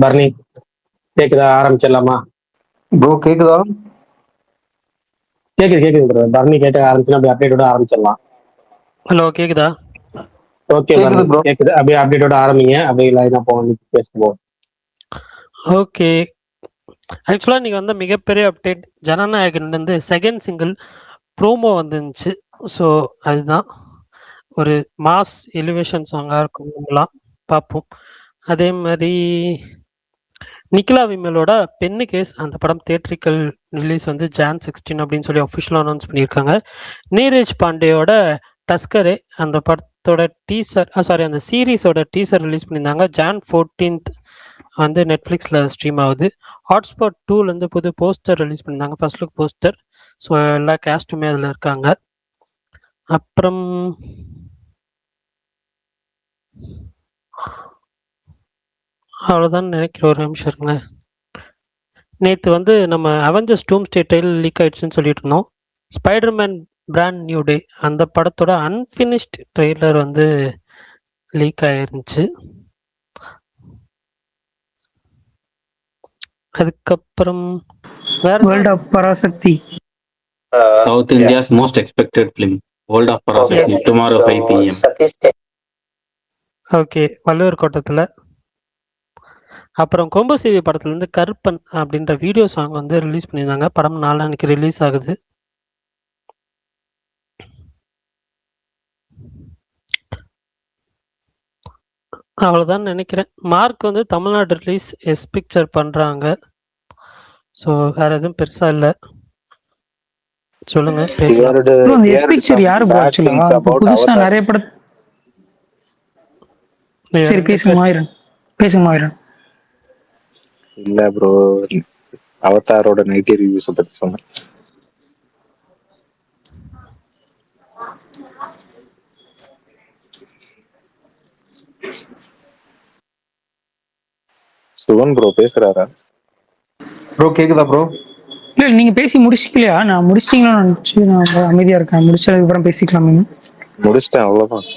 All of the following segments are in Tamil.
பரணி கேக்குதா? ஆரம்பிச்சிடலாமா? ப்ரோ கேக்குதா? கேக்குது ப்ரோ. பரணி கேட்க ஆரம்பிச்சுன்னா அப்படியே அப்டேட்டோட ஆரம்பிச்சிடலாம். ஹலோ கேக்குதா? ஓகே பரணி கேக்குது ப்ரோ. கேக்குது. அப்படியே அப்டேட்டோட ஆரம்பிங்க. அப்படியே லைனா போக பேசுவோம். ஓகே, ஆக்சுவலாக நீங்கள் வந்து மிகப்பெரிய அப்டேட் ஜனநாயகன்லேருந்து செகண்ட் சிங்கிள் ப்ரோமோ வந்துருந்துச்சு. ஸோ அதுதான் ஒரு மாஸ் எலிவேஷன் சாங்காக இருக்கும்லாம் பார்ப்போம். அதே மாதிரி நிக்கிலா விமலோட பெண்ணு கேஸ் அந்த படம் தியேட்ரிக்கல் ரிலீஸ் வந்து Jan 16 அப்படின்னு சொல்லி அஃபிஷியலாக அனௌன்ஸ் பண்ணியிருக்காங்க. நீரஜ் பாண்டேயோட டஸ்கரே அந்த படத்தோட டீசர் அந்த சீரீஸோட டீசர் ரிலீஸ் பண்ணியிருந்தாங்க. Jan 14 வந்து நெட்ஃப்ளிக்ஸில் ஸ்ட்ரீம் ஆகுது. ஹாட்ஸ்பாட் 2லேருந்து புது போஸ்டர் ரிலீஸ் பண்ணியிருந்தாங்க, ஃபர்ஸ்ட் லுக் போஸ்டர். ஸோ எல்லா கேஸ்ட்டுமே அதில் இருக்காங்க. அப்புறம் அவ்வளோதான் நினைக்கிறேன். ஒரு நிமிஷம் இருங்களேன். நேற்று வந்து நம்ம அவெஞ்சர்ஸ் டூம்ஸ்டே ட்ரெயிலர் லீக் ஆயிடுச்சுன்னு சொல்லிட்டு இருந்தோம். ஸ்பைடர்மேன் பிராண்ட் நியூ டே அந்த படத்தோட அன்ஃபினிஷ்ட் ட்ரெய்லர் வந்து லீக் ஆயிருந்துச்சு. அதுக்கப்புறம் வேற world of Parasakthi, South India's most expected film, World of Parasakti, tomorrow 5 PM. Okay, Valluvar கோட்டத்தில். அப்புறம் கொம்பு சிவி படத்துலேருந்து கருப்பன் அப்படின்ற வீடியோ சாங் வந்து ரிலீஸ் பண்ணியிருந்தாங்க. படம் நாளான்னைக்கு ரிலீஸ் ஆகுது. அவ்வளோதான் நினைக்கிறேன். மார்க் வந்து தமிழ்நாடு ரிலீஸ் எஸ் பிக்சர் பண்ணுறாங்க. ஸோ வேற எதுவும் பெருசாக இல்லை. சொல்லுங்க, பேசலாம். எஸ் பிக்சர் யாரு ப்ரோ? ஆக்சுவலா புதுசா நிறைய படம். சரி பேசுங்க மாயிரன். இல்ல ப்ரோ, அவதாரோட நைட்டி ரிவ்யூஸ் பத்தி சொன்னேன். சுவன் ப்ரோ பேசுறாரா? ப்ரோ கேக்குதா ப்ரோ? இல்ல நீங்க பேசி முடிச்சிக்கலையா? நான் முடிச்சிட்டீங்களான்னு நினைச்சு நான் அமைதியா இருக்கேன். முடிச்சதுக்கு அப்புறம் பேசிக்கலாமே. முடிச்சிட்டேன், அவ்வளவுதான்.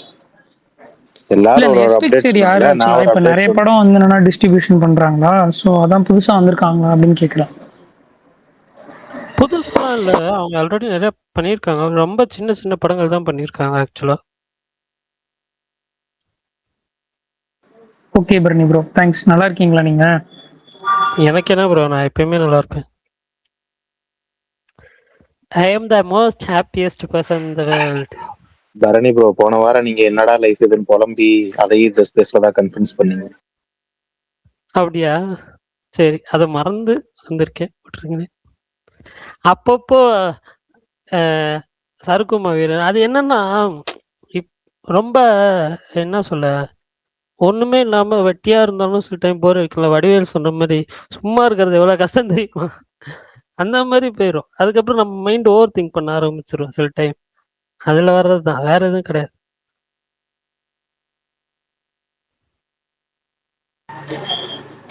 இல்ல எல்லாரும் இந்த ஒரு எஸ் அப்டேட் பிக்சர் யாரு சொன்னாங்க, நான் ஆக்சுவலா? ஒரு இப்ப அப்டேட் நிறைய சொன்னேன். படம் வந்து என்னன்னா டிஸ்ட்ரிபியூஷன் பண்றாங்களா? ஸோ அதான் புதுசா வந்திருக்காங்களா அப்படின்னு கேட்கலாம். புதுசுலாம் இல்லை, அவங்க ஆல்ரெடி நிறைய பண்ணியிருக்காங்க. ரொம்ப சின்ன சின்ன படங்கள் தான் பண்ணியிருக்காங்க ஆக்சுவலா. Okay Bharani bro, thanks. நல்லா இருக்கீங்களா நீங்க? எனக்கு என்ன ப்ரோ, நான் எப்பயுமே நல்லா இருப்பேன். I am the most happiest person in the world. Dharani bro, போன வாரம் நீங்க என்னடா லைஃப் இதுன்னு புலம்பி அதையும் இந்த ஸ்பேஸ்ல தான் கன்ஃபரன்ஸ் பண்ணீங்க. அப்படியா? சரி, அதை மறந்து வந்திருக்கேன், விட்டுருங்களேன். அப்பப்போ சறுக்குமா வீரன் அது என்னன்னா ரொம்ப என்ன சொல்ல, ஒண்ணுமே இல்லாம வெட்டியா இருந்தாலும் சில டைம் போர் வைக்கல. வடிவேல் சொன்ன மாதிரி சும்மா இருக்கிறது எவ்வளவு கஷ்டம் தெரியுமா? அந்த மாதிரி போயிடும். அதுக்கப்புறம் நம்ம மைண்ட் ஓவர் திங்க் பண்ண ஆரம்பிச்சிடும் சில டைம். அதுல வர்றதுதான், வேற எதுவும் கிடையாது.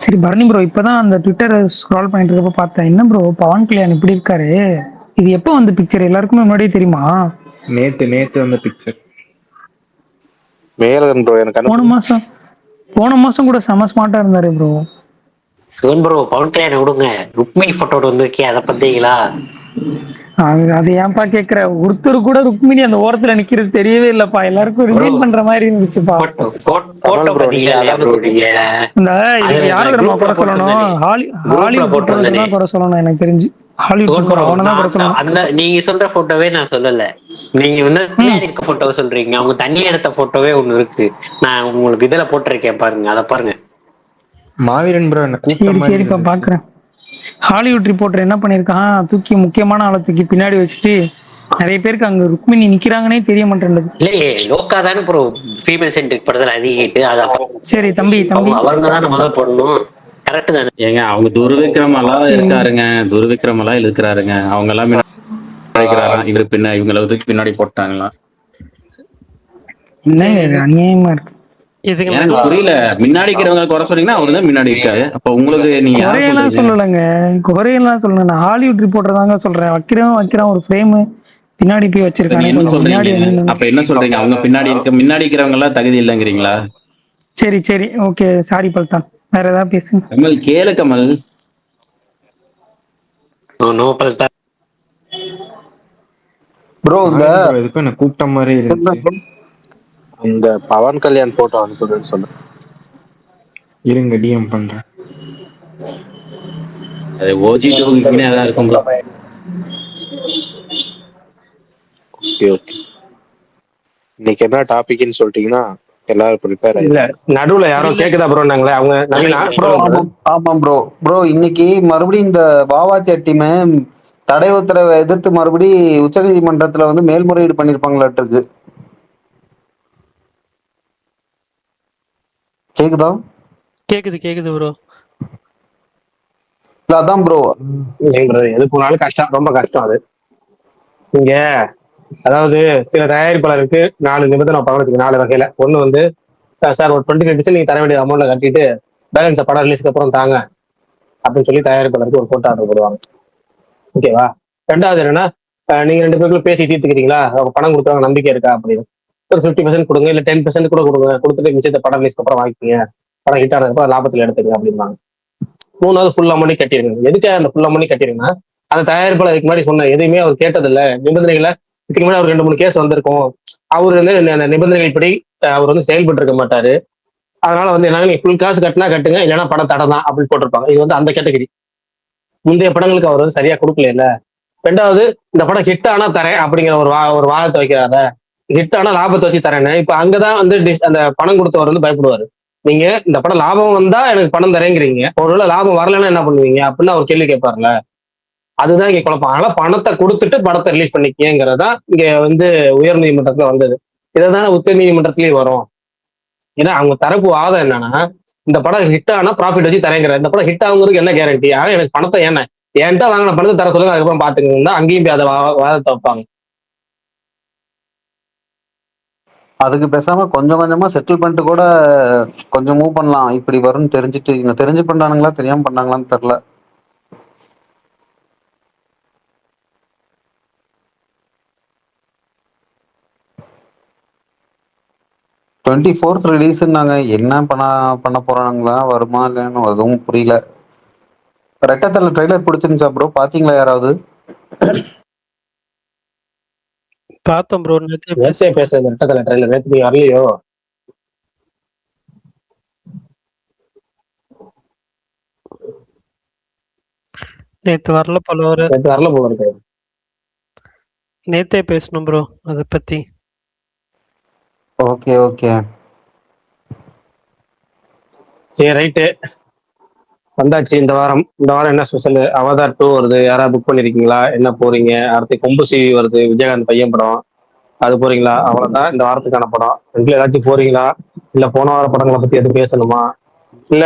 சரி பரணி ப்ரோ, இப்பதான் அந்த ட்விட்டர் ஸ்க்ரால் பண்ணிட்டு இருக்கப்ப பார்த்தேன். என்ன ப்ரோ பவன் கல்யாண் இப்படி இருக்காரு? இது எப்போ வந்து பிக்சர்? எல்லாருக்குமே முன்னாடியே தெரியுமா? நேத்து வந்த பிக்சர். மேலன் ப்ரோ எனக்கு போன மாசம் கூட செம ஸ்மார்ட்டா இருந்தாரு ப்ரோ. ப்ரோ பவன் கல்யாணம் விடுங்க, ருக்மிணி போட்டோ வந்திருக்கே, அதை பார்த்தீங்களா? அது ஏன்பா கேக்குற? ஒருத்தர் கூட ருக்மிணி அந்த ஓரத்துல நிக்கிறது தெரியவே இல்லப்பா. எல்லாருக்கும் ரிமைன் பண்ற மாதிரி இருந்துச்சுப்பா. போட்டோ பாத்தீங்களா ப்ரோ நீங்க? இந்த இதுக்கு யாரோட நம்ம குறை சொல்லணும்? ஹாலிவுட் போட்டோ குறை சொல்லணும் எனக்கு தெரிஞ்சு. ஹாலிவுட் அவனதான் குறை சொல்லணும். அந்த நீங்க சொல்ற போட்டோவே நான் சொல்லல. நீங்க வந்து பின்னாடி இருக்க போட்டோவை சொல்றீங்க. அவங்க தண்ணி எடுத்த போட்டோவே ஒண்ணு இருக்கு, நான் உங்களுக்கு இதுல போட்டிருக்கேன் பாருங்க, அதை பாருங்க. மாவீரன் ப்ரோ என்ன கூப்பிட்ட மாதிரி. சரிப்பா பாக்குறேன். ஹாலிவுட் ரிப்போர்ட்டர் என்ன பண்ணிருக்கான், தூக்கி முக்கியமான ஆளை தூக்கி பின்னாடி வச்சுட்டு நிறைய பேருக்கு அங்க ருக்மிணி நிக்கிறாங்கன்னே தெரிய மாட்டேங்குது. இல்லையே, லோக்கா தானே ப்ரோ ஃபீமேல் சென்ட்ரிக் படத்துல அதிகிட்டு. சரி தம்பி அவங்க தானே முதல் போடணும். கரெக்ட் தானே? ஏங்க அவங்க துர்விக்ரமெல்லாம் இருக்காருங்க, துர்விக்ரமெல்லாம் இருக்கிறாருங்க. அவங்க எல்லாம் இவர் பின்ன இவங்களை தூக்கி பின்னாடி போட்டாங்களா? அநியாயமா இருக்கு. எனக்கு புரியல. முன்னாடி இருக்கிறவங்க குறை சொன்னீங்கன்னா அவரு தான் முன்னாடி இருக்காரு. அப்ப உங்களுக்கு நீங்க குறையெல்லாம் சொல்லலைங்க, குறையெல்லாம் சொல்லல. நான் ஹாலிவுட் ரிப்போர்ட்டர் தாங்க சொல்றேன். வைக்கிறேன் ஒரு ஃப்ரேம் பின்னாடி போய் வச்சிருக்காங்க. என்ன சொல்றீங்க? அப்ப என்ன சொல்றீங்க? அவங்க முன்னாடி இருக்கிறவங்க எல்லாம் தகுதி இல்லைங்கிறீங்களா? சரி ஓகே, சாரி பல்தான். வேற ஏதாவது பேசுங்க. கமல் கேளு கமல். நோபல் தான். ப்ரோ இந்த எதுக்கும் என்ன கூப்பிட்ட மாதிரி இருந்துச்சு. இந்த பவன் கல்யாண் போட்டோ அனுப்புதுன்னு சொல்லு. இருங்க டிஎம் பண்றேன். அது ஓஜி டூக்குன்னே அதான் இருக்கும் ப்ரோ. Okay okay. இன்னைக்கு என்ன டாபிக்னு சொல்லிட்டீங்கன்னா எல்லாரும் ப்ரிப்பேர் இல்ல ஆயிடும். நடுவுல யாரோ கேக்குதா ப்ரோன்னாங்களே அவங்க நவீனா ப்ரோ ஆமா ப்ரோ. ப்ரோ இன்னைக்கு மறுபடியும் இந்த வாவாச்சி டீம் தடை உத்தரவை எதிர்த்து மறுபடி உச்சநீதிமன்றத்துல வந்து மேல்முறையீடு பண்ணிருப்பாங்களாட்டு இருக்கு. கேக்குதா? கேக்குது ப்ரோ. இல்ல அதான் ப்ரோ. எது போனாலும் கஷ்டம், ரொம்ப கஷ்டம் அது. இங்க அதாவது சில தயாரிப்பாளருக்கு 4 நிபந்தனை பகவத்துக்கு 4 வகையில. ஒண்ணு வந்து சார் ஒரு 25% நீங்க தர வேண்டிய அமௌண்ட்ல கட்டிட்டு பேலன்ஸை படம் ரிலீஸ்க்கு அப்புறம் தாங்க அப்படின்னு சொல்லி தயாரிப்பாளருக்கு ஒரு கோர்ட் ஆர்டர் போடுவாங்க. ஓகேவா? ரெண்டாவது என்னன்னா நீங்க 2 பேருக்குள்ள பேசி தீர்த்துக்கிறீங்களா, அவங்க பணம் கொடுக்குறாங்க நம்பிக்கை இருக்கா அப்படின்னு ஒரு 50% கொடுங்க, இல்ல 10% கூட கொடுங்க, கொடுத்துட்டு மிச்சத்தை படம் ரிலீஸ்க்கு அப்புறம் வாங்கிக்கீங்க, படம் ஹிட் ஆனதுக்கு லாபத்துல எடுத்துங்க அப்படிம்பாங்க. 3வது ஃபுல் அமௌண்ட் கட்டிடுங்க. எதுக்காக அந்த ஃபுல் அமௌண்ட் கட்டிருங்கன்னா அந்த தயாரிப்பாளர் இதுக்கு முன்னாடி சொன்ன எதுவுமே அவர் கேட்டதில்ல, நிபந்தனைகளை இதுக்கு முன்னாடி அவர் 2-3 கேஸ் வந்திருக்கும், அவர் வந்து அந்த நிபந்தனைகள் படி அவர் வந்து செயல்பட்டு இருக்க மாட்டாரு, அதனால வந்து என்ன நீங்க ஃபுல் காசு கட்டினா கட்டுங்க, இல்லைன்னா படம் தடம் தான் அப்படின்னு போட்டிருப்பாங்க. இது வந்து அந்த கேட்டகரி. முந்தைய படங்களுக்கு அவர் வந்து சரியா கொடுக்கல இல்ல. ரெண்டாவது இந்த படம் ஹிட் ஆனா தரேன் அப்படிங்கிற ஒரு வாதத்தை வைக்கிறாத, ஹிட் ஆனா லாபத்தை வச்சு தரேன்னு. இப்ப அங்கதான் வந்து அந்த பணம் கொடுத்தவர் வந்து பயப்படுவாரு. நீங்க இந்த படம் லாபம் வந்தா எனக்கு பணம் தரேங்கிறீங்க, ஒருவேளை லாபம் வரலன்னா என்ன பண்ணுவீங்க அப்படின்னு அவர் கேள்வி கேட்பாருல. அதுதான் இங்க குழப்பம். ஆனா பணத்தை கொடுத்துட்டு படத்தை ரிலீஸ் பண்ணிக்கங்கிறதா இங்க வந்து உயர் நீதிமன்றத்துல வந்தது. இதைதானே உச்ச நீதிமன்றத்திலயும் வரும். ஏன்னா அவங்க தரப்பு வாதம் என்னன்னா இந்த படம் ஹிட் ஆனா ப்ராஃபிட் வச்சு தரேங்கிற, இந்த படம் ஹிட் ஆகுங்கிறதுக்கு என்ன கேரண்டி, ஆனா எனக்கு பணத்தை என்ன என்கிட்ட வாங்கின பணத்தை தர சொல்லுங்க, அதுக்கப்புறம் பாத்துக்கணும், அங்கேயும் போய் அதை வாதத்தை வைப்பாங்க. அதுக்கு பேசாம கொஞ்சம் கொஞ்சமா செட்டில் பண்ணிட்டு கூட கொஞ்சம் மூவ் பண்ணலாம். இப்படி வரும்னு தெரிஞ்சுட்டு இவங்க தெரிஞ்சு பண்றானுங்களா தெரியாம பண்ணாங்களான்னு தெரியல. டுவெண்ட்டி ரிலீஸ்னாங்க. என்ன பண்ண போறானுங்களா, வருமா இல்லைன்னு அதுவும் புரியல. ரெட்டத்தல ட்ரெய்லர் பிடிச்சிருந்துச்சா ப்ரோ? பாத்தீங்களா யாராவது? பார்த்தோம் ப்ரோ. நேத்தே பேசுறது ரெட்டத்தலை ட்ரெயிலர், நேற்று நீ வரலையோ? நேத்து வரல போல. நேற்று வரல போல இருக்கு. நேத்தே பேசணும் ப்ரோ அதை பத்தி. ஓகே ஓகே சரி ரைட்டு, வந்தாச்சு. இந்த வாரம் என்ன ஸ்பெஷல்? அவதார் 2 வருது, யாராவது புக் பண்ணிருக்கீங்களா? என்ன போறீங்க? அடுத்து கொம்பு சிவி வருது, விஜயகாந்த் பையன் படம், அது போறீங்களா? அவ்வளவுதான் இந்த வாரத்துக்கான படம். ரெண்டுல ஏதாச்சும் போறீங்களா, இல்ல போன வார படங்களை பத்தி எதுவும் பேசணுமா, இல்ல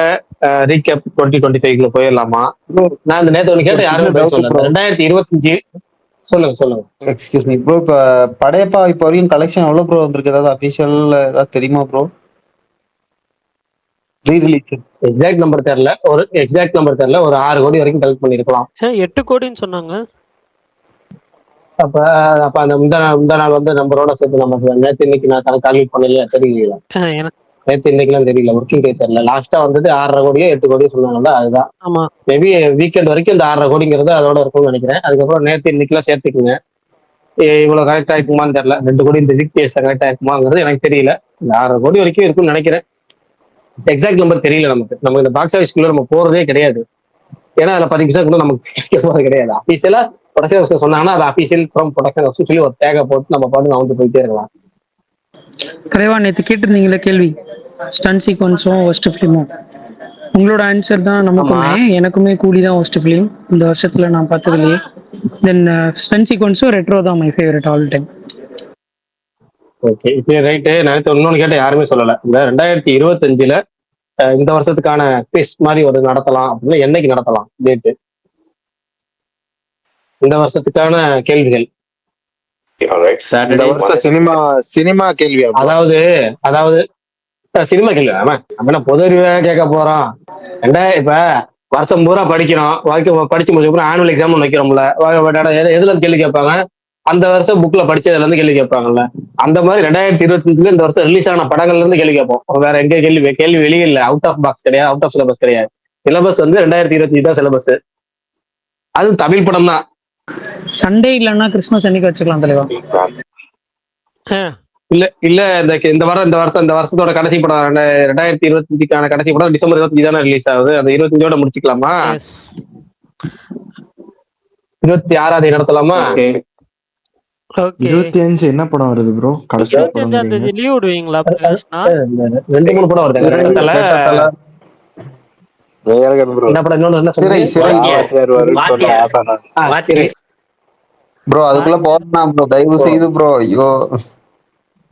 ரீகேப் 2025 போயிடலாமா? நான் இந்த நேற்று ஒண்ணு கேட்ட யாருமே பதில் சொல்லல. 2025 சொல்லுங்க. எக்ஸ்கியூஸ் மீ ப்ரோ, இப்ப படையப்பா இப்போ வரைக்கும் கலெக்ஷன் எவ்வளவு ப்ரோ வந்திருக்கு? ஏதாவது அபிஷியல் ஏதாவது தெரியுமா bro? Re release exact number தெரியல, ஒரு 6 கோடி வரைக்கும் கலெக்ட் பண்ணிருக்கலாம். 8 கோடின்னு சொன்னாங்க. அப்ப அந்த முந்தா நாள் வந்து நம்பரோட சேர்த்து நம்ம நேற்று இன்னைக்கு நான் கால்குலேட் பண்ணலையா, தெரியல. நேற்று இன்னைக்குலாம் தெரியல, ஒர்க்கிங் டே தெரியல. லாஸ்டா வந்தது 6.5 கோடியோ 8 கோடியோ சொன்னாங்கல்ல, அதுதான். ஆமா, மேபி வீக்கெண்ட் வரைக்கும் இந்த 6.5 கோடிங்கிறது அதோட இருக்கும்னு நினைக்கிறேன். அதுக்கப்புறம் நேற்று இன்னைக்குலாம் சேர்த்துக்குங்க. இவ்வளவு கரெக்ட் ஆயிருக்குமான்னு தெரியல. 2 கோடி இந்த வீக் டேஸ்ல கரெக்ட் ஆயிருக்குமாங்கிறது எனக்கு தெரியல. இந்த 6.5 கோடி வரைக்கும் இருக்கும்னு நினைக்கிறேன். எக்ஸாக்ட் நம்பர் தெரியல. நமக்கு இந்த பாக்ஸ் ஆஃபீஸ்க்குள்ள நம்ம போறதே கிடையாது. ஏன்னா அதுல 10% கூட நமக்கு கிடைக்க போறது கிடையாது. அபிஷியலா ப்ரொடக்ஷன் ஹவுஸ் சொன்னாங்கன்னா அது அபிஷியல் ஃப்ரம் ப்ரொடக்ஷன் ஹவுஸ் சொல்லி ஒரு டேகை போட்டு நம்ம பாட்டு வந்து போயிட்டே இருக்கலாம். தலைவா நேற்று கேட்டிருந்தீங்களே கேள்வி, ஸ்டன் சீக்வன்ஸும் ஒஸ்ட் ஃபிலிமும். உங்களோட ஆன்சர் தான் நமக்குமே, எனக்குமே கூலி தான் ஒஸ்ட் ஃபிலிம் இந்த வருஷத்துல நான் பார்த்ததுலேயே. தென் ஸ்டன் சீக்வன்ஸும் ரெட்ரோ தான் my favourite all time. Okay, இப்போ ரைட்டு. நான் இன்னொன்னு கேட்ட யாருமே சொல்லல. இந்த 2025 இந்த வருஷத்துக்கான குவிஸ் மாதிரி ஒரு நடத்தலாம் அப்படின்னு என்னைக்கு நடத்தலாம் டேட்டு? இந்த வருஷத்துக்கான கேள்விகள். இந்த வருஷம் சினிமா கேள்வி. அதாவது சினிமா கேள்வி. நம்ம பொது அறிவை கேட்க போறோம். இப்ப வருஷம் பூரா படிக்கிறோம், படிச்சு முடிச்ச ஆனுவல் எக்ஸாம் வைக்கிறோம்ல, எதுல கேள்வி கேட்பாங்க? அந்த வருஷம் புக்ல படிச்சதுல இருந்து கேள்வி கேட்பாங்கல்ல, அந்த மாதிரி 2025 இந்த வருஷம் ரிலீஸ் ஆன படங்கள்ல இருந்து கேள்வி கேட்போம். வேற எங்க கேள்வி வெளியே இல்ல, அவுட் ஆஃப் பாக்ஸ் கிடையாது, அவுட் ஆஃப் சிலபஸ் கிடையாது. சிலபஸ் வந்து 2025 தான் சிலபஸ். அதுவும் தமிழ் படம் தான். சண்டே இல்லைன்னா கிறிஸ்மஸ் அன்னைக்கு வச்சுக்கலாம் தலைவா. இல்ல இந்த வருஷத்தோட கடைசி படம் 2025க்கான கடைசி படம் டிசம்பர் 25 தானே ரிலீஸ் ஆகுது. அந்த 25ஓட முடிச்சுக்கலாமா? 26ஆம் தேதி நடத்தலாமா? 25 என்ன படம் வருது ப்ரோ? கடைசி படம் 2-3 படம் வருது. என்ன படம்? இன்னொன்னு என்ன சொல்றீங்க? ப்ரோ அதுக்குள்ள போறேன் ப்ரோ, தயவு செய்து ப்ரோ. ஐயோ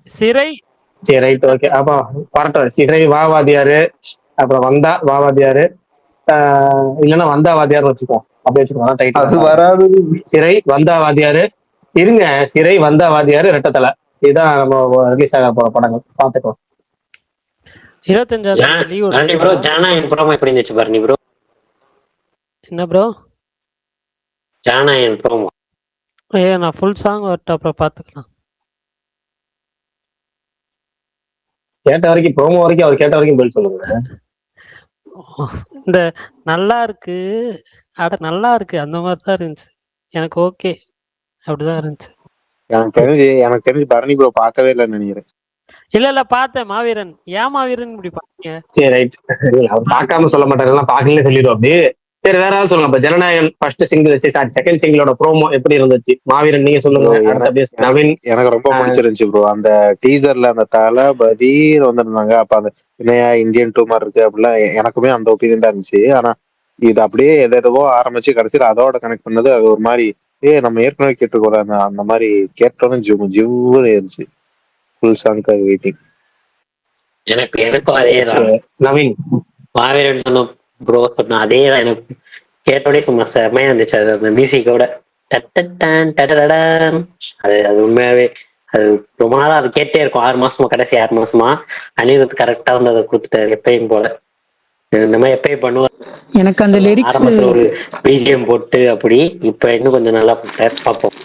சிறை. சரி ரைட் ஓகே. அப்போ வரட்டும். சிறை வாவாதியாரு, அப்புறம் வந்தா வாவாதியாரு, இல்லைன்னா வந்தா வாதியார் வச்சுக்கோம். அப்படி வச்சுக்கோங்க டைட்டில். அது வராது. சிறை வந்தா வாதியாரு இருங்க. சிறை வந்தா வாதியாரு ரெட்டத்தலை, இதுதான் நம்ம ரிலீஸ் ஆக போற படங்கள். பாத்துக்கோ. 25 ப்ரோ ஜனநாயகன் ப்ரோமோ எப்படி இருந்துச்சு பாருங்க ப்ரோ. என்ன ப்ரோ? ஜனநாயகன் ப்ரோமோ நான் ஃபுல் சாங் வரட்டும், அப்புறம் பாத்துக்கலாம். கேட்ட வரைக்கும் ப்ரோமோ வரைக்கும் அவர் கேட்ட வரைக்கும் பதில் சொல்லுங்க. இந்த நல்லா இருக்கு, நல்லா இருக்கு அந்த மாதிரி தான் இருந்துச்சு. எனக்கு ஓகே, அப்படிதான் இருந்துச்சு. எனக்கு தெரிஞ்சு பரணி ப்ரோ பார்க்கவே இல்லைன்னு நினைக்கிறேன். இல்ல பார்த்தேன் மாவீரன். ஏன் மாவீரன் இப்படி பாத்தீங்க? சரி ரைட். அவர் பார்க்காம சொல்ல மாட்டாரு, பார்க்கல சொல்லிடுவோம் அப்படி. சரி வேற ஏதாவது சொல்லுங்க. இப்ப ஜனநாயகன் ஃபர்ஸ்ட் சிங்கிள் வச்சு செகண்ட் சிங்கிளோட ப்ரோமோ எப்படி இருந்துச்சு? மாவீரன் நீங்க சொல்லுங்க. நவீன். எனக்கு ரொம்ப பிடிச்சிருந்துச்சு ப்ரோ. அந்த டீசர்ல அந்த தளபதி வந்திருந்தாங்க, அப்ப அந்த இந்தியன் 2 மாதிரி இருக்கு அப்படிலாம் எனக்குமே அந்த ஒப்பீனியன் தான் இருந்துச்சு. ஆனா இது அப்படியே எதோ ஆரம்பிச்சு கடைசியில் அதோட கனெக்ட் பண்ணது. அது ஒரு மாதிரி நம்ம ஏற்கனவே கேட்டுருக்கோம் அந்த மாதிரி கேட்டோன்னு ஜிவ்னு இருந்துச்சு. ஃபுல் சாங்காக வெயிட்டிங். எனக்கும் அதேதான் நவீன். மாவீரன் சொன்ன ப்ரோ சொன்ன அதேதான். எனக்கு கேட்டோடனே சும்மா செம்மையா இருந்துச்சு. அது அந்த மியூசிக்கோட அது உண்மையாவே அது ரொம்ப நாளா அது கேட்டே இருக்கும். 6 மாசமா, கடைசி 6 மாசமா அனிருத் கரெக்டா வந்து அதை கொடுத்துட்டாரு. எப்பயும் போல இந்த மாதிரி எப்பயும் பண்ணுவார். எனக்கு அந்த லிரிக்ஸ், ஆரம்பத்துல ஒரு பிஜிஎம் போட்டு அப்படி, இப்ப இன்னும் கொஞ்சம் நல்லா போட்டார். பார்ப்போம்.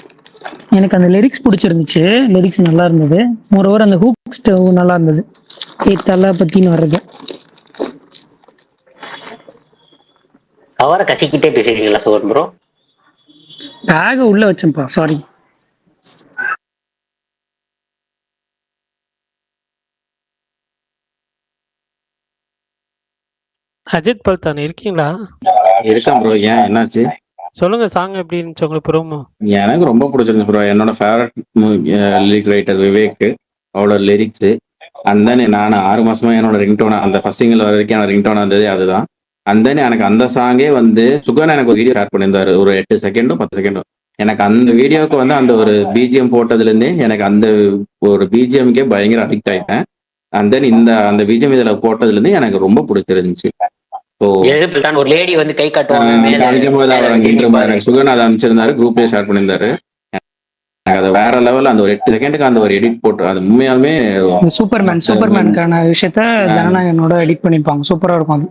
எனக்கு அந்த லிரிக்ஸ் பிடிச்சிருந்துச்சு. லிரிக்ஸ் நல்லா இருந்தது. மோரோவர் அந்த ஹூக் ஸ்டெப் நல்லா இருந்தது. தலை பத்தின்னு வர்றது. கவரை கசிக்கிட்டே பேசுறீங்களா சோர் ப்ரோ? பேக உள்ள வச்சேன்ப்பா, சாரி. அஜித் பல்தான் இருக்கீங்களா? இருக்கேன் ப்ரோ. ஏன் என்னாச்சு? சொல்லுங்க, சாங் எப்படி இருந்துச்சு உங்களுக்கு ப்ரோமோ? எனக்கு ரொம்ப பிடிச்சிருந்துச்சு ப்ரோ. என்னோட ஃபேவரட் லிரிக் ரைட்டர் விவேக், அவரோட லிரிக்ஸ். அண்ட் தென் நான் 6 மாசமா என்னோட ரிங்டோனா, அந்த ஃபர்ஸ்ட் சிங்கிள் வரைக்கும் என்னோட ரிங்டோனா இருந்தது அதுதான். அண்ட் தென் எனக்கு அந்த சாங்கே வந்து சுகன் எனக்கு ஒரு வீடியோ ஷேர் பண்ணியிருந்தாரு, ஒரு 8 செகண்டோ 10 செகண்டோ. எனக்கு அந்த வீடியோவுக்கு வந்து அந்த ஒரு பிஜிஎம் போட்டதுலேருந்தே எனக்கு அந்த ஒரு பிஜிஎம்கே பயங்கர அடிக்ட் ஆயிட்டேன். அண்ட் தென் அந்த பிஜிஎம் இதுல போட்டதுலேருந்து எனக்கு ரொம்ப பிடிச்சிருந்துச்சு. ஸோ ஒரு லேடி வந்து கை காட்டுவாங்க, எனக்கு சுகன் அதை அனுப்பிச்சிருந்தாரு, குரூப்லேயே ஷேர் பண்ணியிருந்தாரு. எனக்கு அது வேற லெவல். அந்த ஒரு 8 செகண்டுக்கு அந்த ஒரு எடிட் போட்டு அது உண்மையாலுமே சூப்பர்மேனுக்கான விஷயத்த ஜனநாயகனோட எடிட் பண்ணிருப்பாங்க. சூப்பரா இருக்கும் அது.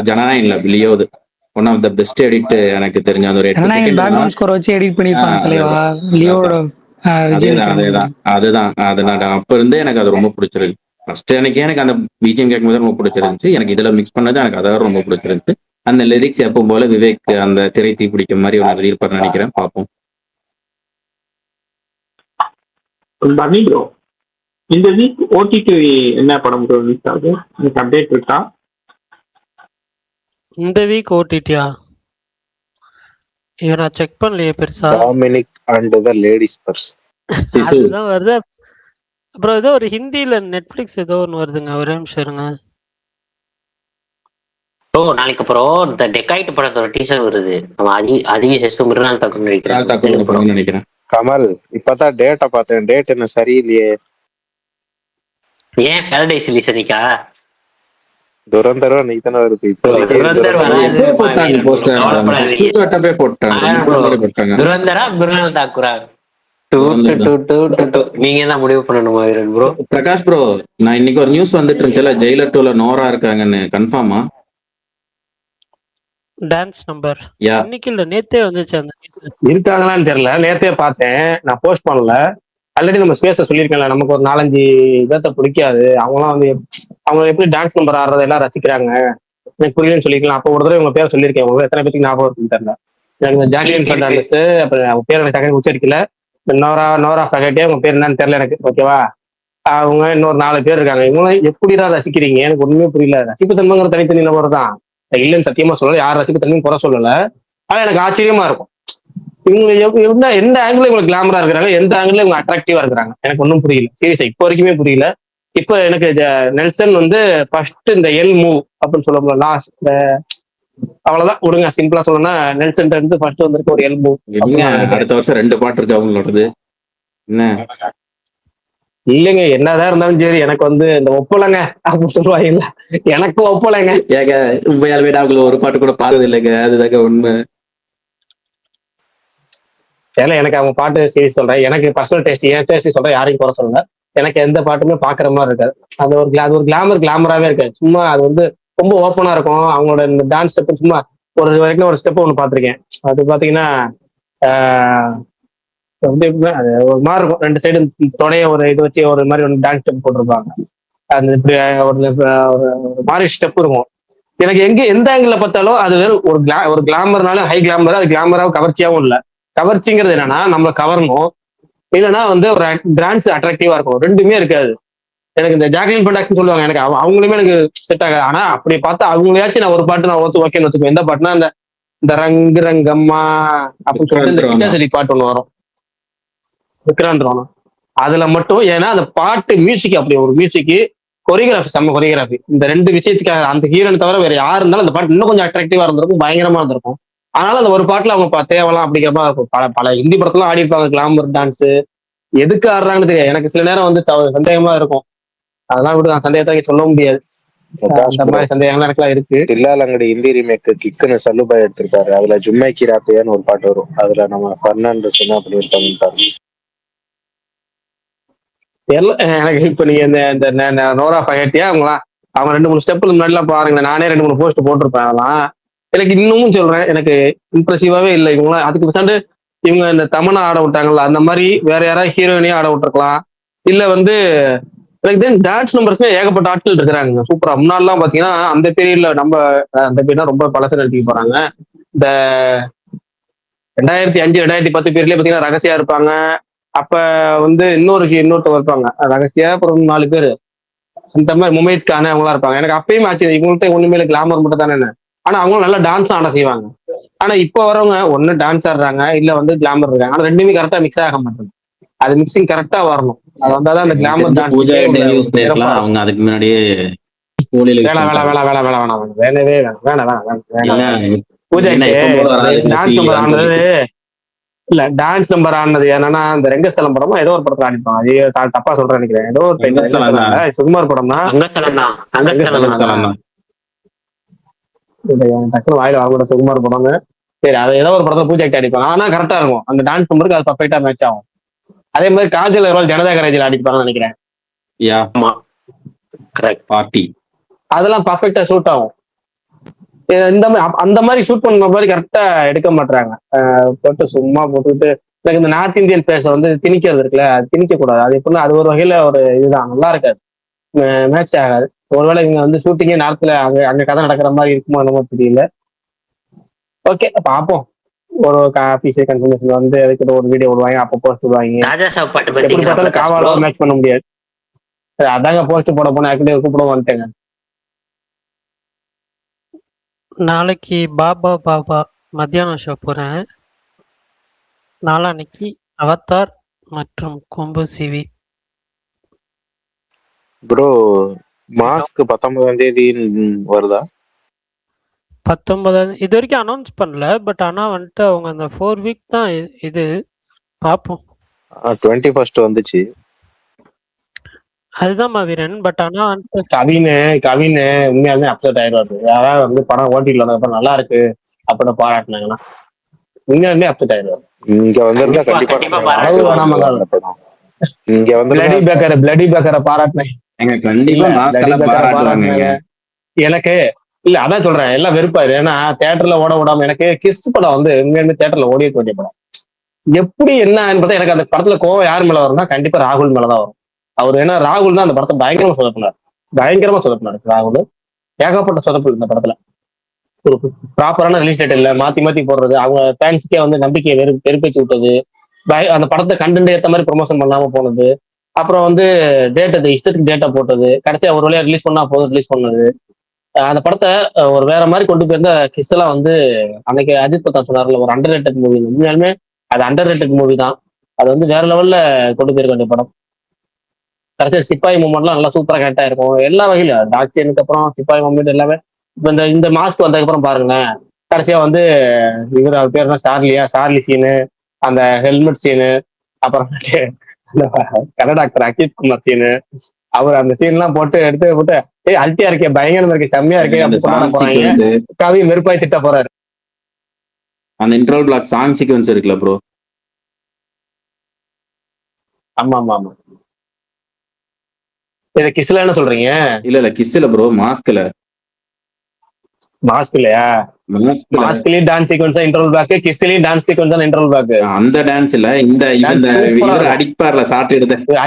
ஜனநாயகம் இல்ல, லியோது one of the best edit எனக்கு தெரிஞ்ச. அந்த ஒரு 8 செகண்ட் பேக்ரவுண்ட் ஸ்கோர் வச்சு எடிட் பண்ணிருப்பாங்க தலைவா. லியோட அதுதான் அது நான் அப்ப இருந்தே எனக்கு அது ரொம்ப பிடிச்சிருக்கு. ஃபர்ஸ்ட் எனக்கு அந்த பிஜிஎம் கேட்கும்போது ரொம்ப பிடிச்சிருந்துச்சு. எனக்கு இதுல மிக்ஸ் பண்ணது எனக்கு அதாவது ரொம்ப பிடிச்சிருந்துச்சு. அந்த லிரிக்ஸ் எப்பவும் போல விவேக் அந்த திரை தீ பிடிக்கும் மாதிரி ஒன்று எழுதியிருப்பாரு நினைக்கிறேன். பார்ப்போம். பரணி ப்ரோ, இந்த வீக் ஓடிடி என்ன படம் ப்ரோ ரிலீஸ் ஆகுது? எனக்கு அப்டேட் இருக்கா? இந்த வீக் ஓடிடியா? இவன் நான் செக் பண்ணலையே பெருசா. Dominic and the ladies purse அதுதான் வருது. அப்புறம் ஏதோ ஒரு ஹிந்தில நெட்ஃபிளிக்ஸ் ஏதோ ஒன்று வருதுங்க. ஒரே நிமிஷம் இருங்க. ப்ரோ நாளைக்கு அப்புறம் இந்த டெக்காய்ட் படத்தோட டீசர் வருது. நம்ம அதிக செஸ்ட் மிருநாள் தாக்குன்னு நினைக்கிறேன். கமல் இப்பதான் டேட்டா பார்த்தேன். டேட் என்ன சரியில்லையே. ஏன் பேரடைஸ் ரிலீஸ் அன்னைக்கா? துரந்தரம் அன்னைக்கு தானே வருது. துரந்தரா மிருநாள் தாக்குரா நீங்க தான் முடிவு பண்ணணுமா ப்ரோ? பிரகாஷ் ப்ரோ, நான் இன்னைக்கு ஒரு நியூஸ் வந்துட்டு இருந்துச்சுல, ஜெயிலர் 2ல நோரா இருக்காங்கன்னு, கன்ஃபார்மா? டான்ஸ் நம்பர் யா இன்னைக்கு இல்ல நேத்தே வந்துச்சு அந்த news. இருக்காங்களான்னு தெரியல, நேத்தே பார்த்தேன், நான் போஸ்ட் பண்ணல. ஆல்ரெடி நம்ம ஸ்பேஸ சொல்லியிருக்கேன்ல, நமக்கு ஒரு 4-5 இதை பிடிக்காது, அவங்களாம் வந்து அவங்க எப்படி டான்ஸ் நம்பர் ஆடுறதை எல்லாம் ரசிக்கிறாங்க, எனக்கு புரியலன்னு சொல்லிக்கலாம். அப்போ ஒரு தடவை உங்க பேர் சொல்லியிருக்கேன், உங்களுக்கு எத்தனை பேருக்கு ஞாபகம் இருக்குன்னு தெரியல. எனக்கு இந்த ஜாக்லின் ஃபெர்னாண்டஸ், அப்புறம் அவங்க பேர் எனக்கு டக்குனு உச்சரிக்கல, இந்த நோரா ஃபெகட்டே, உங்க பேர் என்னன்னு தெரியல எனக்கு, ஓகேவா? அவங்க இன்னொரு 4 பேர் இருக்காங்க. இவங்களும் எப்படிதான் ரசிக்கிறீங்க எனக்கு ஒண்ணுமே புரியல. ரசிப்பு தன்மைங்கிற தனித்தனி நபர் தான், இல்லைன்னு சத்தியமா சொல்லல, யார் ரசிப்பு தன்மையும் குறை சொல்லல. ஆனா எனக்கு ஆச்சரியமா இருக்கும், இவங்க எந்த ஆங்கிள் இவங்க கிளாமரா இருக்கிறாங்க, எந்த ஆங்கிள் இவங்க அட்ராக்டிவா இருக்கிறாங்க, எனக்கு ஒன்றும் புரியல. சீரியஸா இப்போ வரைக்குமே புரியல. இப்போ எனக்கு நெல்சன் வந்து ஃபர்ஸ்ட் இந்த எல் மூவ் அப்படின்னு சொல்ல லாஸ்ட், அவ்வளவுதான் விடுங்க. சிம்பிளா சொல்லணும்னா நெல்சன் இருந்து ஃபர்ஸ்ட் வந்திருக்க ஒரு எல் மூவ். எப்படிங்க அடுத்த வருஷம் 2 பாட்டு இருக்கு அவங்களோடது என்ன? இல்லைங்க, என்னதான் இருந்தாலும் சரி, எனக்கு வந்து இந்த ஒப்பலைங்க அப்படின்னு சொல்லுவாங்கல்ல, எனக்கு ஒப்பலைங்க. ஏங்க உண்மையாலுமே நான் அவங்கள ஒரு பாட்டு கூட பார்த்தது இல்லைங்க, அதுதாங்க உண்மை. ஏன்னா எனக்கு அவங்க பாட்டு சீரிஸ் சொல்றேன், எனக்கு பர்சனல் டேஸ்ட், என் டேஸ்ட் சொல்றேன், யாரையும் குறை சொல்லுங்க. எனக்கு எந்த பாட்டுமே பாக்குற மாதிரி இருக்காது. அது ஒரு கிளாமராவே இருக்காது. சும்மா அது வந்து ரொம்ப ஓப்பனா இருக்கும். அவங்களோட இந்த டான்ஸ் ஸ்டெப் சும்மா ஒரு ஸ்டெப் ஒன்று பார்த்துருக்கேன். அது பாத்தீங்கன்னா வந்து எப்படின்னா, அது ஒரு மாதிரி இருக்கும், 2 சைடு தொடைய ஒரு இது வச்சு ஒரு மாதிரி ஒரு டான்ஸ் ஸ்டெப் போட்டிருப்பாங்க. அந்த இப்படி ஒரு மாதிரி ஸ்டெப் இருக்கும். எனக்கு எந்த ஆங்கிள் பார்த்தாலும் அது வெறும் ஒரு கிளாமர்னால ஹை கிளாமர், அது கிளாமராகவும் கவர்ச்சியாவும் இல்லை. கவர்ச்சிங்கிறது என்னன்னா நம்மளை கவரணும், இல்லைன்னா வந்து ஒரு டான்ஸ் அட்ராக்டிவா இருக்கும், ரெண்டுமே இருக்காது. எனக்கு இந்த ஜாக்லின் ஃபெர்னாண்டஸ் சொல்லுவாங்க, எனக்கு அவங்களுமே எனக்கு செட் ஆகாது. ஆனா அப்படி பார்த்தா அவங்களையாச்சும் நான் ஒரு பாட்டு நான் ஓகேன்னு வச்சுக்குவேன். எந்த பாட்டுனா இந்த இந்த ரங்கு ரங்கம்மா அப்படின்னு சொல்லிட்டு இந்த கிச்சாசரி பாட்டு ஒன்று வரும், விக்ராந்த் ரோனா. அதுல மட்டும் ஏன்னா அந்த பாட்டு மியூசிக், அப்படி ஒரு மியூசிக், கொரியோகிராஃபி, செம்ம கொரியோகிராஃபி. இந்த 2 விஷயத்துக்காக அந்த ஹீரோனை தவிர வேற யாரு இருந்தாலும் அந்த பாட்டு இன்னும் கொஞ்சம் அட்ராக்டிவா இருந்திருக்கும், பயங்கரமா இருந்திருக்கும். அதனால அந்த ஒரு பாட்டுல அவங்க தேவலாம் அப்படிங்கிற மாதிரி இருக்கும். பல ஹிந்தி படத்துல ஆடி இருப்பாங்க கிளாமர் டான்ஸ், எதுக்கு ஆடுறாங்கன்னு தெரியாது. எனக்கு சில நேரம் வந்து சந்தேகமா இருக்கும், அதெல்லாம் விட்டு நான் சந்தேகத்தை சொல்ல முடியாது. அந்த மாதிரி சந்தேகம்லாம் எனக்குலாம் இருக்கு. தில்லாலங்கடி ஹிந்தி ரீமேக் கிக்குன்னு சல்லுபாய் எடுத்திருக்காரு. அதுல ஜும்மைக்கி ராத்தையான்னு ஒரு பாட்டு வரும், அதுல நம்ம ஃபெர்னாண்டஸ் என்ன பண்ணியிருக்காங்க. எனக்கு இப்ப நீங்க இந்த நோரா ஃபெகட்டியா அவங்க 2-3 ஸ்டெப் முன்னாடி எல்லாம் பாருங்க, நானே 2-3 போஸ்ட் போட்டிருப்பேன். அதெல்லாம் எனக்கு இன்னமும் சொல்றேன், எனக்கு இம்ப்ரெசிவாவே இல்லை. இவங்களாம் அதுக்கு பசாண்டு இவங்க இந்த தமனா ஆட விட்டாங்கல்ல, அந்த மாதிரி வேற யாராவது ஹீரோயினையும் ஆட விட்டுருக்கலாம். இல்ல வந்து எனக்கு தென் டான்ஸ் நம்பர்ஸ்மே ஏகப்பட்ட ஆட்கள் இருக்கிறாங்க சூப்பரா. முன்னாடிலாம் பாத்தீங்கன்னா அந்த பீரியட்ல நம்ம அந்த பீரியட் ரொம்ப பழசு நடிக்க போறாங்க. இந்த 2005 2010 பீரியட்லயே பாத்தீங்கன்னா ரகசியா இருப்பாங்க. அப்ப வந்து இன்னொருத்தர் இருப்பாங்க ரகசியா, அப்புறம் 4 பேர் அந்த மாதிரி முமைத் கான் அவங்களா இருப்பாங்க. எனக்கு அப்பயும் ஆச்சு, இவங்கள்ட்ட ஒண்ணுமே கிளாமர் மட்டும் தானே, ஆனா அவங்களும் நல்லா டான்ஸ் ஆட செய்வாங்க. ஆனா இப்போ வரவங்க ஒண்ணு டான்ஸ் ஆடுறாங்க, இல்ல வந்து கிளாமர் இருக்காங்க. ஆனா ரெண்டுமே கரெக்டா மிக்ஸ் ஆக மாட்டேங்குது. அது மிக்சிங் கரெக்டா வரணும், அது வந்தாதான் அந்த கிளாமர் பூஜா டான்ஸ். அவங்க அதுக்கு முன்னாடியே வேணவே வேணாம். பூஜா டான்ஸ் நம்பர் ஆனது இல்ல, டான்ஸ் நம்பர் ஆனது என்னன்னா இந்த ரெங்கஸ்தலம் படமா ஏதோ ஒரு படத்துல ஆடிப்பாங்க, அது தப்பா சொல்றேன் நினைக்கிறேன். ஏதோ ஒரு சுகுமார் படம் தான், டக்குனு வாயில வாங்க சுகுமார் படம்னு. சரி, அது ஏதோ ஒரு படத்துல பூஜா அடிப்பாங்க, ஆனா கரெக்டா இருக்கும் அந்த டான்ஸ் நம்பருக்கு, அது பர்ஃபெக்டா மேட்ச் ஆகும். அதே மாதிரி காஜல் அகர்வால் ஜனதா கரேஜில் அடிப்பாங்கன்னு நினைக்கிறேன். அதெல்லாம் பர்ஃபெக்டா ஷூட் ஆகும். அந்த மாதிரி ஷூட் பண்ண மாதிரி கரெக்டா எடுக்க மாட்டாங்க. போட்டு சும்மா போட்டுக்கிட்டு எனக்கு இந்த நார்த் இந்தியன் பேச வந்து திணிக்கிறது இருக்குல்ல, அது திணிக்க கூடாது. அது எப்படின்னா அது ஒரு வகையில ஒரு இதுதான், நல்லா இருக்காது, மேட்ச் ஆகாது. ஒருவேளை இவங்க வந்து ஷூட்டிங்கே நார்த்ல அங்க கதை நடக்கிற மாதிரி இருக்குமோ என்னமோ தெரியல. ஓகே, பார்ப்போம். ஒரு ஆபீஸ் கன்ஃபர்மேஷன் வந்து அதுக்கு ஒரு வீடியோ விடுவாங்க, அப்போ போஸ்ட் விடுவாங்க. எப்படி பார்த்தாலும் காவால மேட்ச் பண்ண முடியாது. அதாங்க போஸ்ட் போட போன கூப்பிட வந்துட்டேங்க. நாளைக்கு பாபா மத்தியானம் ஷோ போறேன். நாளான்னைக்கு அவதார் மற்றும் கொம்பு சிவி. ப்ரோ மாஸ்க் 19ஆம் தேதி வருதா? 19 இது வரைக்கும் அனௌன்ஸ் பண்ணல, பட் ஆனா வந்துட்டு அவங்க அந்த 4 வீக் தான் இது பார்ப்போம். 21st வந்துச்சு, அதுதான் மாவீரன். பட் ஆனா வந்துட்டு கவின் உண்மையாலுமே அப்செட் ஆயிடுவாரு. யாராவது வந்து படம் ஓட்டிட்டு வந்தப்ப நல்லா இருக்கு அப்படின்னு பாராட்டினாங்கன்னா உண்மையாலுமே அப்செட் ஆயிடுவாரு. இங்க வந்து கண்டிப்பா இங்க வந்து பிளடி பேக்கரை பாராட்டினேன். எனக்கு இல்ல அதான் சொல்றேன் எல்லாம் வெறுப்பாரு. ஏன்னா தியேட்டர்ல ஓட விடாம எனக்கு கிஸ் படம் வந்து உண்மையுமே தியேட்டர்ல ஓடிய வேண்டிய படம். எப்படி என்னன்னு பார்த்தா எனக்கு அந்த படத்துல கோவம் யார் மேல வரும்னா கண்டிப்பா ராகுல் மேலதான் வரும். அவர் ஏன்னா ராகுல் தான் அந்த படத்தை பயங்கரமா சொதப்பினார். பயங்கரமா சொதப்பினார் ராகுல். ஏகப்பட்ட சொதப்பு இந்த படத்துல. ஒரு ப்ராப்பரான ரிலீஸ் டேட் இல்ல, மாத்தி மாத்தி போடுறது, அவங்க ஃபேன்ஸ்க்கே வந்து நம்பிக்கையை வெறுப்பேற்றி விட்டது. அந்த படத்தை கண்டென்ட் ஏத்த மாதிரி ப்ரொமோஷன் பண்ணாம போனது. அப்புறம் வந்து டேட்டை இஷ்டத்துக்கு டேட்டா போட்டது. கடைசியா ஒரு வழியா ரிலீஸ் பண்ணா போதும் ரிலீஸ் பண்ணது. அந்த படத்தை ஒரு வேற மாதிரி கொண்டு போயிருந்த கிஸ் எல்லாம் வந்து அன்னைக்கு அஜித் பிரதாப் சொன்னார்ல ஒரு அண்டர் ரேட்டட் மூவி. உண்மையாலுமே அது அண்டர் ரேட்டட் மூவி தான். அது வந்து வேற லெவல்ல கொண்டு போயிருக்க வேண்டிய படம். கடைசியா சிப்பாய் மூமெண்ட்லாம் நல்லா சூப்பரா கரெக்டா இருக்கும் எல்லா வகையிலும். டாக்ஸியனுக்கு அப்புறம் சிப்பாய் மூமெண்ட் எல்லாமே. இப்ப இந்த மாஸ்க் வந்ததுக்கு அப்புறம் பாருங்களேன். கடைசியா வந்து அவர் பேர் என்ன, சார்லி சீனு, அந்த ஹெல்மெட் சீனு, அப்புறம் அந்த கன்னட டாக்டர் அஜித் குமார் சீனு, அவர் அந்த சீன் எல்லாம் போட்டு எடுத்து போட்டு அல்ட்டியா இருக்கே, பயங்கரமா இருக்கே, செம்மையா இருக்கே அந்த அப்படி சாங் போறாங்க. சீக்வன்ஸ், கவி வெறுப்பாய் திட்ட போறாரு. அந்த இன்டர்வல் பிளாக் சாங் சீக்வன்ஸ் இருக்குல்ல ப்ரோ. ஆமா ஆமா ஆமா. இதை கிஸ்ல என்ன சொல்றீங்க? இல்ல கிஸ் இல்ல ப்ரோ, மாஸ்க்ல. மாஸ்க் இல்லையா? மாஸ்க்லயும் டான்ஸ் சீக்வன்ஸ் இன்டர்வல் பேக், கிஸ்லயும் டான்ஸ் சீக்வன்ஸ் தான் இன்டர்வல் பேக். அந்த டான்ஸ் இல்ல, இந்த இவர் அடிப்பார்ல ஷார்ட் எடுத்து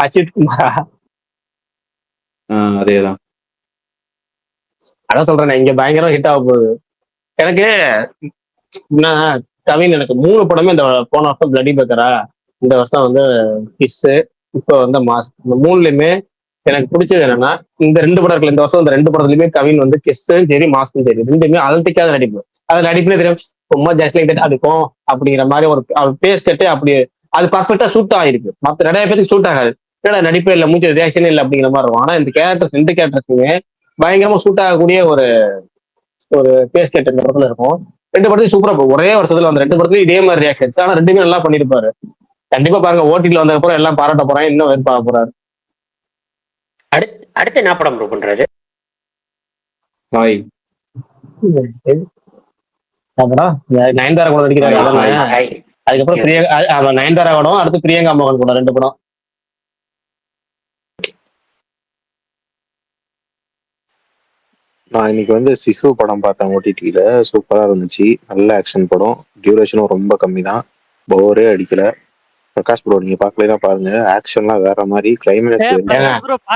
அஜித் குமாரா? அதேதான். அதான் சொல்றேன் இங்க பயங்கரம் ஹிட் ஆக போகுது. எனக்கு என்ன கவின், எனக்கு 3 படமே இந்த போன வருஷம் பிளடி பேக்கரா, இந்த வருஷம் வந்து கிஸ், இப்போ வந்து மாஸ்க். இந்த 3லயுமே எனக்கு பிடிச்சது என்னன்னா இந்த 2 படம் இருக்குல்ல, இந்த வருஷம் இந்த 2 படத்துலயுமே கவின் வந்து கிஸ்ஸும் சரி மாஸ்க்கும் சரி ரெண்டுமே அழட்டிக்காத நடிப்பு. அது நடிப்புனே தெரியும், ரொம்ப ஜஸ்ட் லைக் தட் அடிக்கும் அப்படிங்கிற மாதிரி ஒரு பேஸ் கட்டு அப்படி அது பர்ஃபெக்டா சூட் ஆகிருக்கு. மற்ற நிறைய பேருக்கு சூட் ஆகாது. ஏன்னா நடிப்பே இல்லை, மூச்சு ரியாக்ஷனே இல்லை அப்படிங்கிற மாதிரி இருக்கும். ஆனா இந்த கேரக்டர்ஸ் 2 கேரக்டர்ஸுமே பயங்கரமா சூட் ஆகக்கூடிய ஒரு ஒரு பேஸ் கட்டு இந்த படத்துல இருக்கும். 2 படத்தையும் சூப்பரா இருக்கும். ஒரே வருஷத்துல அந்த 2 படத்துலயும் இதே மாதிரி ரியாக்ஷன்ஸ். ஆனா 2மே நல்லா பண்ணிருப்பாரு. கண்டிப்பா பாருங்க, ஓடிடில வந்ததுக்கப்புறம் எல்லாம் பாராட்ட போறாங்க, இன்னும் வெறுப்பாக போறாரு. அடுத்து என்ன படம் ப்ரோ பண்றாரு? ஹாய். அப்புறம் நயன்தாரா கூட நடிக்கிறாரு. அதுக்கப்புறம் நயன்தாரா படம், அடுத்து பிரியங்கா மோகன் கூட 2 படம். நான் இன்னைக்கு வந்து சிசு படம் பார்த்தேன் ஓடிடியில. சூப்பரா இருந்துச்சு. நல்ல ஆக்ஷன் படம். டியூரேஷனும் ரொம்ப கம்மி தான். போரே அடிக்கல. பிரகாஷ் ப்ரோ நீங்க பார்க்கலாம் பாருங்க. ஆக்ஷன்லாம் வேற மாதிரி. கிளைமேக்ஸ்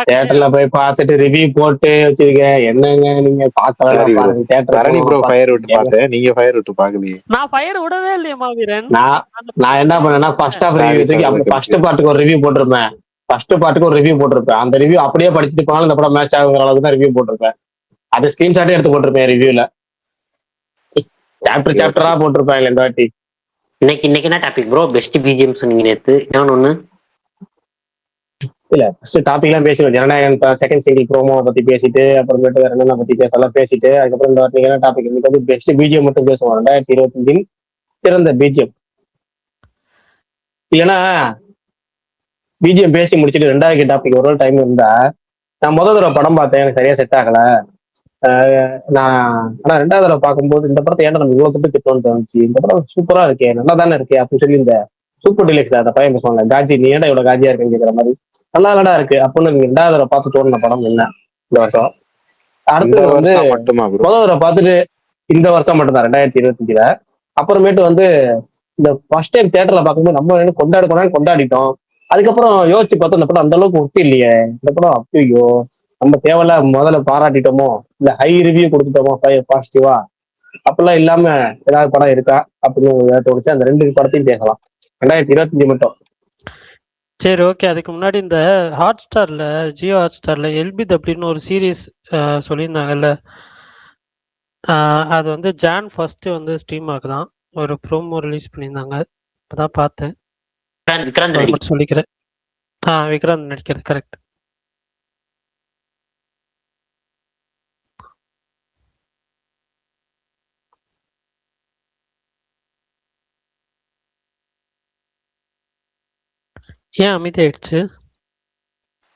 தியேட்டர்ல போய் பார்த்துட்டு ரிவ்யூ போட்டு வச்சிருக்கேன். என்னங்க நீங்க தரணி ப்ரோ ஃபயர் விட்டு பார்த்தேன், நீங்க ஃபயர் விட்டு பாக்கலையே. நான் ஃபயர் விடவே இல்லையே மாவீரன். நான் என்ன பண்ணேன்னா ஃபர்ஸ்ட் ஆஃப் ரிவ்யூ தூக்கி ஃபர்ஸ்ட் பார்ட்டுக்கு ஒரு ரிவ்யூ போட்டிருப்பேன். ஃபர்ஸ்ட் பார்ட்டுக்கு ஒரு ரிவ்யூ போட்டிருப்பேன். அந்த ரிவ்யூ அப்படியே படிச்சுட்டு போனாலும் இந்த படம் மேட்ச் ஆகுங்கிற அளவுக்கு தான் ரிவ்யூ போட்டிருப்பேன். அது ஸ்கிரீன்ஷாட்டே எடுத்து போட்டிருப்பேன் ரிவ்யூல. சாப்டரா போட்டிருப்பேன் இந்த வாட்டி. இன்னைக்கு என்ன டாபிக் ப்ரோ? பெஸ்ட் பிஜிஎம் சொன்னீங்க நேத்து, இன்னொன்னு இல்ல ஃபர்ஸ்ட் டாபிக் எல்லாம் பேசிடுவோம். ஜனநாயகன் செகண்ட் சிங்கிள் ப்ரோமோ பத்தி பேசிட்டு, அப்புறமேட்டு வேற என்ன பத்தி பேசலாம் பேசிட்டு, அதுக்கப்புறம் இந்த வாட்டி என்ன டாபிக் இன்னைக்கு வந்து பெஸ்ட் பிஜிஎம் மட்டும் பேசுவோம். 2025 சிறந்த பிஜிஎம். இல்லைன்னா பிஜிஎம் பேசி முடிச்சுட்டு 2வது டாபிக் ஒரு டைம் இருந்தா, நான் முதல் தடவை படம் பார்த்தேன், எனக்கு சரியா செட் ஆகல. ஆனா 2வது தடவை பார்க்கும்போது இந்த படத்தை ஏன்னா நம்ம இவ்வளவு திட்டு திட்டோம்னு தோணுச்சு. இந்த படம் சூப்பரா இருக்கே, நல்லா தானே இருக்கே அப்படின்னு சொல்லி இந்த சூப்பர் டிலக்ஸ் அந்த பையன் பேசுவாங்க, காஜி நீ ஏன்டா இவ்வளவு காஜியா இருக்குன்னு கேட்கிற மாதிரி நல்லா இல்லடா இருக்கு அப்படின்னு நீங்க 2வது தடவை பார்த்து தோணுன படம் என்ன இந்த வருஷம்? அடுத்தது வந்து முதல் தடவை பார்த்துட்டு இந்த வருஷம் மட்டும்தான் 2025. அப்புறமேட்டு வந்து இந்த ஃபர்ஸ்ட் டைம் தியேட்டர்ல பார்க்கும்போது நம்ம கொண்டாடிட்டோம். அதுக்கப்புறம் யோசிச்சு பார்த்தோம் இந்த படம் அந்த அளவுக்கு ஒத்து இல்லையே. இந்த படம் அப்பயோ நம்ம தேவையில்ல முதல்ல பாராட்டிட்டோமோ, இல்ல ஹை ரிவ்யூ கொடுத்துட்டோமோ பாசிட்டிவா, அப்பெல்லாம் இல்லாம ஏதாவது படம் இருக்கா அப்படின்னு தோணுச்சு. அந்த 2 படத்தையும் பேசலாம் 2025 மட்டும். சரி ஓகே. அதுக்கு முன்னாடி இந்த ஹாட்ஸ்டார்ல, ஜியோ ஹாட்ஸ்டார்ல எல்பித் அப்படின்னு ஒரு சீரீஸ் சொல்லியிருந்தாங்கல்ல, அது வந்து Jan 1 வந்து ஸ்ட்ரீம் ஆகுதான். ஒரு ப்ரோமோ ரிலீஸ் பண்ணியிருந்தாங்க, அப்பதான் பார்த்தேன். விக்ராந்த் சொல்லிக்கிறேன். விக்ராந்த் நடிக்கிறது கரெக்ட். ஏன் அமைதி ஆயிடுச்சு?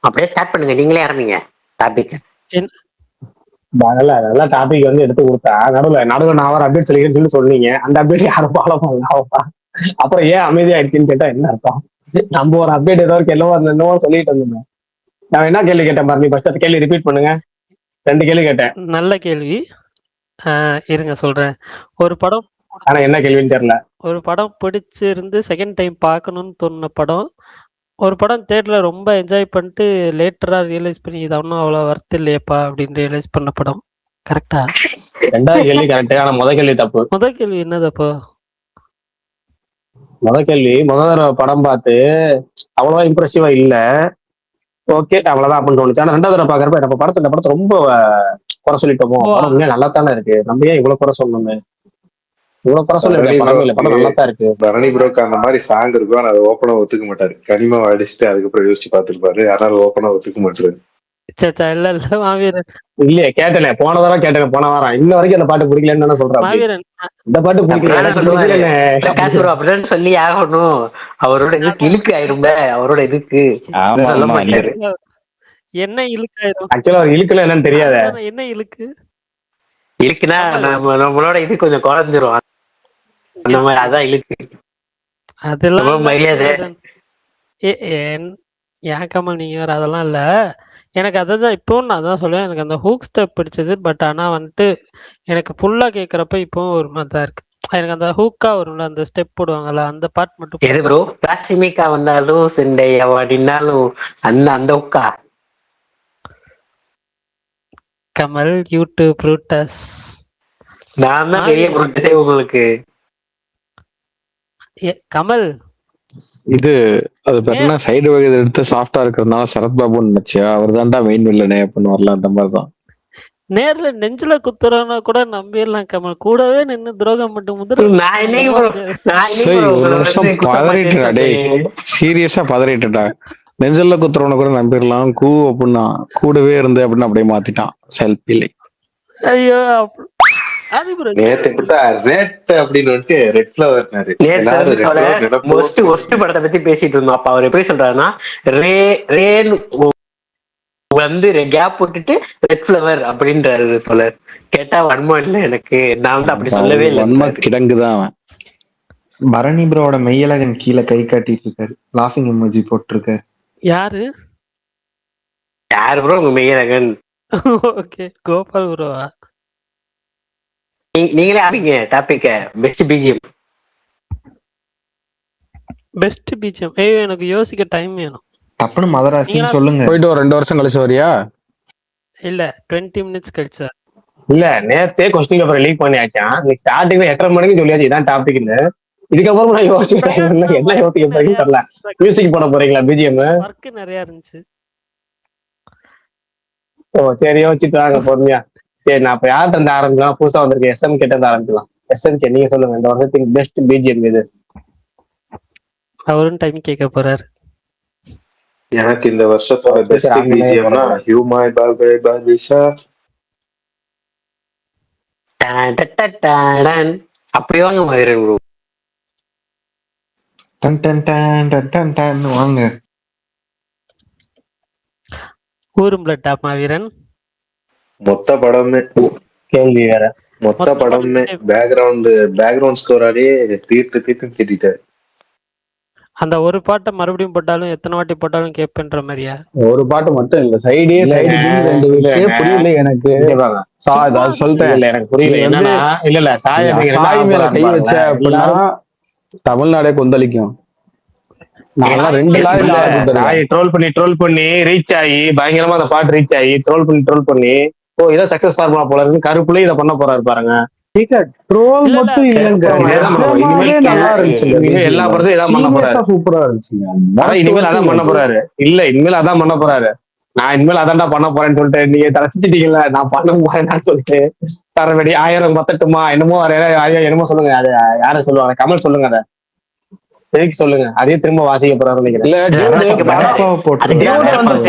அப்படியே ஸ்டார்ட் பண்ணுங்க, நீங்களே ஆரம்பிங்க டாபிக். நல்லா டாபிக் வந்து எடுத்து கொடுத்தா நடுவில் நான் ஒரு அப்டேட் சொல்லிக்கிறேன்னு சொன்னீங்க. அந்த அப்டேட் யாரும் ஃபாலோ பண்ணலாம். அப்புறம் ஏன் அமைதி ஆயிடுச்சுன்னு கேட்டா என்ன அர்த்தம்? நம்ம ஒரு அப்டேட் ஏதோ என்னவோ சொல்லிட்டு இருந்தோம். நான் என்ன கேள்வி கேட்டேன் பாரு, நீ ஃபர்ஸ்ட் கேள்வி ரிப்பீட் பண்ணுங்க. 2 கேள்வி கேட்டேன். நல்ல கேள்வி. இருங்க சொல்றேன். ஒரு படம் ஆனா என்ன கேள்வின்னு தெரியல. ஒரு படம் பிடிச்சிருந்து செகண்ட் டைம் பார்க்கணும்னு தோணுன படம். ஒரு படம் தியேட்டர்ல ரொம்ப என்ஜாய் பண்ணிட்டு லேட்டரா ரியலைஸ் பண்ணி இது ஒன்றும் அவ்வளோ ஒர்த் இல்லையேப்பா அப்படின்னு ரியலைஸ் பண்ண படம். கரெக்டா? 2வது கேள்வி கரெக்ட். ஆனா முத கேள்வி தப்பு. முதல் கேள்வி என்னது அப்போ? முத கேள்வி முத தடவை படம் பார்த்து அவ்வளவா இம்ப்ரெசிவா இல்ல. ஓகே அவ்வளவுதான் அப்படின்னு தோணுச்சு. ஆனா 2வது தடவை பாக்குறப்ப நம்ம இந்த படத்தை ரொம்ப குறை சொல்லிட்டோமோ, ஓ, படம் உண்மையா நல்லா தானே இருக்கு, நம்ம ஏன் இவ்வளவு குறை சொல்லணுமே, இவ்வளவு குறை சொல்ல வேண்டிய படமே இல்லை, படம் நல்லா தான் இருக்கு. பரணி ப்ரோக்கு அந்த மாதிரி சாங் இருக்கும், ஆனா அதை ஓப்பனா ஒத்துக்க மாட்டாரு. கனிமா அடிச்சுட்டு அதுக்கப்புறம் யோசிச்சு பார்த்துருப்பாரு. யாராலும் ஓப்பனா ஒத்துக்க மாட்டாரு. சச்சா இல்ல இல்ல மாவீரன். இல்லையே கேட்டேனே, போன வாரம் இன்ன வரைக்கும் அந்த பாட்டு பிடிக்கலன்னு தானே சொல்றேன். மாவீரன் இந்த பாட்டு பிடிக்கல, எனக்கு பிடிக்கலன்னு. பிரகாஷ் ப்ரோ அப்படிதான் சொல்லி ஆகணும். அவரோட இதுக்கு இழுக்கு ஆயிரும்ப, அவரோட இதுக்கு ஆமா சொல்ல ஆமா மாட்டாரு. என்ன இழுக்காயிரும்? ஆக்சுவலா அவர் இழுக்கல என்னன்னு தெரியாத. அதான் என்ன இழுக்கு? இழுக்குன்னா நம்மளோட இது கொஞ்சம் குறைஞ்சிரும். அந்த மாதிரி அதான் இழுக்கு. அதெல்லாம் ரொம்ப இல்ல மரியாதை. மாவீரன். ஏன் கமல் நீங்க வேற அதெல்லாம் இல்ல. எனக்கு அதுதான் இப்போவும் நான் அதான் சொல்லுவேன். எனக்கு அந்த ஹூக் ஸ்டெப் பிடிச்சது. பட் ஆனா வந்துட்டு எனக்கு ஃபுல்லா கேட்கறப்ப இப்போவும் ஒரு மாதிரி தான் இருக்கு. எனக்கு அந்த ஹூக்கா வரும்ல, அந்த ஸ்டெப் போடுவாங்கல்ல, அந்த பார்ட் மட்டும் எது ப்ரோ? பிளாஸ்டிமிக்கா வந்தாலும் சிண்டை அப்படின்னாலும் அந்த அந்த உக்கா கமல் யூடியூப் ப்ரூட்டஸ். நான் தான் பெரிய ப்ரூட்டஸே உங்களுக்கு. கமல் இது அது பார்த்தீங்கன்னா சைடு வகை எடுத்து சாஃப்டா இருக்கிறதுனால சரத்பாபுன்னு நினைச்சியா, அவர் தான்டா மெயின் வில்லனே அப்படின்னு வரல. அந்த மாதிரி தான். நேர்ல நெஞ்சில குத்துறவனா கூட நம்பிடலாம். கமல் கூடவே நின்னு துரோகம் மட்டும் நான் என்னைக்கு bro- நான் என்னைக்கு சரி, bro ஒரு உங்களை நிமிஷம் வந்து குத்த பதறிட்டுடா மாட்டேன்னு டேய், சொன்னேன். சீரியஸா பதறிட்டுடா. நெஞ்சல்ல குத்துறவனை கூட நம்பிடலாம், கூ அப்படின்னா கூடவே இருந்து அப்படின்னு அப்படியே மாத்திட்டான் செல்பிலை. ஐயோ அது bro. நேத்து கொடுத்தா ரெட் அப்படின்னு வந்துட்டு ரெட் ஃபிளவர்னாரு. நேத்து வந்து தோழர் ஒஸ்ட் படத்தை பத்தி பேசிட்டு இருந்தோம். அப்ப அவர் எப்படி சொல்றாருன்னா ரேன் வந்து கேப் போட்டுட்டு ரெட் ஃபிளவர் அப்படின்றாரு தோழர். கேட்டா வன்மம் இல்லை எனக்கு. நான் வந்து அப்படி சொல்லவே வன்ம இல்லை. கிடங்குதான் அவன். பரணி ப்ரோவோட மெய்யழகன் கீழே கை காட்டிட்டு இருக்காரு, லாஃபிங் எமோஜி போட்டிருக்க. யாரு? யாரு ப்ரோ உங்க மெய்யழகன்? ஓகே கோபால் ப்ரோவா? நீங்களே ஆரம்பிங்க டாபிக்க. Best BGM. Best BGM. ஏய் எனக்கு யோசிக்க டைம் வேணும். டப்புன்னு மதராசின்னு சொல்லுங்க. போயிட்டு ஒரு 2 வருஷம் கழிச்சு வரியா? இல்ல 20 மினிட்ஸ் கழிச்சா. இல்ல நேத்தே கொஸ்டின் பேப்பர் லீக் பண்ணியாச்சான். நீ ஸ்டார்டிங்ல 8:30 மணிக்கு சொல்லியாச்சு இதான் டாபிக்னு. இதுக்கப்புறம் நான் யோசிக்க டைம் இல்லை, என்ன யோசிக்க போறீங்கன்னு தெரியல. மியூசிக் போட போறீங்களா பிஜிஎம்? ஒர்க் நிறைய இருந்துச்சு. ஓ சரி, யோசிச்சுட்டு வாங்க பொறுமையா. சரி, நான் இப்ப யார்கிட்ட இருந்து ஆரம்பிக்கலாம்? புதுசா வந்திருக்கேன், எஸ்எம் கிட்ட இருந்து ஆரம்பிக்கலாம். எஸ்எம் கே நீங்க சொல்லுங்க, இந்த வருஷத்துக்கு பெஸ்ட் பிஜிஎம் இது. அவரும் டைம் கேட்க போறாரு. எனக்கு இந்த வருஷத்தோட பெஸ்ட் பிஜிஎம்னா ஹியூமாய் பாபே பாபிஷா. அப்படி வாங்க Madurai bro. Done done done done done done வாங்க. ஊரும் பிளட்டா மாவீரன்? மொத்த படமே கேள்வி வேற. மொத்த படமே பேக்ரவுண்ட் ஸ்கோராலே தீர்த்து திட்டாரு. அந்த ஒரு பாட்டை மறுபடியும் போட்டாலும் எத்தனை வாட்டி போட்டாலும் கேட்பேன்ற மாதிரியா? ஒரு பாட்டு மட்டும் இல்ல, சைடே சைடு 2 புரியல எனக்கு. சொல்லிட்டேன் இல்ல, எனக்கு புரியல என்னன்னா, இல்ல சாய் மேல கை வச்ச அப்படின்னா தமிழ்நாடே கொந்தளிக்கும். ட்ரோல் பண்ணி ரீச் ஆகி பயங்கரமா அந்த பாட்டு ரீச் ஆகி ட்ரோல் பண்ணி ஓ இதான் சக்சஸ் ஃபார்முலா போல இருக்கு, கருப்புலயே இதை பண்ண போறாரு பாருங்க. ட்ரோல் மட்டும் இல்லங்க, நல்லா இருந்துச்சு. எல்லா படத்தையும் இதான் பண்ண போறாரு, சூப்பரா இருந்துச்சு. இனிமேல் அதான் பண்ண போறாரு. இல்ல இனிமேல் அதான் பண்ண போறாரு. நான் இனிமேல் அதான்டா பண்ண போறேன்னு சொல்லிட்டு நீங்க ரசிச்சிட்டீங்கல்ல, நான் பண்ண போறேன்னு சொல்லிட்டு தரபடி 1000 பத்தட்டுமா என்னமோ என்னமோ சொல்லுங்க. அது யார சொல்லுவாங்க? கமல் சொல்லுங்க, அதை திருப்பி சொல்லுங்க. அதே திரும்ப வாசிக்க போறாரு நினைக்கிறேன்.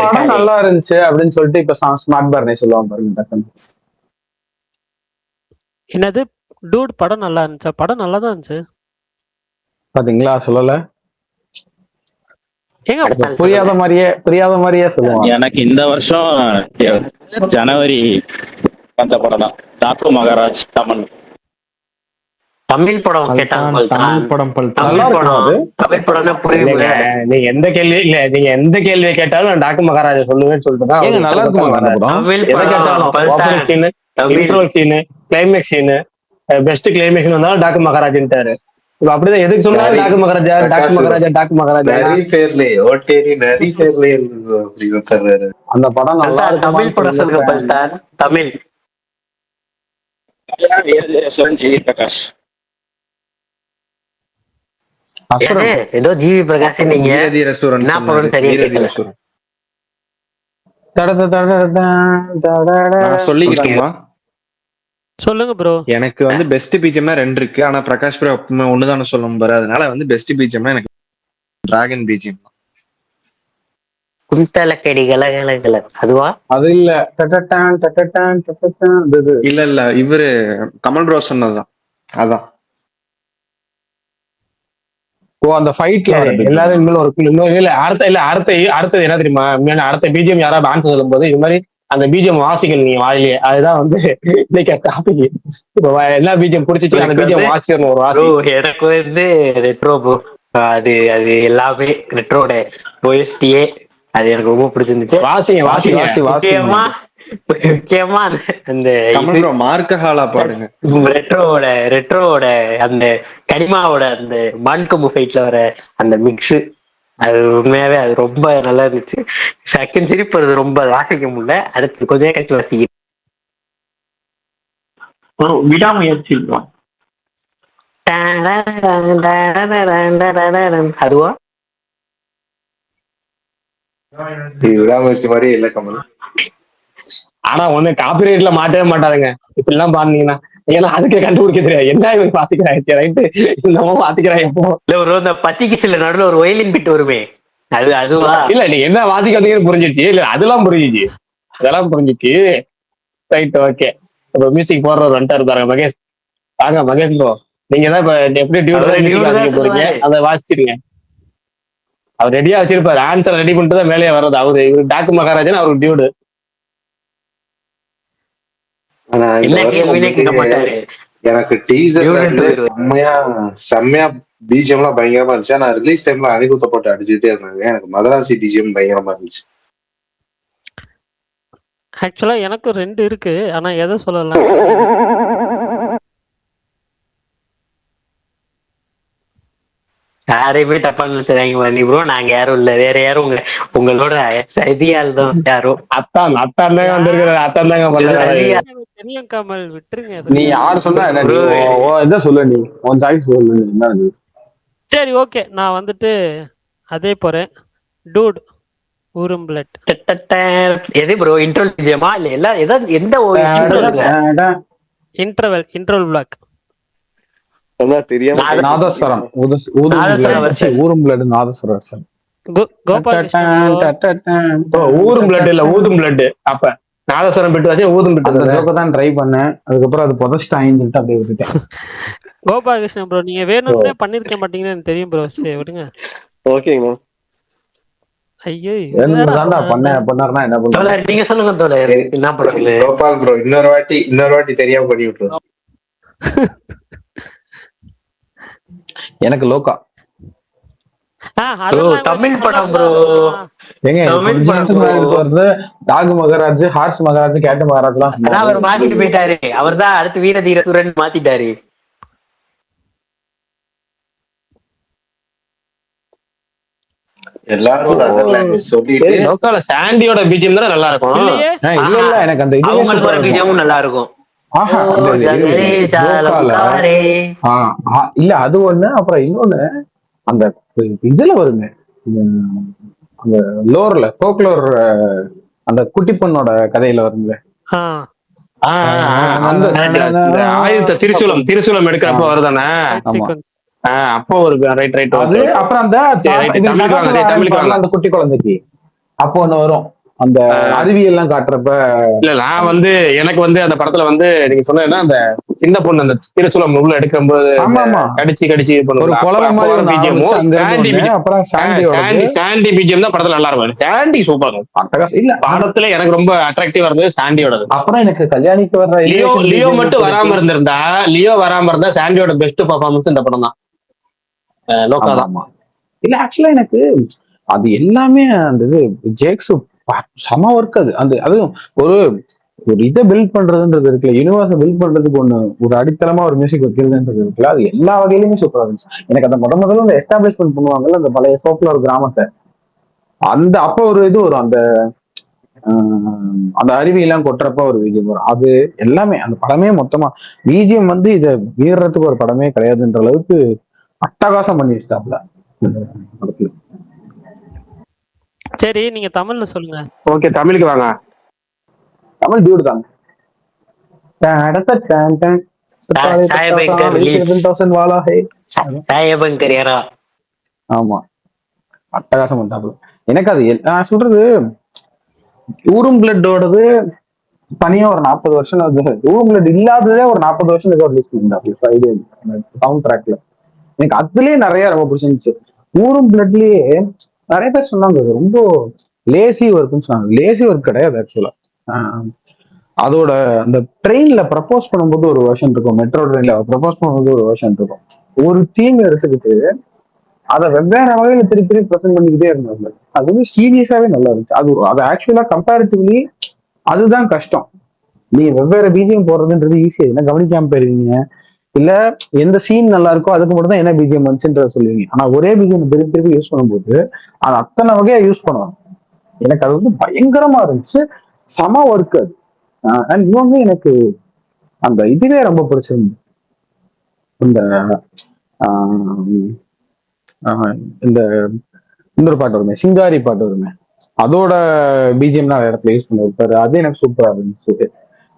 படம் நல்லா இருந்துச்சு அப்படின்னு சொல்லிட்டு இப்ப ஸ்மார்ட் பார்னே சொல்லுவாங்க பாருங்க. என்னது டூட் படம் நல்லா இருந்துச்சா? படம் நல்லா தான் இருந்துச்சு. பாத்தீங்களா, சொல்லல. ஏங்க புரியாத மாதிரியே சொல்லுவாங்க. எனக்கு இந்த வருஷம் ஜனவரி வந்த படம் தான் டாக்கு மகாராஜ் தமிழ். தமிழ் படம் கேட்டாங்க பல்தான் தமிழ் பல்தான். படம் பல்தான் நல்லா தமிழ் இருக்கும் அது. படம் தமிழ் படம்னா புரியுதுல. நீங்க எந்த கேள்வி இல்ல, நீங்க எந்த கேள்வியை கேட்டாலும் நான் டாக்கு மகாராஜா சொல்லுவேன்னு சொல்லிட்டு தான் ஏங்க அவரு நல்லா உத்தரவு இருக்குமாங்க அந்த கொடுத்தாரு. படம்? தமிழ் எதை கேட்டாலும் படம் ஓப்பனிங் பல்தான். சீனு, தமிழ் இன்ட்ரோல் scene, climax scene, best climax வந்தாலும் டாக்கு மகாராஜன்ட்டாரு. இப்ப அப்படிதான் எதுக்கு சொன்னாலும் நரி டாக்கு மகாராஜா டாக்கு பிரகாஷ் மகாராஜா டாக்கு மகாராஜா. நரி பேர்லே ஓட்டேரி நரி பேர்லே அப்படி விட்டுறாரு. அந்த படம் நல்லா பல்தான் தமிழ் படம் சொல்லுங்க இருக்குமா? பல்தான். தமிழ் ஜி பிரகாஷ். எது? ஏதோ ஜிவி பிரகாஷ் நீங்க வீரதி ரெஸ்டாரண்ட் என்ன படம்னு சரியா கேட்கல. நான் சொல்லிக்கிட்டுமா? சொல்லுங்க ப்ரோ. எனக்கு வந்து பெஸ்ட் பிஜிஎம்னா 2 இருக்கு. ஆனா பிரகாஷ் ப்ரோ எப்பவுமே ஒண்ணுதானே சொல்லணும் பாரு. அதனால வந்து பெஸ்ட் பிஜிஎம்னா எனக்கு டிராகன் பிஜிஎம். குந்தலக்கடி கலகலகல அதுவா? அது இல்ல. இல்ல இல்ல இவரு கமல் ப்ரோ சொன்னதுதான். அதான். ஓ அந்த ஃபைட்ல எல்லாரும் இனிமேல் ஒரு இன்னொரு இல்ல அடுத்தது என்ன தெரியுமா? அடுத்த பிஜிஎம் யாராவது ஆன்சர் சொல்லும் போது இது மாதிரி அந்த பிஜிஎம் வாசிக்கணும் நீங்க வாயிலே. அதுதான் வந்து இன்னைக்கு டாபிக். இப்போ எல்லா பிஜிஎம் பிடிச்சிச்சு அந்த பிஜிஎம் வாசிக்கணும் ஒரு வாசி. எனக்கு வந்து ரெட்ரோ ப்ரோ. அது அது எல்லாமே ரெட்ரோட ஓஎஸ்டியே அது எனக்கு ரொம்ப பிடிச்சிருந்துச்சு. வாசிங்க வாசிங்க. முக்கியமா முக்கியமா அந்த கமல் ப்ரோ மார்க்கஹாலா பாடுங்க. ரெட்ரோவோட அந்த கனிமாவோட அந்த மான்கம்பு ஃபைட்ல வர அந்த மிக்ஸ் அது உண்மையாவே அது ரொம்ப நல்லா இருந்துச்சு. செகண்ட் சிரிப்பு அது ரொம்ப வாசிக்க முடியல. அடுத்து கொஞ்சம் கழிச்சு வாசிக்க விடாமுயற்சி தான். அதுவா விடாமுயற்சி மாதிரி இல்ல கமல். ஆனா ஒண்ணு காப்பிரைட்ல மாட்டவே மாட்டாதுங்க. இப்படி எல்லாம் பாத்தீங்கன்னா ஏன்னா அதுக்கே கண்டுபிடிக்க தெரியாது. என்ன இவங்க வாசிக்கிறாங்க ரைட்டு நம்ம வாசிக்கிறாங்க இப்போ இல்ல ஒரு இந்த பத்திக்கிச்சுல நடுவில் ஒரு ஒயிலின் பிட் வருமே அதுவா இல்ல நீ என்ன வாசிக்கிறதுன்னு புரிஞ்சிருச்சு. இல்ல அதெல்லாம் புரிஞ்சிச்சு. அதெல்லாம் புரிஞ்சிச்சு. Right okay. இப்போ மியூசிக் போடுறவர் வந்துட்டாரு பாருங்க மகேஷ். வாங்க மகேஷ் ப்ரோ. நீங்க தான் இப்ப எப்படி டியூட் வாசிக்க போறீங்க அதை வாசிச்சிருங்க. அவர் ரெடியா வச்சிருப்பாரு. ஆன்சர் ரெடி பண்ணிட்டு தான் மேலேயே வர்றது. அவரு இவரு டாக்கு மகாராஜன் அவருக்கு டியூடு. என்ன கேள்வினே கேட்க மாட்டாரு. எனக்கு டீசர் செம்மையா பிஜிஎம் எல்லாம் பயங்கரமா இருந்துச்சு. ஆனா ரிலீஸ் டைம்ல அனிருத்த போட்டு அடிச்சுட்டே இருந்தாங்க. எனக்கு மதராசி பிஜிஎம் பயங்கரமா இருந்துச்சு. ஆக்சுவலா எனக்கு 2 இருக்கு. ஆனா எதை சொல்லலாம்? யாரையுமே தப்பா நினைச்சாங்க நீ ப்ரோ. நாங்க யாரும் இல்ல, வேற யாரும் உங்களோட சதியால் தான் யாரும். அத்தான் தாங்க வந்திருக்கிறாரு. அத்தான் தாங்க பண்ண தெரியும் கமல் விட்டுருங்க. நீ யார் சொன்னா என்ன சொல்லு? நீ உன் சாய்ஸ் சொல்லு. என்ன சரி ஓகே நான் வந்துட்டு அதே போறேன். டூட் ஊரும் பிளட். எது ப்ரோ? இன்ட்ரோல் பிஜிஎமா இல்ல எல்லாம் எந்த இன்டர்வல் பிளாக் நாதஸ்வரம் ஊரும் பிளட் நாதஸ்வரம். ஊரும் பிளட் இல்ல ஊதும் பிளட். அப்ப நாதஸ்வரம் பிட்டு வச்சு ஊதும் பிட்டு தான் ட்ரை பண்ணேன். அதுக்கப்புறம் அது புதைச்சிட்டாங்கன்னு சொல்லிட்டு அப்படியே விட்டுட்டேன். கோபாலகிருஷ்ணன் ப்ரோ நீங்க வேணும்னே பண்ணிருக்க மாட்டீங்கன்னு எனக்கு தெரியும் ப்ரோ. சரி விடுங்க. ஓகேங்க. ஐயோ பண்ணாருன்னா என்ன பண்ணுவாரு? நீங்க சொல்லுங்க தோழர். என்ன பண்ணுவீங்க? கோபால் ப்ரோ இன்னொரு வாட்டி தெரியாம பண்ணி விட்டுருவோம். எனக்கு லோகா. தமிழ் படம் ப்ரோ. வருது டாகு மகாராஜ், ஹார்ஸ் மகாராஜ், கேட்டு மகாராஜ் எல்லாம் அவர் மாத்திட்டு போயிட்டாரு. அவர் தான் அடுத்து வீரதீர சூரன் மாத்திட்டாரு. எல்லாரும் சொல்லிட்டு லோக்கால சாண்டியோட பிஜிஎம் தான் நல்லா இருக்கும். இல்ல எனக்கு அந்த அவங்களுக்கு ஒரு பிஜிஎம் நல்லா இருக்கும். இல்ல அது ஒண்ணு. அப்புறம் இன்னொன்னு அந்த இதுல வருங்க அந்த லோர்ல போக்லோர் அந்த குட்டி பொண்ணோட கதையில வருங்க. ஆயுத திருசூலம் எடுக்கிறப்ப வருதானே அப்போ ஒரு ரைட். அது அப்புறம் அந்த குட்டி குழந்தைக்கு அப்போ ஒண்ணு வரும். அந்த அறிவியெல்லாம் காட்டுறப்ப இல்ல நான் வந்து எனக்கு வந்து அந்த படத்துல வந்து நீங்க சொன்னதுன்னா அந்த சின்ன பொண்ணு அந்த திருச்சூலம் உள்ள எடுக்கும்போது ஆமா ஆமா கடிச்சு ஒரு பண்ணுவாங்க குழந்தை மாதிரி ஒண்ணு ஆரம்பிச்சு அங்க சாண்டி இருந்து ஒண்ணு, அப்புறம் சாண்டியோடது சாண்டி பிஜிஎம் தான் படத்துல நல்லா இருக்கும். சாண்டி சூப்பர் அட்டகாசம். இல்ல படத்துல எனக்கு ரொம்ப அட்ராக்டிவா இருந்தது சாண்டியோடது. அப்புறம் எனக்கு கல்யாணிக்கு வர்ற லியோ elevation லியோ BGM மட்டும் பிடிக்கும். வராம இருந்தா சாண்டியோட பெஸ்ட் பர்ஃபார்மன்ஸ் இந்த படம் தான். லோக்கா ஆமா தான். ஆமா இல்ல ஆக்சுவலா எனக்கு அது எல்லாமே அந்த இது ஜேக்ஸ் செம ஒர்க் அது. அந்த அதுவும் ஒரு ஒரு இதை பில்ட் பண்றதுன்றது இருக்குல்ல, யூனிவர்ஸை பில்ட் பண்றதுக்கு ஒண்ணு ஒரு அடித்தளமா ஒரு மியூசிக் வைக்கிறதுன்றது இருக்குல்ல, அது எல்லா வகையிலுமே சூப்பரா இருந்துச்சு. எனக்கு அந்த முதல்ல அந்த எஸ்டாப்ளிஷ்மெண்ட் பண்ணுவாங்கல்ல அந்த பழைய ஃபோக்லோர் கிராமத்தை, அந்த அப்ப ஒரு இது வரும், அந்த அந்த அருவியெல்லாம் கொட்டுறப்ப ஒரு பிஜிஎம் வரும். அது எல்லாமே அந்த படமே மொத்தமா பிஜிஎம் வந்து இதை மீறதுக்கு ஒரு படமே கிடையாதுன்ற அளவுக்கு அட்டகாசம் பண்ணி வச்சிட்டாப்ல படத்துல. சரி, நீங்க தமிழ்ல சொல்லுங்க. ஓகே, தமிழுக்கு வாங்க. தமிழ் டியூடு தான். ஆமா அட்டகாசம் பண்ணிட்டாப்ல. எனக்கு அது நான் சொல்றது ஊரும் பிளட்டோடது தனியா ஒரு 40 வருஷம் ஊரும் பிளட் இல்லாததே ஒரு 40 வருஷம் ரிலீஸ் பண்ணிட்டாப்ல சவுண்ட் ட்ராக்ல. எனக்கு அதுலயே நிறைய ரொம்ப பிடிச்சிருந்துச்சு. ஊரும் பிளட்லயே நிறைய பேர் சொன்னாங்க அது ரொம்ப லேசி ஒர்க்னு சொன்னாங்க. லேசி ஒர்க் கிடையாது ஆக்சுவலா. அதோட அந்த ட்ரெயின்ல ப்ரப்போஸ் பண்ணும்போது ஒரு வெர்ஷன் இருக்கும், மெட்ரோ ட்ரெயின்ல ப்ரப்போஸ் பண்ணும்போது ஒரு வெர்ஷன் இருக்கும். ஒரு தீம் எடுத்துக்கிட்டு அதை வெவ்வேறு வகையில திருப்பி திருப்பி ப்ரெசென்ட் பண்ணிக்கிட்டே இருந்தாங்க. அது வந்து சீரியஸாவே நல்லா இருந்துச்சு. அது ஆக்சுவலா கம்பேரிட்டிவ்லி அதுதான் கஷ்டம். நீங்க வெவ்வேறு பிஜிஎம் போடுறதுன்றது ஈஸியா என்ன கவனிக்காம போயிருவீங்க, இல்ல எந்த சீன் நல்லா இருக்கோ அதுக்கு மட்டும் தான் என்ன பிஜிஎம் வந்துச்சுன்றத சொல்லுவீங்க. ஆனா ஒரே பிஜிஎம் திருப்பி திருப்பி யூஸ் பண்ணும்போது அது அத்தனை வகையா யூஸ் பண்ணுவாங்க. எனக்கு அது வந்து பயங்கரமா இருந்துச்சு, செம ஒர்க் அது. அண்ட் இன்னொன்னு எனக்கு அந்த இதுவே ரொம்ப பிடிச்சிருந்து, இந்த இந்த இன்னொரு பாட்டு வருமே, சிங்காரி பாட்டு வருமே, அதோட பிஜிஎம் நிறைய இடத்துல யூஸ் பண்ணிருப்பாரு. அது எனக்கு சூப்பரா இருந்துச்சு.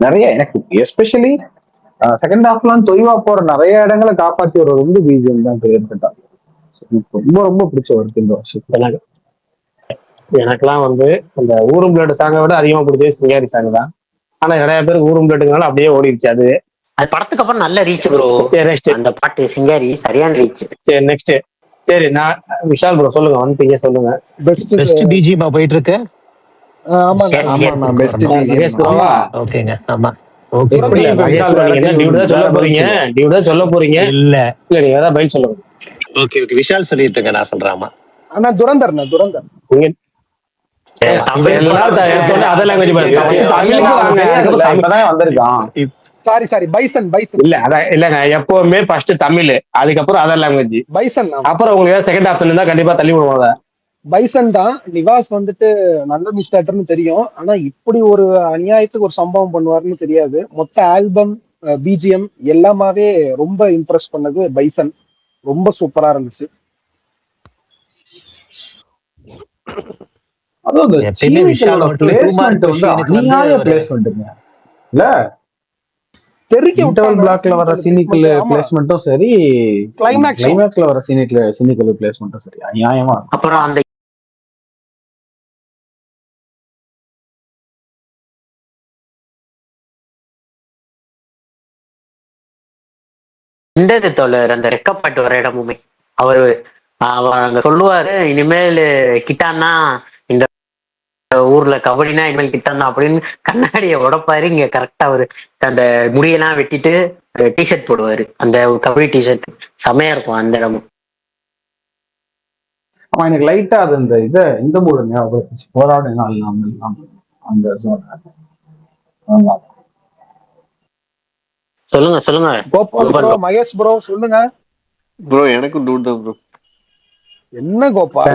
நிறைய எனக்கு எஸ்பெஷலி செகண்ட் ஹாஃப்லாம் தொய்வா போற நிறைய இடங்களை காப்பாத்தி வர வந்து பிஜிஎம் தான் ஏற்பட்டா. ரொம்ப ரொம்ப பிடிச்ச ஒர்க் இந்த வருஷத்துல. எனக்கெல்லாம் வந்து அந்த ஊரும் பிளட் சாங்கை விட அதிகமா பிடிச்சது சிங்காரி சாங் தான். ஆனா நிறைய பேருக்கு ஊரும் பிளட்டுனால அப்படியே ஓடிடுச்சு. அது படத்துக்கு அப்புறம் நல்ல ரீச் ப்ரோ. சரி நெக்ஸ்ட். அந்த பாட்டு சிங்காரி சரியான ரீச். சரி நெக்ஸ்ட். சரி நான் விஷால் ப்ரோ சொல்லுங்க, வந்துட்டீங்க சொல்லுங்க. பெஸ்ட் பிஜிஎம் போயிட்டு இருக்கு. ஆமாண்ணா பெஸ்ட் பிஜிஎம். ஓகேங்க. ஆமா எப்படி டியூட் தான் சொல்ல போறீங்க? டியூட் தான் சொல்ல போறீங்க? இல்ல இல்ல நீங்க ஏதாவது பதில் சொல்லுங்க. ஓகே விஷால் சொல்லிட்டு இருக்க, நான் சொல்றேன். ஆமா நீங்க அதெல்லாம் இல்ல அதான் இல்லங்க, எப்பவுமே ஃபர்ஸ்ட் தமிழ், அதுக்கப்புறம் அதர் லாங்குவேஜ், பைசன், அப்புறம் உங்களுக்கு செகண்ட் ஆப்ஷன் இருந்தா கண்டிப்பா தள்ளி விடுவாங்க. பைசன் தான். நிவாஸ் வந்துட்டு நல்ல மிஸ்டர்னு தெரியும், ஆனா இப்படி ஒரு அநியாயத்துக்கு ஒரு சம்பவம் பண்ணுவாருன்னு தெரியாது. மொத்த ஆல்பம் பிஜிஎம் எல்லாமாவே ரொம்ப இம்ப்ரெஸ் பண்ணது பைசன். ரொம்ப சூப்பரா இருந்துச்சு. எப்பயுமே விஷால் மட்டும் பிளாக்ல வர சீனிக்கல் பிளேஸ்மெண்ட்டும் சரி, கிளைமேக்ஸ்ல வர சீனிக்கல் பிளேஸ்மெண்ட்டும் சரி அநியாயமா. அப்புறம் அந்த இந்த தோழர் அந்த ரெக்கப்பாட்டு வர இடமுமே அவரு அங்க சொல்லுவாரு, இனிமேல் கிட்டான்னா இந்த ஊர்ல கபடினா இனிமேல் கிட்டான்னா அப்படின்னு கண்ணாடியை உடப்பாரு. இங்க கரெக்டா அவரு அந்த முடியெல்லாம் வெட்டிட்டு டிஷர்ட் போடுவாரு, அந்த கபடி டிஷர்ட் செமையா இருக்கும் அந்த இடமும். ஆமா எனக்கு லைட்டா அது இந்த மூடு போராடு அந்த சொல்லுங்க சொல்லுங்க கோபால் ப்ரோ, மகேஷ் ப்ரோ சொல்லுங்க. ப்ரோ எனக்கும் டூட் தான் ப்ரோ. என்ன கோபால்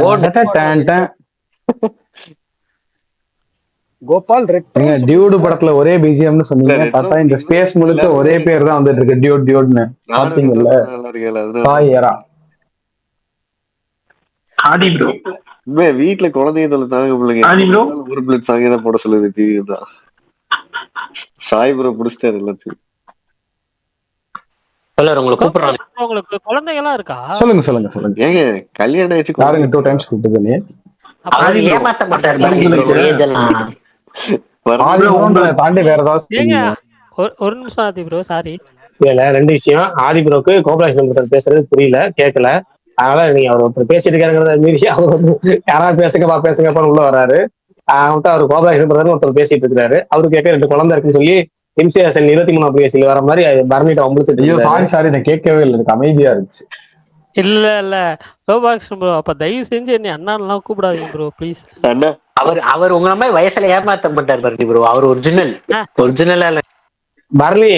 கோபால் ரெட் டியூடு படத்துல ஒரே பிஜிஎம்னு சொன்னீங்க, பார்த்தா இந்த ஸ்பேஸ் முழுக்க ஒரே பேர் தான் வந்துட்டு இருக்கு, டியூட் டியூட்னு. பாத்தீங்கல்ல சாயரா ஆதி ப்ரோ. வீட்டுல குழந்தைய தொலை தாங்க பிள்ளைங்க ஒரு பிளட் சாங் தான் போட சொல்லுது டிவி தான். சாய் ப்ரோ புடிச்சிட்டாரு எல்லாத்தையும். உங்களுக்கு குழந்தைங்க எல்லாம் இருக்கா? சொல்லுங்க. ஏங்க கல்யாணம் ஆயிடுச்சு, 2 times கூப்பிட்டு அவர் ஏமாத்த மாட்டாரு ஏஜ் எல்லாம். தாண்டி வேற ஏதாவது ஏங்க ஒரு நிமிஷம் ஆதி ப்ரோ, சாரி. இல்ல ரெண்டு விஷயம். ஆதி ப்ரோக்கு கோபாலகிருஷ்ணன் பேசுறது புரியல, கேட்கல. அதனால நீங்க அவர் ஒருத்தர் பேசிட்டு இருக்காருங்கிறத மீறி அவர் வந்து யாராவது பேசுங்கப்பா உள்ள வராரு. அவர் கோபாலகிருஷ்ணன் ஒருத்தர் பேசிட்டு இருக்காரு. அவரு கேட்க 2 குழந்தை இருக்குன்னு சொல்லி இம்சியாசன் 23 அப்ளிகேஷன்ல வர மாதிரி பரணிட்ட ஐயோ சாரி நான் கேட்கவே இல்லை, எனக்கு அமைதியா இருந்துச்சு. இல்ல கோபாலகிருஷ்ணன் ப்ரோ, அப்ப தயவு செஞ்சு என்னை அண்ணான்லாம் கூப்பிடாதீங்க ப்ரோ ப்ளீஸ். அவர் உங்களை மாதிரி வயசுல ஏமாத்த மாட்டார் பரணி ப்ரோ. அவர் ஒரிஜினலா இல்ல பரணி.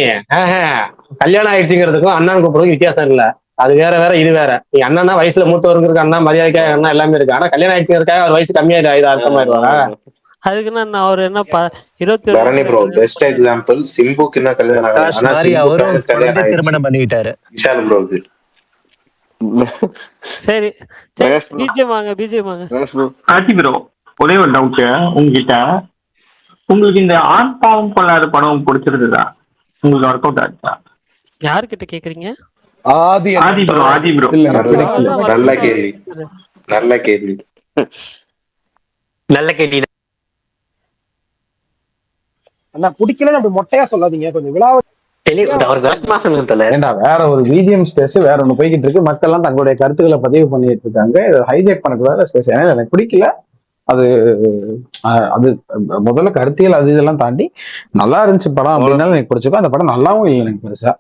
கல்யாணம் ஆயிடுச்சுங்கிறதுக்கும் அண்ணன் கூப்பிடுறதுக்கும் வித்தியாசம் இல்ல. அது வேற இது வேற. நீ அண்ணா வயசுல மூத்தவருக்கு அண்ணா, மரியாதைக்காக அண்ணா எல்லாமே இருக்கு. ஆனா கல்யாணம் ஆயிடுச்சுங்கிறதுக்காக அவர் வயசு கம்மியாயிடும், அர்த்தமாயிடுவாங்க. அதுக்குன்னா நான் அவர் என்ன 21 பரணி ப்ரோ பெஸ்ட் எக்ஸாம்பிள். சிம்புக்கு என்ன கல்யாணம் அவரும் திருமணம் பண்ணிட்டாரு ப்ரோக்கு. சரி பிஜிஎம் வாங்க. ஆதி ப்ரோ, ஒரே ஒரு டவுட் உங்ககிட்ட. உங்களுக்கு இந்த ஆண் பாவம் கொள்ளாத படம் பிடிச்சிருந்ததா? உங்களுக்கு ஒர்க் அவுட் ஆச்சா? யாருக்கிட்ட கேக்குறீங்க? ஆதி ப்ரோ. நல்ல கேள்வி. அண்ணா பிடிக்கலன்னு அப்படி மொட்டையா சொல்லாதீங்க, கொஞ்சம் விழாவ வேற ஒரு பிஜிஎம் ஸ்பேஸ் வேற ஒண்ணு போய்கிட்டு இருக்கு. மக்கள் எல்லாம் தங்களுடைய கருத்துக்களை பதிவு பண்ணிட்டு இருக்காங்க. ஹைஜெக் பண்ணக்கூடாது ஸ்பேஸ். எனக்கு பிடிக்கல அது. அது முதல்ல கருத்தியல் அது இதெல்லாம் தாண்டி நல்லா இருந்துச்சு படம் அப்படின்னாலும் எனக்கு பிடிச்சிருக்கும். அந்த படம் நல்லாவும் இல்லை எனக்கு பெருசா.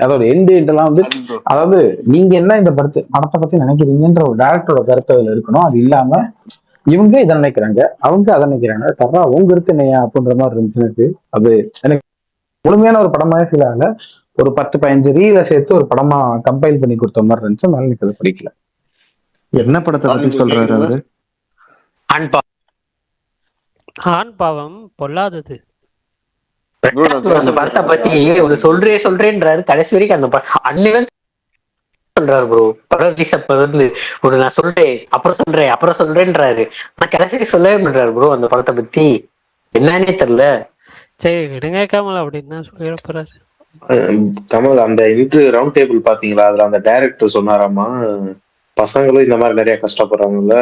அதோட எண்டு எல்லாம் வந்து, அதாவது நீங்க என்ன இந்த படத்தை பத்தி நினைக்கிறீங்கன்ற ஒரு டேரக்டரோட கருத்து அதுல இருக்கணும். அது இல்லாம இவங்க இதை நினைக்கிறாங்க, அவங்க அதை நினைக்கிறாங்க, தர்றா உங்க இருக்கு என்னையா அப்படின்ற மாதிரி இருந்துச்சு எனக்கு. அது எனக்கு முழுமையான ஒரு படமாக ஃபீல் ஆகல. ஒரு 10-15 ரீல சேர்த்து ஒரு படமா கம்பைல் பண்ணி கொடுத்த மாதிரி இருந்துச்சு. அதனால எனக்கு அது பிடிக்கல. என்ன படத்தை பத்தி சொல்றாரு அவரு? ஆண் பாவம் பொல்லாதது. அந்த படத்தை பத்தி ஒரு சொல்றேன்றாரு. கடைசி வரைக்கும் அந்த அன்னிவன் சொல்றாரு ப்ரோ. படம் ரிலீஸ் அப்ப வந்து நான் சொல்றேன் அப்புறம் சொல்றேன்றாரு. ஆனா கடைசி சொல்லவே மாட்டாரு ப்ரோ அந்த படத்தை பத்தி. என்னன்னே தெரியல. சரி விடுங்க கமல் அப்படின்னு சொல்லிட போறாரு. கமல் அந்த ரவுண்ட் டேபிள் பாத்தீங்களா? அதுல அந்த டைரக்டர் சொன்னாராமா, பசங்களும் இந்த மாதிரி நிறைய கஷ்டப்படுறாங்கல்ல.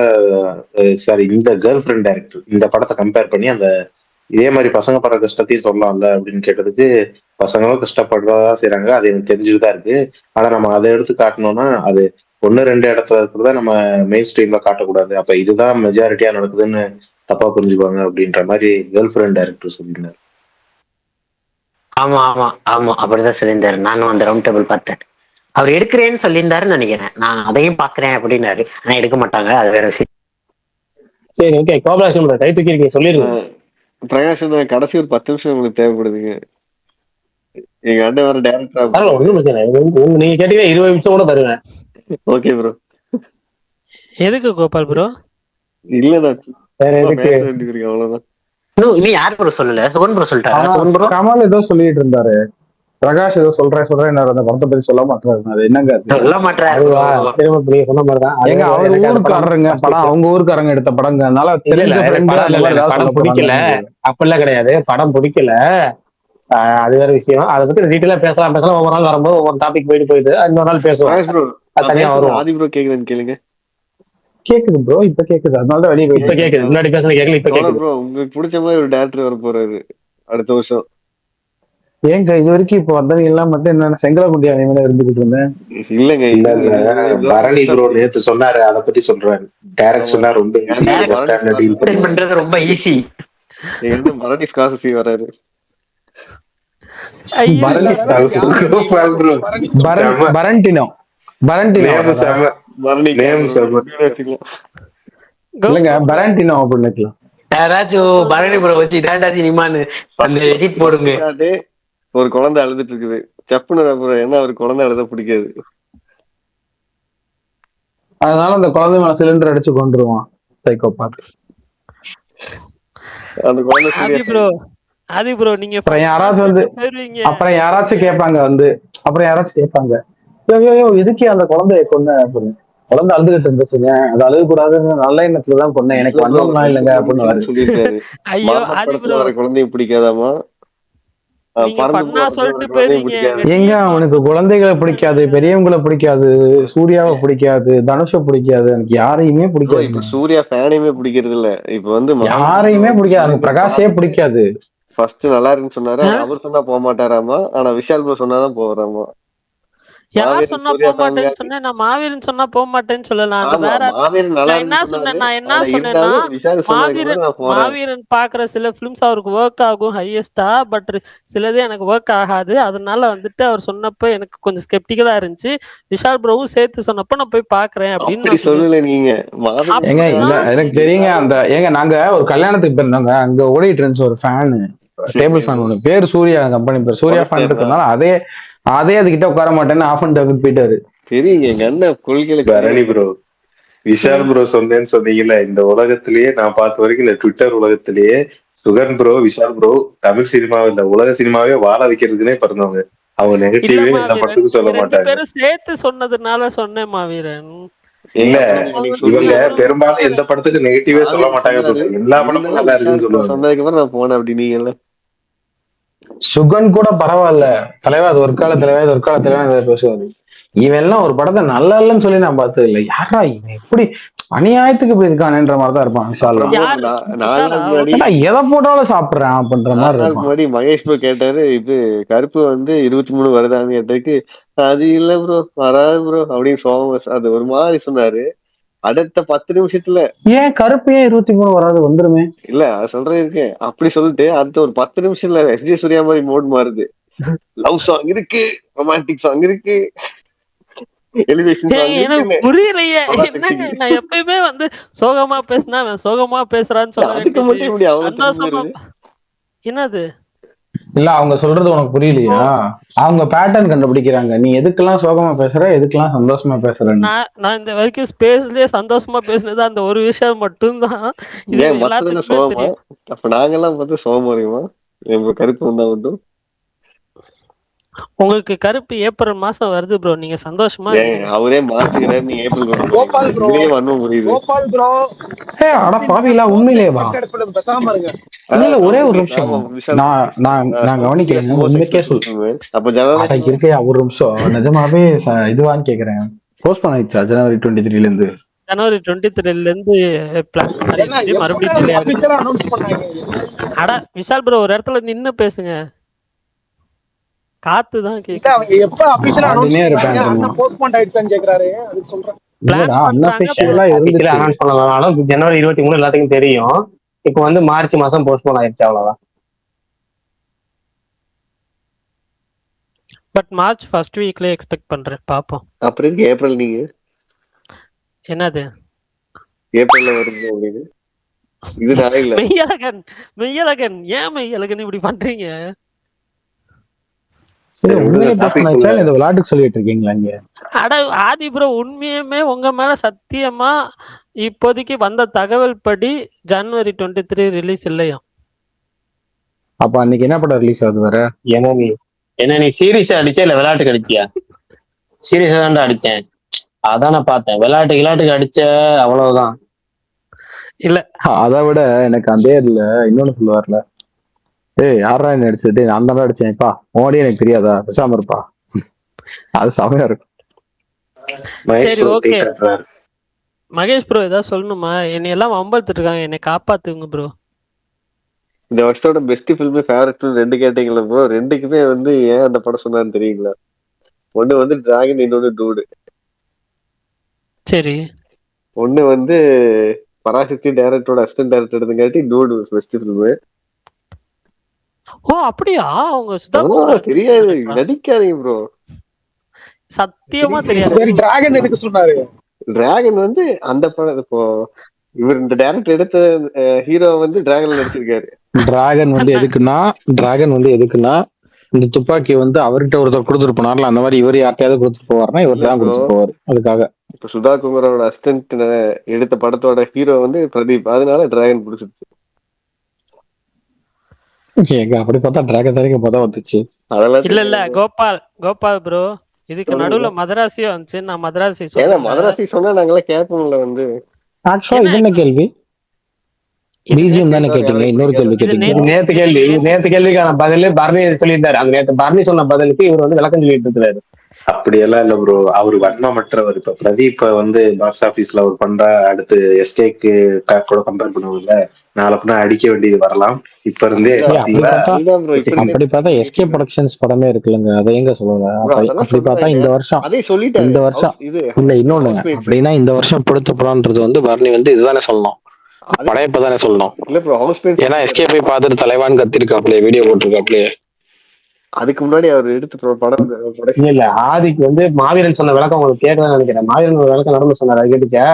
சாரி, இந்த கேர்ள் ஃப்ரெண்ட் டைரக்டர் இந்த படத்தை கம்பேர் பண்ணி அந்த இதே மாதிரி பசங்க படுற கஷ்டத்தையும் சொல்லலாம்ல அப்படின்னு கேட்டதுக்கு, பசங்களும் கஷ்டப்படுறதா செய்யறாங்க, அது எனக்கு தெரிஞ்சுதான் இருக்கு. ஆனா நம்ம அதை எடுத்து காட்டணும்னா அது 1-2 இடத்துல இருக்கிறத நம்ம மெயின் ஸ்ட்ரீம்ல காட்டக்கூடாது. அப்ப இதுதான் மெஜாரிட்டியா நடக்குதுன்னு தப்பா புரிஞ்சுப்பாங்க அப்படின்ற மாதிரி கேர்ள் ஃப்ரெண்ட் டைரக்டர் சொல்லியிருந்தாரு. ஆமா அப்படிதான் சொல்லியிருந்தாரு. நானும் அந்த ரவுண்ட் டேபிள் பார்த்தேன். அவர் எடுக்கிறேன்னு சொல்லியிருந்தாருன்னு நினைக்கிறேன். நான் அதையும் பாக்குறேன் அப்படின்னாரு. ஆனா எடுக்க மாட்டாங்க, அது வேற விஷயம். சரி ஓகே, கோபாலகிருஷ்ணன் கை தூக்கி இருக்கீங்க, சொல்லிருங்க. பிரகாஷ் கடைசி ஒரு 10 நிமிஷம் உங்களுக்கு தேவைப்படுதுங்க. எங்க அண்ணன் வேற டேரக்டரா. ஒண்ணும் பிரச்சனை இல்லை, நீங்க கேட்டீங்க 20 நிமிஷம் கூட தருவேன். Okay bro. எதுக்கு கோபால் ப்ரோ? இல்ல அவ்வளவுதான். நீ யாரு ப்ரோ சொல்லல? சுகன் ப்ரோ சொல்லிட்டாரு. கமல் ஏதோ சொல்லிட்டு இருந்தாரு. பிரகாஷ் ஏதோ சொல்றேன் அந்த படத்தை பத்தி சொல்ல மாட்டாரு. என்னங்க சொல்ல மாட்டாரு. சொன்ன மாதிரிதான். எங்க அவர் ஊருக்காரருங்க படம், அவங்க ஊருக்காரங்க எடுத்த படங்கிறதுனால படம் பிடிக்கல அப்படிலாம் கிடையாது. படம் பிடிக்கல, அது வேற விஷயம். அதை பத்தி டீட்டெயிலா பேசலாம். ஒவ்வொரு நாள் வரும்போது ஒவ்வொரு டாபிக் போயிட்டு இன்னொரு நாள் பேசுவோம். தனியா வரும். ஆதி ப்ரோ கேக்குதுன்னு கேளுங்க. கேக்குது ப்ரோ, இப்ப கேக்குது. அதனால வெளியே இப்ப கேக்குது. முன்னாடி பேசுறது கேட்கல, இப்ப கேக்குது ப்ரோ. உங்களுக்கு பிடிச்ச மாதிரி ஒரு டேரக்டர் வர போறாரு அடுத்த வருஷம். ஏங்க இது வரைக்கும் இப்போ வந்தவங்க எல்லாம் மட்டும் என்ன செங்கலகுண்டி அவங்கள இருந்துகிட்டு இருந்தேன். இல்லங்க பரணி ப்ரோ நேத்து சொன்னாரு, அதை பத்தி சொல்றாரு. டைரக்ஷனா ரொம்ப ஈஸி. என்ன பரணி ஸ்காசி வராரு. ஒரு குழந்தை அழுதுட்டு இருக்குது. செப்புன்னு என்ன ஒரு குழந்தை அழுத பிடிக்காது. அதனால அந்த குழந்தை சிலிண்டர் அடிச்சு கொண்டுருவான் சைக்கோபாத். அந்த குழந்தை ஆதி ப்ரோ நீங்க அப்புறம் யாராச்சும் கேட்பாங்க எதுக்கே அந்த குழந்தைய கொன்ன அப்படின்னு. குழந்தை அழுதுகிட்டு இருந்துச்சுங்க, அது அழுக கூடாதுன்னு நல்ல எண்ணத்துலதான் கொன்னேன், எனக்கு வந்தோம்னா இல்லைங்க அப்படின்னு சொல்லியிருக்காரு. குழந்தைய பிடிக்காதாமா? நீங்க பறந்து பண்ணா போறது சொல்லிட்டு குழந்தைய போயிருவீங்க பிடிக்காது. எங்க எங்க டீம் அவனுக்கு குழந்தைகளை பிடிக்காது, பெரியவங்களை பிடிக்காது, சூர்யாவை பிடிக்காது, தனுஷை பிடிக்காது, எனக்கு யாரையுமே ப்ரோ இப்ப பிடிக்காதுங்க. சூர்யா ஃபேனையுமே பிடிக்கிறது இல்ல. இப்ப வந்து யாரையுமே பிடிக்காது, எனக்கு பிரகாஷே பிடிக்காது. ஃபர்ஸ்ட் நல்லா இருக்குன்னு சொன்னாரு. ஆனா அவர் சொன்னா போக மாட்டாராமா. ஆனா விஷால் ப்ரோ சொன்னாதான் போறாமா. யார் மாவீரன் சொன்னா சூர்யா போக ஃபேன் மாட்டேன்னு காண்டி. சொன்னேன்? நான் மாவீரன் சொன்னா போக மாட்டேன்னு சொல்லல. அந்த ஆமா வேற மாவீரன் நல்லா நான் என்ன இருக்குன்னு சொன்னேன் சொன்னாரு. நான் என்ன ஆனா சொன்னேன்னா இருந்தாலும் விஷால் சொன்னதுக்கு மாவீரன் அப்புறம் நான் போறேன். மாவீரன் பாக்குற சில பிலிம்ஸ் அவருக்கு ஒர்க் ஆகும் ஹையஸ்டா, பட் சிலது எனக்கு ஒர்க் ஆகாது. அதனால வந்துட்டு அவர் சொன்னப்ப எனக்கு கொஞ்சம் ஸ்கெப்டிக்கலா இருந்துச்சு. விஷால் ப்ரோவும் சேர்த்து சொன்னப்ப நான் போய் பாக்குறேன் அப்படின்னு அப்படி நான் சொல்லுவேன். சொல்லல நீங்க. மாவீரன் ஏங்க சூர்யா இல்ல, அப்படிதான் எனக்கு தெரியுங்க. அந்த ஏங்க நாங்க ஒரு கல்யாணத்துக்கு போயிருந்தோங்க, அங்க ஓடிட்டு இருந்துச்சு ஒரு ஃபேனு, டேபிள் ஃபேன் ஒண்ணு, பேர் சூர்யா, கம்பெனி பேர் சூர்யா ஃபேன் மாஸ்டர் தான் இருக்கிறதுனால அதே அதுகிட்ட உட்கார மாட்டேன்னு ஆஃப் பண்ணிட்டு போயிட்டாரு. தெரியுங்க. எங்க அண்ணன் கொள்கையில பரணி ப்ரோ, விஷால் ப்ரோ சொன்னேன்னு சொன்னீங்கல்ல, இந்த உலகத்திலேயே நான் பார்த்த வரைக்கும் இந்த ட்விட்டர் உலகத்திலேயே சுகன் ப்ரோ, விஷால் ப்ரோ தமிழ் சினிமாவை இந்த உலக சினிமாவே வாழ வைக்கிறதுக்குன்னே பிறந்தவங்க. அவங்க இல்ல நெகட்டிவே எல்லா மாவீரன், படத்துக்கும் நீங்க சொல்ல ரெண்டு மாட்டாங்க. பேரும் சேர்த்து சொன்னதுனால சொன்னேன் மாவீரன். இல்ல, நம்ம நீங்க வந்து இவங்க சொன்னீங்க. பெரும்பாலும் எந்த படத்துக்கு நெகட்டிவே சொல்ல மாவீரன் மாட்டாங்க சொன்னாரு. சொல்றேன், எல்லா படமும் இருந்தாலும் நல்லா இருக்குன்னு விஷால் ப்ரோ சொல்லுவாங்க. சொன்னதுக்கு அப்புறம் நான் போனேன் அப்படின்னீங்கல்ல. சுகன் கூட பரவாயில்ல, தலைவா அது ஒரு கால தலைவா, இது ஒரு கால தலைவா பேசுவாரு. இவன் எல்லாம் ஒரு படத்தை நல்லா இல்லைன்னு சொல்லி நான் பார்த்தது இல்லை. யாரா இவன் எப்படி அநியாயத்துக்கு இப்படி இருக்கானேன்ற மாதிரி தான் இருப்பான் விஷால்லாம். அப்புறம் ப்ரோ யாரு? 4 விஷாலா? நாள் முன்னாடி ஏன்னா எதை போட்டாலும் சாப்பிடுறான் அப்படின்ற 4 மாதிரி நாளுக்கு இருப்பான். முன்னாடி மகேஷ் ப்ரோ கேட்டாரு. இது கருப்பு வந்து 23 வருதான்னு கேட்டதுக்கு, அது இல்ல ப்ரோ வராது ப்ரோ அப்படின்னு சோமஸ் அது ஒரு மாதிரி சொன்னாரு. அடுத்த 10 நிமிஷத்துல ஏன் கருப்பு ஏன் 23 வராது, வந்துருமே. இல்ல அது சொல்றது இருக்கு. அப்படி சொல்லிட்டு அடுத்த ஒரு 10 நிமிஷத்துல எஸ்ஜே சூர்யா மாதிரி மோட் மாறுது. லவ் சாங் இருக்கு, ரொமான்டிக் சாங் இருக்கு, எலிவேஷன் சாங் எனக்கு இருக்குன்னு புரியலையே. என்னங்க, பராசக்திக்கு. நான் எப்பயுமே வந்து சோகமா பேசினா அவன் சோகமா பேசுறான்னு சொல்ல அதுக்கு வேண்டியது, மட்டும் இப்படி அவ்வளவு திரும்ப சந்தோஷமா வருது. என்னது? இல்ல, அவங்க சொல்றது உனக்கு இப்போ புரியலையா? அவங்க பேட்டர்ன் கண்டுபிடிக்கிறாங்க, நீ எதுக்கெல்லாம் சோகமா பேசுற, எதுக்கெல்லாம் சந்தோஷமா பேசுறன்னு. நான் இந்த வரைக்கும் ஸ்பேஸ்லயே சந்தோஷமா பேசினது அந்த ஒரு விஷயம் மட்டும்தான். இது ஏன் மத்ததெல்லாம் எல்லாத்துக்குமே சோகமா? தெரியும். அப்ப நாங்கெல்லாம் பார்த்து சோகமா இருக்குமா? எங்க கருப்பு வந்தா மட்டும் உங்களுக்கு கருப்பு ஏப்ரல் மாசம் வருது ப்ரோ, நீங்க சந்தோஷமா ஏன் இருங்க. அவரே மாத்துக்கிறாரு, நீங்க ஏப்ரல் கொண்டு கோபால் போறீங்க. ப்ரோ, இதுலயே வன்மம் புரியுது. கோபால் ப்ரோ அட சத்தியமா பாவிலா, போஸ்ட் உண்மையிலேவா? கடுப்புல பேசாம இருங்க. இல்ல இல்ல, ஒரே ஒரு சொல்லுங்க. நிமிஷம். ஆமா விஷால் நான் நான் நான் கவனிக்கலைங்க, மோஸ்ட் உண்மைக்கே எக்ஸ்பெக்டட் ஃபிலிம். அப்ப ஜனவரி அட இருக்கையா ஒரு நிமிஷம், நிஜமாவே இதுவான்னு கேக்குறேன். போஸ்ட் ஆயிடுச்சா ஜனவரி 23 இருந்து? ஜனவரி 23 இருந்து பிளான் என்ன மாறிடுச்சு, மறுபடியும் டிலே ஆகுது. அபிஷியலா அனௌன்ஸ் பண்ணாங்க? அட விஷால் ப்ரோ, ஒரு இடத்துல நின்னு பேசுங்க, காத்து தான் இல்ல கேக்குது. அவங்க எப்ப அபிஷியலா அனௌன்ஸ் ஆடினே பண்றாங்க? இருப்பேன் அண்ணா தெரியுமா? போஸ்ட்போன் ஆயிடுச்சான்னு கேக்குறாரு, அது சொல்றேன். பிளான் இல்லடா, பண்றாங்க. அன்அபிஷியலா அபிஷியலா இருந்துச்சு. அனௌன்ஸ் பண்ணதுனாலும் ஜனவரி 23 எல்லாத்துக்கும் தெரியும். இப்போ வந்து மார்ச் மாசம் போஸ்ட்போன் ஆயிடுச்சு, அவ்வளவுதான். பட் மார்ச் ஃபர்ஸ்ட் வீக்ல எக்ஸ்பெக்ட் பண்றேன், பாப்போம். அப்புறம் இருக்கு ஏப்ரல். நீங்க என்னது? ஏப்ரல்ல வருது அப்படின்னு இது நான் இல்ல. மெய்யழகன், மெய்யழகன், ஏன் மெய்யழகன் இப்படி பண்றீங்க? சரி, சரி விடுங்க, உண்மையிலே போஸ்ட் டாபிக் ஆயிடுச்சா இல்ல இந்த விளையாட்டுக்கு சொல்லிட்டு இருக்கீங்களா இங்க? அட ஆதி ப்ரோ, உண்மையுமே உங்க மேல சத்தியமா இப்போதைக்கு வந்த தகவல் படி ஜனவரி 23 ரிலீஸ் இல்லையா? அப்ப அன்னைக்கு என்ன படம் ரிலீஸ் ஆகுது வேற? என்ன நீ சீரியஸா அடிச்சா இல்ல விளையாட்டுக்கு அடிச்சியா? சீரியஸா தான்டா அடிச்சேன். அதான் நான் பார்த்தேன். விளையாட்டுக்கு அடிச்ச அவ்வளவுதான். இல்ல, அதை விட எனக்கு அந்த இதுல இன்னொன்னு சொல்லுவார்ல, யாரா என்ன அடிச்சது, நான் தான் அடிச்சேன்ப்பா, மோடி எனக்கு தெரியாதா, பேசாம இருப்பா. அது செமையா இருக்கும். மகேஷ் சரி ப்ரோ டீ ஓகே. காட்டுறாரு. மகேஷ் ப்ரோ ஏதாவது சொல்லணுமா? என்னை எல்லாம் வம்பழுத்துட்டு இருக்காங்க, என்னை காப்பாத்துங்க ப்ரோ. இந்த வருஷத்தோட பெஸ்ட் ஃபிலிம் ஃபேவரட் ஃபிலிம் 2 கேட்டீங்களா ப்ரோ? 2க்குமே வந்து ஏன் அந்த படம் சொன்னான்னு தெரியுங்களா? ஒண்ணு வந்து டிராகன், இன்னொன்னு டூடு. சரி. ஒண்ணு வந்து பராசக்தி டைரக்டரோட அசிஸ்டன்ட் டைரக்டர் எடுத்துங்காட்டி டூடு பெஸ்ட் ஃபிலிம். ஓ அப்படியா? அவங்க சுதாகுமார் தெரியாது, நடிக்காதீங்க ப்ரோ. சத்தியமா தெரியாது. சரி, டிராகன் எதுக்கு சொன்னாரு? டிராகன் வந்து அந்த படம் இப்போ இவர் இந்த டைரக்டர் எடுத்த ஹீரோ வந்து டிராகன்ல நடிச்சிருக்காரு. டிராகன் வந்து எதுக்குன்னா இந்த துப்பாக்கி வந்து அவர்கிட்ட ஒருத்தர் கொடுத்துட்டு போனார்ல, அந்த மாதிரி இவர் யார்ட்டையாவது கொடுத்துட்டு போவார்னா இவர் தான் கொடுத்துட்டு போவார். அதுக்காக இப்ப சுதா குமரோட அசிஸ்டன்ட் எடுத்த படத்தோட ஹீரோ வந்து பிரதீப், அதனால டிராகன் பிடிச்சிருச்சு. எங்க அப்படி பார்த்தா டிராகன் தானே பார்த்தா வந்துச்சு. அதெல்லாம் இல்ல இல்ல, தெரியாது. கோபால் ப்ரோ, இதுக்கு நடுவுல மதராசியே வந்துச்சு. நான் மதராசி ஏன்னா சொல்றேன். மதராசி சொன்னா நாங்கெல்லாம் கேட்போம்ல வந்து. ஆக்சுவலா இது என்ன கேள்வி? பிஜிஎம் தானே கேட்டீங்க, இன்னொரு கேள்வி இது கேட்டீங்க. இது நேத்து கேள்வி, நேத்து கேள்விக்கான பதில் பரணி சொல்லியிருந்தாரு. அந்த நேத்து பரணி சொன்ன பதிலுக்கு இவர் வந்து விளக்கம் சொல்லிட்டு இருக்கிறாரு. அப்படியெல்லாம் இல்ல ப்ரோ, அவர் வன்மமற்றவர். இப்ப பிரதீப் வந்து பாக்ஸ் ஆபீஸ்ல அவர் பண்ற அடுத்து எஸ்கேக்கு கூட கம்பேர் பண்ணுவோம்ல, நாளை பின்ன அடிக்க வேண்டியது வரலாம். இப்ப இருந்தே அப்படி பாத்தீங்களா? பார்த்தா அதுதான் ப்ரோ இப்ப அப்படி பார்த்தா எஸ்கே ப்ரொடக்ஷன்ஸ் படமே இருக்குல்லங்க, அதை எங்க சொல்லுங்க. ப்ரோ அதெல்லாம் அப்படி பார்த்தா சொல்றாங்க. இந்த வருஷம் அதே சொல்லிட்டாரு இந்த வருஷம் இது இல்ல இன்னொன்னுங்க, ஹவுஸ்மேட்ஸ். அப்படின்னா இந்த வருஷம் பிடித்த படம்ன்றது வந்து பரணி வந்து இதுதானே சொல்லணும், படையப்ப தானே சொல்லணும். இல்ல ப்ரோ ஹவுஸ்மேட்ஸ் ஏன்னா எஸ்கே போய் பார்த்துட்டு தலைவான்னு கத்திருக்காப்லயே, வீடியோ போட்டிருக்காப்லயே. அதுக்கு முன்னாடி அவர் எடுத்து படம் இல்ல ஆதிக்கு வந்து மாவீரன் சொன்ன விளக்கம் உங்களுக்கு கேட்கதான் நினைக்கிறேன். மாவீரன் ஒரு விளக்கம் நடந்து சொன்னார், அது கேட்டுச்சா?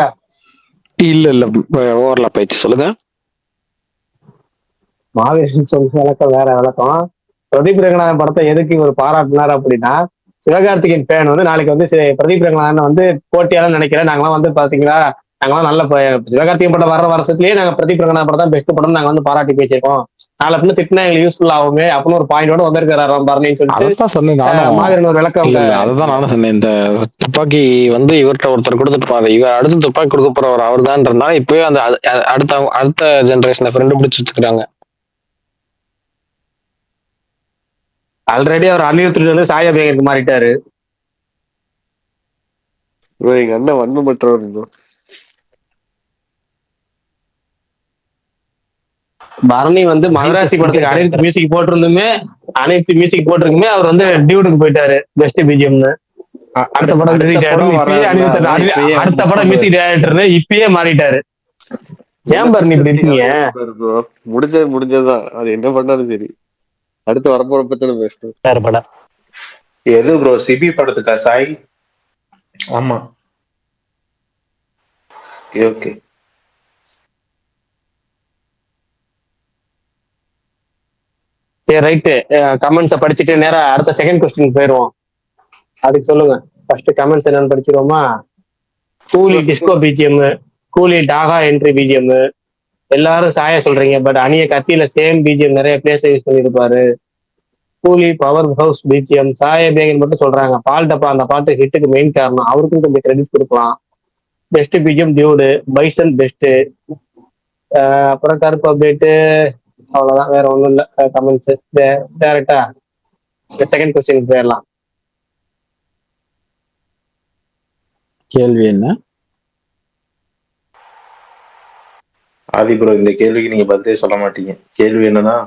இல்ல ஓவர்லாப் ஆயிடுச்சு, சொல்லுங்க. மாவீரன் சொன்ன விளக்கம் வேற விளக்கம். பிரதீப் ரங்கநாதன் படத்தை எதுக்கு இவர் பாராட்டினார் அப்படின்னா, சிவகார்த்திகேயன் ஃபேன் வந்து நாளைக்கு வந்து பிரதீப் ரங்கநாதன் வந்து போட்டியாளர் நினைக்கிறேன், நாங்களாம் வந்து பாத்தீங்களா நாங்களாம் நல்ல சிவகார்த்திகேயன் படம் வர்ற வருஷத்துலயே நாங்க பிரதீப் ரங்கநாதன் படம் தான் பெஸ்ட் படம் நாங்க வந்து பாராட்டி பேசியிருக்கோம், நாளை பின்ன திட்டினா எங்களுக்கு யூஸ்ஃபுல் ஆகுமே அப்படின்னு ஒரு பாயிண்டோட வந்திருக்காரு பரணின்னு சொல்லிட்டு அதான் சொன்னேன் நானும். மாவீரன் ஒரு விளக்கம். அதுதான் நானும் சொன்னேன், இந்த துப்பாக்கி வந்து இவர்கிட்ட ஒருத்தர் கொடுத்துட்டு பாரு, இவர் அடுத்து துப்பாக்கி கொடுக்க போறவர் அவர் தான்றதுனால இப்பவே அந்த அடுத்த ஜெனரேஷனை ஃப்ரெண்டு பிடிச்சி வச்சுக்கிறாங்க. ஆல்ரெடி அவர் அனிருத் வந்து சாயா பேகருக்கு மாறிட்டாரு. எங்க அண்ணன் வன்மமற்றவர் ப்ரோ. பரணி வந்து மதராசி படத்துக்கு அனைத்து மியூசிக் போட்டிருந்துமே, அனைத்து மியூசிக் போட்டிருக்குமே அவர் வந்து டியூடுக்கு போயிட்டாரு பெஸ்ட் பிஜிஎம்னு. அடுத்த படம் அடுத்த படம் மியூசிக் டைரக்டர் இப்பயே மாறிட்டாரு. ஏன் பரணி இப்படி இருக்கீங்க? முடிஞ்சதுதான், அது என்ன பண்ணாலும் சரி. அடுத்து வரப்போற பத்தி பேசணும். வேற படம் எது ப்ரோ, சிபி படத்துக்கா சாய்? ஆமா ஓகே. சரி ரைட்டு, கமெண்ட்ஸை படிச்சுட்டு நேரா அடுத்த செகண்ட் கொஸ்டின் போயிடுவோம். அதுக்கு சொல்லுங்க, ஃபர்ஸ்ட் கமெண்ட்ஸ் என்னன்னு படிச்சிருவோமா? கூலி டிஸ்கோ பிஜிஎம், கூலி டாகா என்ட்ரி பிஜிஎம், எல்லாரும் சாய சொல்றீங்க, பட் அணிய கத்தியில சேம் பிஜிஎம் நிறைய பிளேஸ் யூஸ் பண்ணியிருப்பாரு. கூலி பவர் ஹவுஸ் பிஜிஎம், சாய பேகன் மட்டும் சொல்றாங்க. பால் டப்பா அந்த பாட்டு ஹிட்டுக்கு மெயின் காரணம், அவருக்கும் கொஞ்சம் கிரெடிட் கொடுக்கலாம். Best BGM dude, bison best. அப்புறம் கருப்பு அப்டேட்டு, அவ்வளவுதான், வேற ஒண்ணும் இல்ல கமெண்ட்ஸ். டேரக்டா செகண்ட் கொஸ்டின் போயிடலாம். கேள்வி என்ன? ஆதி ப்ரோ, இந்த கேள்விக்கு நீங்க பதிலே சொல்ல மாட்டீங்க. கேள்வி என்னன்னா,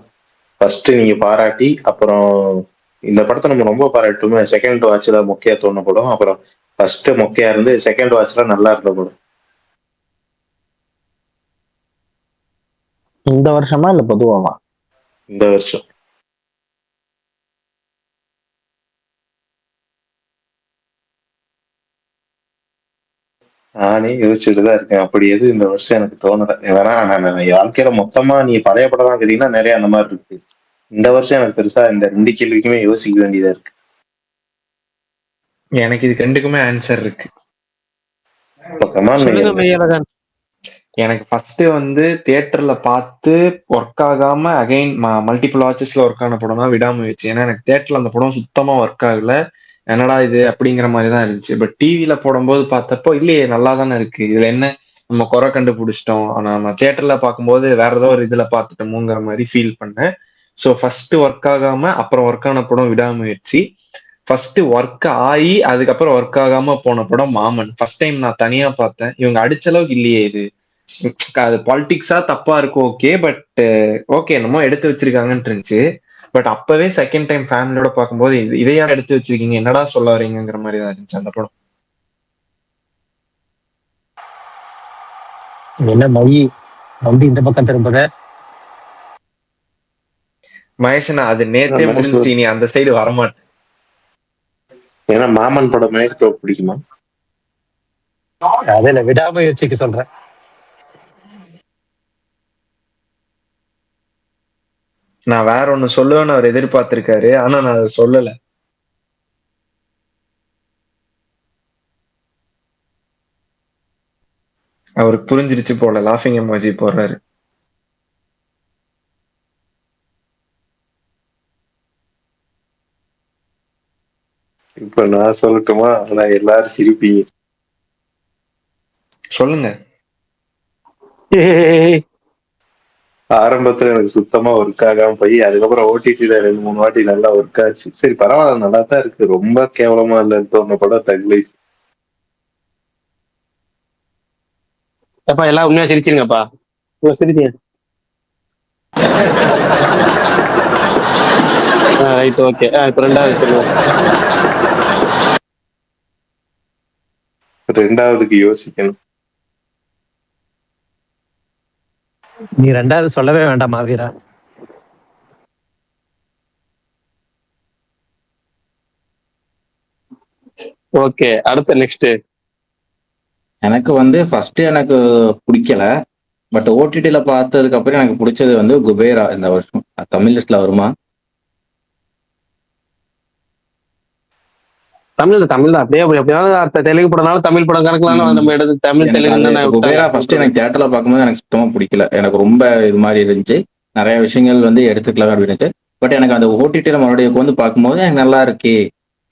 ஃபர்ஸ்ட் நீங்க பாராட்டி, அப்புறம் இந்த படத்தை நம்ம ரொம்ப பாராட்டுமே, செகண்ட் வாட்ச்ல மொக்கையா தோண படம், அப்புறம் ஃபர்ஸ்ட் மொக்கையா இருந்து செகண்ட் வாட்ச்ல நல்லா இருந்த படம். இந்த வருஷமா இல்ல பொதுவாவா? இந்த வருஷம். நானே யோசிச்சுட்டு தான் இருக்கேன், அப்படி எது இந்த வருஷம் எனக்கு தோணல. ஏன்னா நான் வாழ்க்கையில மொத்தமா நீ பழைய படம் தான் கேட்டீங்கன்னா நிறைய அந்த மாதிரி இருக்கு. இந்த வருஷம் எனக்கு பெருசா இந்த 2 கேள்விக்குமே யோசிக்க வேண்டியதா இருக்கு. எனக்கு இதுக்கு 2க்குமே ஆன்சர் இருக்கு. எனக்கு ஃபர்ஸ்ட் வந்து தியேட்டர்ல பார்த்து ஒர்க் ஆகாம அகைன் மல்டிபிள் வாட்சஸ்ல ஒர்க் ஆன படம் தான் விடாமுயற்சி. ஏன்னா எனக்கு தியேட்டர்ல அந்த படம் சுத்தமா ஒர்க் ஆகல, என்னடா இது அப்படிங்கிற மாதிரி தான் இருந்துச்சு. பட் டிவியில போடும்போது பார்த்தப்போ இல்லையே நல்லா தானே இருக்கு, இதுல என்ன நம்ம குறை கண்டுபிடிச்சிட்டோம், நம்ம தியேட்டர்ல பார்க்கும்போது வேற ஏதோ ஒரு இதுல பார்த்துட்டோமுங்கிற மாதிரி ஃபீல் பண்ணேன். ஸோ ஃபர்ஸ்ட் ஒர்க் ஆகாம அப்புறம் ஒர்க் ஆன படம் விடாமுயற்சி. ஃபர்ஸ்ட் ஒர்க் ஆகி அதுக்கப்புறம் ஒர்க் ஆகாம போன படம் மாமன். ஃபர்ஸ்ட் டைம் நான் தனியா பார்த்தேன், இவங்க அடிச்ச அளவுக்கு இல்லையே இது, அது பாலிடிக்ஸா தப்பா இருக்கும் ஓகே, பட் ஓகே என்னமோ எடுத்து வச்சிருக்காங்கன்னு இருந்துச்சு. பட் அப்பவே செகண்ட் டைம் ஃபேமிலியோட பார்க்கும்போது இதையா எடுத்து வச்சிருக்கீங்க, என்னடா சொல்ல வரீங்கிற மாதிரி தான் இருந்துச்சு அந்த படம். என்ன மொழி வந்து இந்த பக்கம் திரும்புத மகேஷனா, அது நேத்தே முடிஞ்சு, நீ அந்த சைடு வரமாட்டேன். ஏன்னா மாமன் படம் மகேஷ் பிடிக்குமா? அதில் விடாமுயற்சிக்கு சொல்றேன். நான் வேற ஒண்ணு சொல்லுவேன்னு அவர் எதிர்பார்த்திருக்காரு, ஆனா நான் அதை சொல்லல. அவருக்கு புரிஞ்சிருச்சு போல, லாஃபிங் எமோஜி போடுறாரு. இப்ப நான் சொல்லட்டுமா? ஆனா எல்லாரும் சிரிப்பீங்க. சொல்லுங்க. ஆரம்பத்துல எனக்கு சுத்தமா ஒர்க் ஆகாம போய் அதுக்கப்புறம் ஓடிடில 2-3 வாட்டி நல்லா ஒர்க் ஆச்சு. சரி பரவாயில்ல, நல்லா தான் இருக்கு, ரொம்ப கேவலமா இல்லைன்னு தோணுன படம் தக் லைஃப். எப்பா எல்லாம் உண்மையா சிரிச்சிருங்கப்பா. சிரிச்சீங்க. Right, okay. இப்ப ரெண்டாவது சொல்லுங்க. ரெண்டாவதுக்கு யோசிக்கணும். நீ ரெண்டாவது சொல்லவே வேண்டாம் மாவீரா. ஓகே, அடுத்த நெக்ஸ்ட். எனக்கு வந்து ஃபர்ஸ்ட் எனக்கு பிடிக்கல. பட் ஓடிடில பார்த்ததுக்கு அப்புறம் எனக்கு பிடிச்சது வந்து குபேரா இந்த வருஷம். தமிழ் லிஸ்ட்ல வருமா? தமிழ் தான் அப்படியே எப்படியாவது தெலுங்கு படம்னாலும் தமிழ் படம் கணக்குலாம் நம்ம எடுத்து தமிழ் எனக்கு தெலுங்கு அது தானே குபேரா விட்டாங்க. ஃபர்ஸ்ட் எனக்கு தியேட்டர்ல பார்க்கும்போது எனக்கு சுத்தமா பிடிக்கல. எனக்கு ரொம்ப இது மாதிரி இருந்துச்சு. நிறைய விஷயங்கள் வந்து எடுத்துக்கலாம் அப்படின்னு இருந்துச்சு. பட் எனக்கு அந்த ஓடிடில மறுபடியும் உட்காந்து பார்க்கும்போது எனக்கு நல்லா இருக்கு.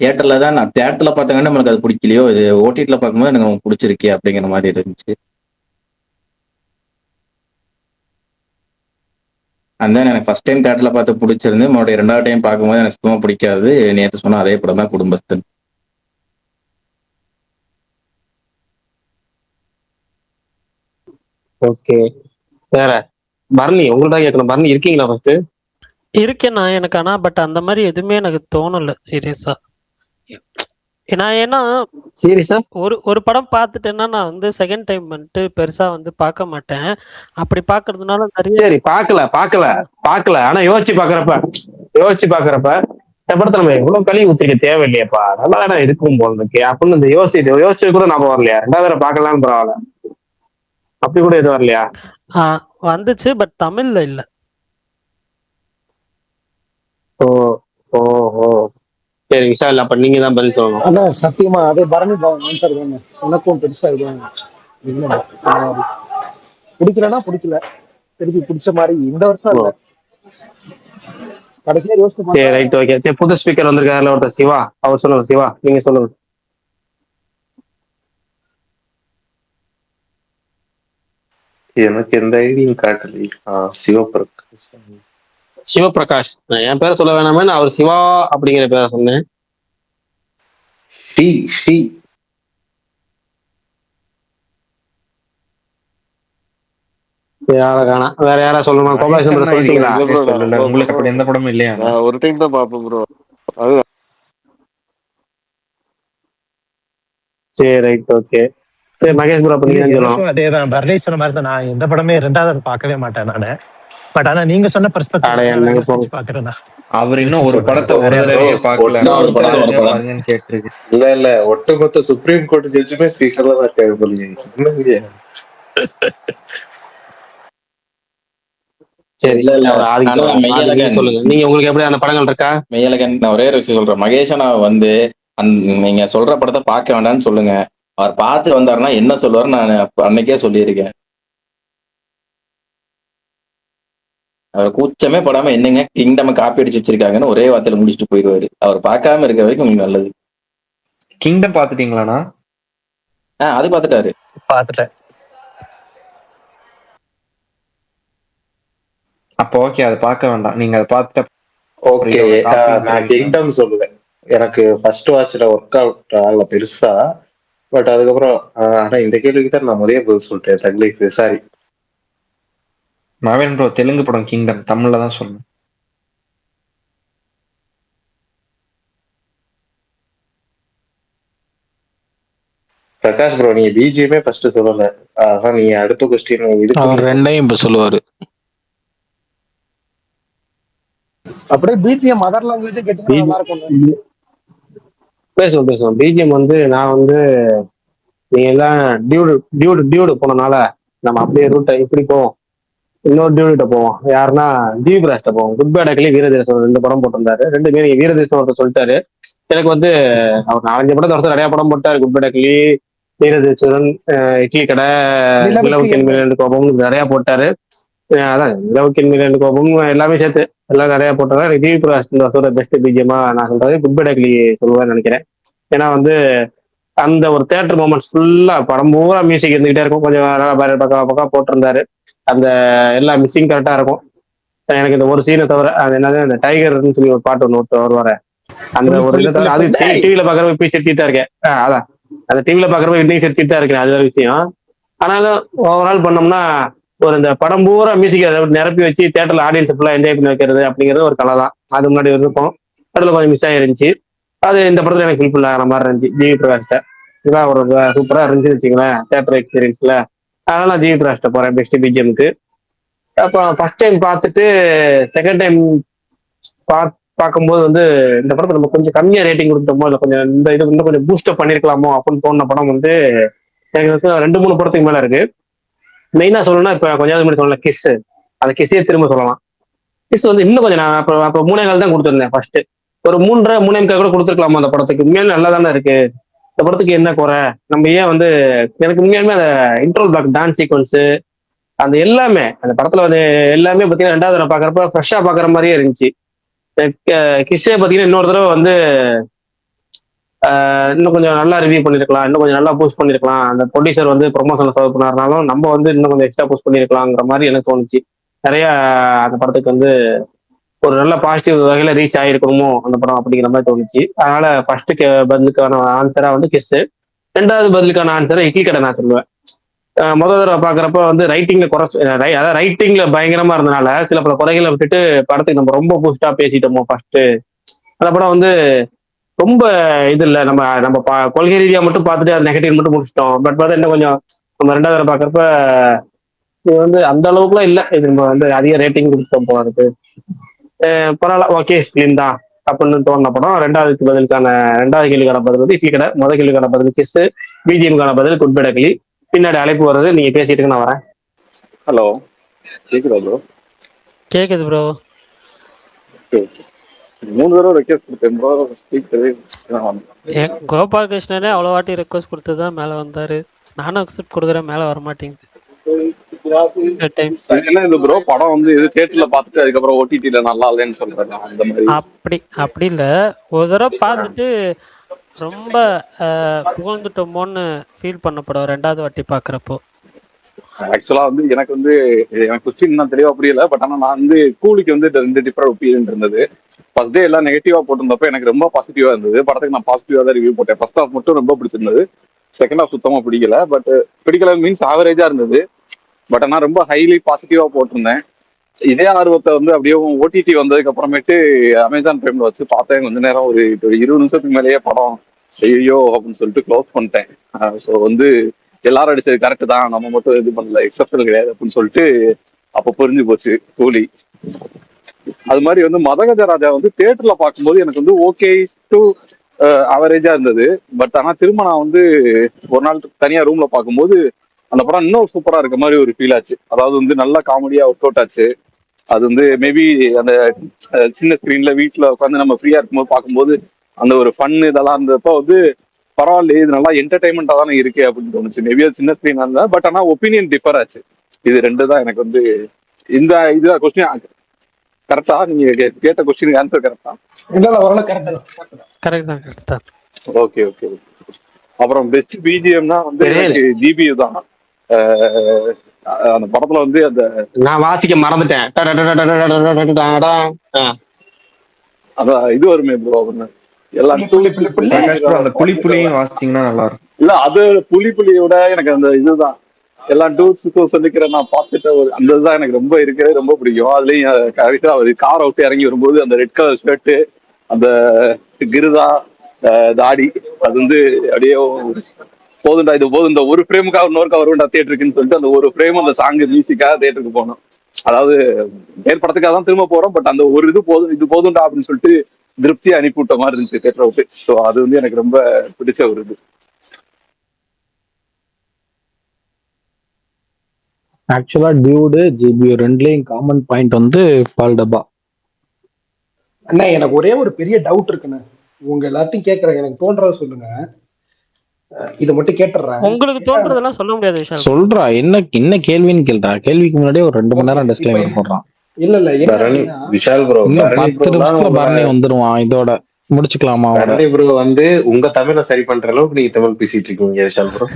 தியேட்டர்ல தான் நான் தியேட்டர்ல பார்த்தங்கன்னா நம்மளுக்கு அது பிடிக்கலையோ, இது ஓடிடில பார்க்கும்போது எனக்கு பிடிச்சிருக்கு அப்படிங்கிற மாதிரி இருந்துச்சு. அந்த எனக்கு ஃபர்ஸ்ட் டைம் தியேட்டர்ல பார்த்து பிடிச்சிருந்து, மறுபடியும் ரெண்டாவது டைம் பார்க்கும்போது எனக்கு சுத்தமா பிடிக்காது. நேற்று சொன்ன அதே படம் தான் குடும்பஸ்தன். ஓகே, வேற பரணி உங்கள்தான் கேட்கணும். பரணி இருக்கீங்களா ஃபர்ஸ்ட்? இருக்கேண்ணா எனக்கு. ஆனா பட் அந்த மாதிரி எதுவுமே எனக்கு தோணல சீரியஸா. ஏன்னா சீரியஸா ஒரு படம் பார்த்துட்டேன்னா நான் வந்து செகண்ட் டைம் வந்துட்டு பெருசா வந்து பார்க்க மாட்டேன். அப்படி பார்க்கறதுனால நிறைய சரி, பார்க்கல. ஆனா யோசிச்சு பாக்குறப்ப இந்த படத்தை நம்ம எவ்வளவு கழுவி ஊத்திக்க தேவையில்லையப்பா, நல்லா தானே இருக்கும் போல இருக்கு அப்படின்னு இந்த யோசிச்சு கூட நம்ம வரலையா? ரெண்டாவது தடவை பார்க்கலாம்னு பரவாயில்ல, அப்படி கூட எதுவும் வரலையா? வந்துச்சு பட் தமிழ்ல இல்ல. ஓ ஓ ஓ சரி விஷால், அப்ப நீங்க தான் பதில் சொல்லணும். ஆனா சத்தியமா அதே பரணி ஆன்சர் தானே. எனக்கும் பெருசா இதுவும் இல்லை. பிடிக்கலன்னா பிடிக்கல, திருப்பி பிடிச்ச மாதிரி இந்த வருஷம் இல்ல, கடைசியா யோசிச்சு சரி ரைட், ஓகே. சரி, புது ஸ்பீக்கர் வந்திருக்காருல ஒருத்தர், சிவா, அவர் சொல்லுங்க. சிவா நீங்க சொல்லுங்க. எனக்கு எந்த ஐடியும் காட்டல. சிவபிரகாஷ். நான் என் பேரை சொல்ல வேணாமே, நான் அவர் சிவா அப்படிங்கிற பேரை சொன்னேன். வேற யாரா சொல்லணுமா? உங்களுக்கு அப்படி எந்த படமும் இல்லையா? ஒரு டைம் தான் பாப்பேன் ப்ரோ. அது சரி ரைட், ஓகே. சரி மகேஷ் ப்ரோ, அப்ப நீங்க சொல்லணும். அதேதான் பரணி சொன்ன மாதிரி தான். நான் எந்த படமே ரெண்டாவது பார்க்கவே மாட்டேன் நானு. பட் ஆனா நீங்க சொன்ன பெர்ஸ்பெக்டிவ் பாக்குறேன். அவர் இன்னும் ஒரு படத்தை ஒரு தடவையே பார்க்கல. பாருங்கன்னு கேட்டிருக்கு. இல்ல ஒட்டுமொத்த சுப்ரீம் கோர்ட் ஜட்ஜுமே ஸ்பீக்கர்ல தான் கேட்க. சரி சொல்லுங்க, நீங்க உங்களுக்கு எப்படி அந்த படங்கள் இருக்கா? மெய்யழகன் நான் ஒரே ஒரு விஷயம் சொல்றேன். மகேஷனா வந்து நீங்க சொல்ற படத்தை பார்க்க வேண்டாம்னு சொல்லுங்க. அவர் பார்த்து வந்தாருன்னா என்ன சொல்லுவாரு நான் அன்னைக்கே சொல்லியிருக்கேன். அவர் கூச்சமே படாம என்னங்க கிங்டம் காப்பி அடிச்சு வச்சிருக்காங்கன்னு ஒரே வார்த்தையில முடிச்சுட்டு போயிடுவாரு. அவர் பார்க்காம இருக்க வரைக்கும் உங்களுக்கு நல்லது. கிங்டம் பாத்துட்டீங்களாண்ணா? அது பார்த்துட்டாரு. பார்த்துட்டேன். அப்போ ஓகே, அதை பார்க்க வேண்டாம். நீங்க அதை பார்த்துட்ட. ஓகே, நான் கிங்டம் சொல்லுவேன். எனக்கு ஃபர்ஸ்ட் வாட்ச்ல ஒர்க் அவுட் ஆகல பெருசா. பட் அதுக்கப்புறம் ஆனா இந்த கேள்விக்கு தான் நான் முதல்ல பதில் சொல்லிட்டேன். தக் லைஃப். சாரி மாவேன் ப்ரோ, தெலுங்கு படம் கிங்டம், தமிழ்ல தான் சொல்லணும். பிரகாஷ் ப்ரோ, நீங்க பிஜிஎமே ஃபர்ஸ்ட் சொல்லல. நீ அடுத்த கொஸ்டின் அவர் ரெண்டையும் இப்ப சொல்லுவாரு. அப்படியே பிஜிஎம் அதர் லாங்குவேஜ் கேட்டீங்கன்னா நல்லா இருக்கும். பேசுவோம். பிஜிஎம் வந்து நான் வந்து நீங்க எல்லாம் டியூடு போனனால நம்ம அப்படியே ரூட்டை இப்படி போவோம். இன்னொரு டியூட்ட போவோம். யாருன்னா ஜிவி பிரகாஷ்ட போவோம். குட் பேட் அக்லி, வீரதேசம் 2 படம் போட்டிருந்தாரு. 2 நீங்க வீரதேசம் ஒருத்தர் சொல்லிட்டாரு. எனக்கு வந்து அவர் 4-5 படத்தை வருஷம் நிறைய படம் போட்டாரு. குட் பேட் அக்லி, வீரதேசுரன், இட்லி கடை, நிலவுக்கின் மேல் கோபம் நிறைய போட்டாரு. அதான் நிலவுக்கின் மேல் கோபம் எல்லாமே சேர்த்து எல்லாம் நிறைய போட்டாரு. ஜிவி பிரகாஷ் இந்த வருஷம் பெஸ்ட் பிஜிஎமா நான் சொல்றது குட் பேட் அக்லி சொல்லுவேன்னு நினைக்கிறேன். ஏன்னா வந்து அந்த ஒரு தேட்டர் மூமெண்ட்ஸ் ஃபுல்லா படம் பூரா மியூசிக் இருந்துகிட்டே இருக்கும். கொஞ்சம் நல்லா பக்கம் போட்டிருந்தாரு. அந்த எல்லா மிக்சிங் கரெக்டா இருக்கும். எனக்கு இந்த ஒரு சீனை தவிர அது என்னது அந்த டைகர்னு சொல்லி ஒரு பாட்டு ஒன்று வருவாரு, அந்த ஒரு இதை தவிர அது டிவியில பாக்குறப்ப இப்பயும் சிரிச்சுட்டு தான் இருக்கேன். அதான் அந்த டிவியில பாக்குறப்ப இன்னைக்கு சிரிச்சுட்டு தான் இருக்கேன், அது ஒரு விஷயம். ஆனாலும் ஓவரால் பண்ணோம்னா ஒரு இந்த படம் பூரா மியூசிக் நிரப்பி வச்சு தேட்டர்ல ஆடியன்ஸ் ஃபுல்லா என்ஜாய் பண்ணி வைக்கிறது அப்படிங்கிறது ஒரு கலை தான். அது முன்னாடி இருக்கும், அதுல கொஞ்சம் மிஸ் ஆயிருந்துச்சு. அது இந்த படத்துல எனக்கு ஃபுல்ஃபில் ஆகிற மாதிரி இருந்துச்சு. ஜிவி பிரகாஷ்ட இதான் ஒரு சூப்பரா இருந்துச்சு வச்சுங்களேன் தேட்டர் எக்ஸ்பீரியன்ஸ்ல. அதனால நான் ஜிவி பிரகாஷ்ட போறேன் பெஸ்ட் பிஜிஎம்க்கு. அப்போ ஃபர்ஸ்ட் டைம் பார்த்துட்டு செகண்ட் டைம் பார்க்கும்போது வந்து இந்த படத்தை நம்ம கொஞ்சம் கம்மியா ரேட்டிங் கொடுத்தோமோ, இல்லை கொஞ்சம் இந்த இது இன்னும் கொஞ்சம் பூஸ்டப் பண்ணிருக்கலாமோ அப்படின்னு தோணுன படம் வந்து எனக்கு 2-3 படத்துக்கு மேல இருக்கு. மெயினா சொல்லணும்னா இப்ப கொஞ்சம் முன்னாடி சொல்லலாம் கிஸ், அந்த கிஸ்ஸே திரும்ப சொல்லலாம். கிஸ் வந்து இன்னும் கொஞ்சம் நான் அப்போ 3.25 தான் கொடுத்துருந்தேன் ஃபர்ஸ்ட். ஒரு 3.5 கூட கொடுத்துருக்கலாமா அந்த படத்துக்கு. உண்மையிலே நல்லா தானே இருக்கு. இந்த படத்துக்கு என்ன குறை, நம்ம ஏன் வந்து எனக்கு உண்மையாலுமே அந்த இன்ட்ரோல் பிளாக் டான்ஸ் சீக்வன்ஸ் அந்த எல்லாமே அந்த படத்துல வந்து எல்லாமே பாத்தீங்கன்னா 2வது தடவை பாக்குறப்ப ஃப்ரெஷ்ஷா பாக்குற மாதிரியே இருந்துச்சு. கிஸ்ஸே பாத்தீங்கன்னா இன்னொரு தடவை வந்து இன்னும் கொஞ்சம் நல்லா ரிவ்யூ பண்ணிருக்கலாம், இன்னும் கொஞ்சம் நல்லா பூஸ்ட் பண்ணிருக்கலாம். அந்த ப்ரொடியூசர் வந்து ப்ரொமோஷன் சர்வ் பண்ணாருனாலும் நம்ம வந்து இன்னும் கொஞ்சம் எக்ஸ்ட்ரா பூஸ்ட் பண்ணிருக்கலாங்கிற மாதிரி எனக்கு தோணுச்சு. நிறைய அந்த படத்துக்கு வந்து ஒரு நல்ல பாசிட்டிவ் வகையில ரீச் ஆயிருக்கணுமோ அந்த படம் அப்படிங்கிற மாதிரி தோணுச்சு. அதனால ஃபர்ஸ்ட் பதிலுக்கான ஆன்சரா வந்து கிஸ், 2வது பதிலுக்கான ஆன்சரை இட்லி கடை நான் சொல்லுவேன். முதல் தடவை பாக்குறப்ப வந்து ரைட்டிங்ல அதாவது ரைட்டிங்ல பயங்கரமா இருந்தனால சில பல குறைகளை விட்டுட்டு படத்துக்கு நம்ம ரொம்ப பூஸ்டா பேசிட்டோமோ ஃபர்ஸ்ட். அந்த படம் வந்து ரொம்ப இது இல்லை, நம்ம நம்ம கொள்கை ரீதியா மட்டும் பார்த்துட்டு அது நெகட்டிவ் மட்டும் முடிச்சிட்டோம். பட் பார்த்தா இன்னும் கொஞ்சம் நம்ம 2வது தடவை பாக்குறப்ப இது வந்து அந்த அளவுக்குலாம் இல்லை, இது நம்ம வந்து அதிக ரேட்டிங் கொடுத்தோம் போறதுக்கு. பரவாயில்ல, ஓகே ஃபிலிம் தான் அப்படின்னு தோணுன படம். 2வது கேள்விக்கான பதில் வந்து இட்லி கடை, முதல் கேள்விக்கான பதில் கிஸ், பிஜிஎம்கான பதில் குட்பேடகிளி. பின்னாடி அழைப்பு வருது, நீங்க பேசிட்டு இருக்கு, நான் வரேன். ஹலோ, கேக்குதா ப்ரோ? கேக்குது ப்ரோ. 3 தடவை ரெக்வெஸ்ட் கொடுத்தேன் ப்ரோ, ஸ்பீக்கர் கோபாலகிருஷ்ணனே அவ்வளோ வாட்டி ரெக்வஸ்ட் கொடுத்து தான் மேலே வந்தாரு. நானும் அக்செப்ட் கொடுக்குறேன், மேலே வர மாட்டேங்குது. என்ன இது ப்ரோ, படம் வந்து இது தியேட்டர்ல பார்த்துட்டு அதுக்கப்புறம் ஓடிடில நல்லா இல்லைன்னு சொல்றாங்க அந்த மாதிரி? அப்படி இல்ல, ஒரு தடவை பார்த்துட்டு ரொம்ப புகழ்ந்துட்டோமோன்னு ஃபீல் பண்ண படம் 2வது வாட்டி பாக்குறப்போ. ஆக்சுவலா வந்து எனக்கு கொஸ்டின் நான் தெளிவா புரியல. பட் ஆனா நான் வந்து கூலிக்கு வந்து 2 டிஃபரெண்ட் ஒப்பீனியன் இருந்தது. ஃபர்ஸ்ட் டே எல்லாம் நெகட்டிவா போட்டிருந்தப்ப எனக்கு ரொம்ப பாசிட்டிவா இருந்தது. படத்துக்கு நான் பாசிட்டிவா தான் ரிவ்யூ போட்டேன். ஃபர்ஸ்ட் ஹாஃப் மட்டும் ரொம்ப பிடிச்சிருந்தது, செகண்ட் ஹாஃப் சுத்தமா பிடிக்கல. பட் பிடிக்கல மீன்ஸ் ஆவரேஜா இருந்தது. பட் ஆனா ரொம்ப ஹைலி பாசிட்டிவா போட்டிருந்தேன். இதே ஆர்வத்தை வந்து அப்படியே ஓடிடி வந்ததுக்கு அப்புறமேட்டு அமேசான் பிரைம்ல வச்சு பார்த்தேன். கொஞ்ச நேரம் ஒரு 20 நிமிஷத்துக்கு மேலேயே படம் ஐயோ அப்படின்னு சொல்லிட்டு க்ளோஸ் பண்ணிட்டேன். ஸோ வந்து எல்லாரும் அடிச்சது கரெக்ட் தான், நம்ம மட்டும் இது பண்ணல, எக்ஸப்ஷன் கிடையாது அப்படின்னு சொல்லிட்டு அப்போ புரிஞ்சு போச்சு கூலி. அது மாதிரி வந்து மதகஜராஜா வந்து தியேட்டர்ல பார்க்கும்போது எனக்கு வந்து ஓகே டு அவரேஜா இருந்தது. பட் ஆனா திரும்ப நான் வந்து ஒரு நாள் தனியா ரூம்ல பார்க்கும்போது அந்த படம் இன்னும் சூப்பரா இருக்க மாதிரி ஒரு ஃபீல் ஆச்சு. அதாவது வந்து நல்லா காமெடியா ஒர்க் அவுட் ஆச்சு. அது வந்து மேபி அந்த சின்ன ஸ்கிரீன்ல வீட்டுல உட்காந்து நம்ம ஃப்ரீயா இருக்கும்போது பார்க்கும்போது அந்த ஒரு ஃபன் இதெல்லாம் இருந்தப்போ வந்து பரவாயில்ல, இது நல்லா என்டர்டைன்மெண்டா தானே இருக்கு அப்படின்னு தோணுச்சு. மேபி அது சின்ன ஸ்கிரீனா இருந்தா. பட் ஆனா ஒப்பீனியன் டிஃபர் ஆச்சு. இது 2 தான் எனக்கு வந்து இதுதான் கொஸ்டின் கரெக்டா? நீங்க கேட்ட கொஸ்டினுக்கு ஆன்சர் கரெக்டா? கரெக்ட் தான். Okay okay. அப்புறம் பெஸ்ட் பிஜிஎம்னா வந்து ஜிபியு தான். அந்த படத்துல வந்து அந்த நான் வாசிக்க மறந்துட்டேன், அதான் இது வருமே ப்ரோ, எல்லாம் அந்த புலிப்புலியும் வாசிச்சீங்கன்னா நல்லா இருக்கும். இல்ல அது புலியோட எனக்கு அந்த இதுதான் எல்லாம் டூட்ஸுக்கும் சொல்லிக்கிறேன். நான் பார்த்துட்டு அந்த இதுதான் எனக்கு ரொம்ப இருக்கிறது ரொம்ப பிடிக்கும். அதுலயும் கரெக்டா அவர் காரை விட்டு இறங்கி வரும்போது அந்த ரெட் கலர் ஷர்ட்டு, அந்த கிருதா தாடி, அது வந்து அப்படியே போதுண்டா, இது போதும், இந்த ஒரு ஃப்ரேமுக்காக இன்னொரு கவர் தியேட்டருக்குன்னு சொல்லிட்டு அந்த ஒரு ஃப்ரேம் அந்த சாங் மியூசிக்காக தியேட்டருக்கு போனோம். அதாவது ஏற்படத்துக்காக தான் திரும்ப போறோம். பட் அந்த ஒரு இது போதும், இது போதும்டா அப்படின்னு சொல்லிட்டு திருப்தியை அனுப்பிவிட்ட மாதிரி இருந்துச்சு தியேட்டரை விட்டு. ஸோ அது வந்து எனக்கு ரொம்ப பிடிச்ச ஒரு இது. ஆக்சுவலா டியூடு ஜிபியு 2லயும் காமன் பாயிண்ட் வந்து பால் டப்பா. அண்ணா எனக்கு ஒரே ஒரு பெரிய டவுட் இருக்குண்ணே, உங்க எல்லாத்தையும் கேட்கறேன், எனக்கு தோன்றத சொல்லுங்க. இதை மட்டும் கேட்டுறேன். உங்களுக்கு தோன்றதெல்லாம் சொல்ல முடியாது விஷயம். சொல்றா, என்ன கேள்வின்னு கேள்றா. கேள்விக்கு முன்னாடியே ஒரு 2 மணி நேரம் டிஸ்க்ளைமர் போடுறான். இல்ல விஷால் ப்ரோ இன்னும் 10 நிமிஷத்துல பரணி வந்துருவான் இதோட. முடிச்சுக்கலாமா அவனோட? கரடி ப்ரோ வந்து உங்க தமிழை சரி பண்ற அளவுக்கு நீங்க தமிழ் பேசிட்டு இருக்கீங்க விஷால் ப்ரோ.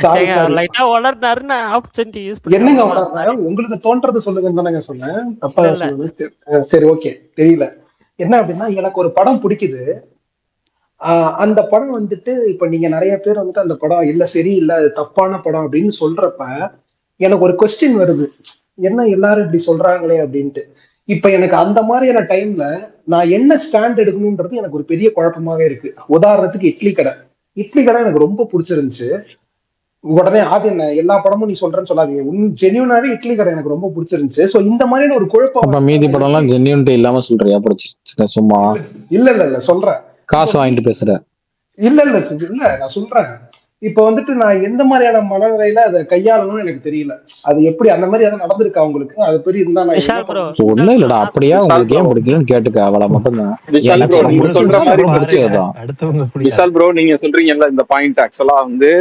சாரி ஏங்க சாரி லைட்டா வளர்னாருன்னு ஆப்பர்ச்சுனிட்டி யூஸ் என்னங்க பண்ணிக்கலாம் வளர்றேன், உங்களுக்கு தோன்றது சொல்லுங்கன்னு தானேங்க சொன்னேன், தப்பா இல்ல இல்ல சொல்லுங்க. சரி ஓகே, தெரியல. என்ன அப்படின்னா எனக்கு ஒரு படம் பிடிக்குது. அந்த படம் வந்துட்டு இப்ப நீங்க நிறைய பேர் வந்துட்டு அந்த படம் இல்ல சரி இல்ல அது தப்பான படம் அப்படின்னு சொல்றப்ப எனக்கு ஒரு கொஸ்டின் வருது, என்ன எல்லாரும் இப்படி சொல்றாங்களே அப்படின்ட்டு. இப்ப எனக்கு அந்த மாதிரியான டைம்ல நான் என்ன ஸ்டாண்ட் எடுக்கணும்ன்றது எனக்கு ஒரு பெரிய குழப்பமாவே இருக்கு. உதாரணத்துக்கு இட்லி கடை. இட்லி கடை எனக்கு ரொம்ப பிடிச்சிருந்துச்சு. உடனே ஆதி என்ன எல்லா படமும் நீ சொல்றேன்னு சொல்லாதீங்க, ஜென்யூனாவே இட்லி கடை எனக்கு ரொம்ப பிடிச்சிருந்துச்சு. சோ இந்த மாதிரியான ஒரு குழப்பம் அப்ப வரப்ப மீதி நான் படம் எப்படி. எல்லாம் ஜென்யூனிட்டி இல்லாம சொல்றியா? பிடிச்சிருச்சு சும்மா இல்ல இல்ல இல்ல இல்ல சொல்றேன். இப்போ காசு வாங்கிட்டு பேசுற? இல்ல இல்ல இல்ல நான் சொல்றேன். இப்ப வந்துட்டு நான் எந்த மாதிரியான மனநிலையில அதை கையாளணும்னு எனக்கு தெரியல. அது எப்படி அந்த மாதிரி எதாவது நடந்திருக்கா உங்களுக்கு? அது பெரிய இருந்தா நான் என்ன விஷால் ப்ரோ பண்ணணும்? ஒண்ணும் இல்லடா, அப்படியா விஷால் உங்களுக்கு ப்ரோ, ஏன் பிடிக்கலன்னு கேட்டுக்க, அவளை மட்டும்தான். விஷால் எனக்கு ப்ரோ படம் நீங்க சொல்ற பிடிச்சிருந்துச்சு, மாதிரி எனக்கு பாருங்க, பிடிச்சதுதான். அடுத்தவங்க புரியாது. விஷால் ப்ரோ நீங்க சொல்றீங்கல்ல இந்த பாயிண்ட் ஆக்சுவலா வந்து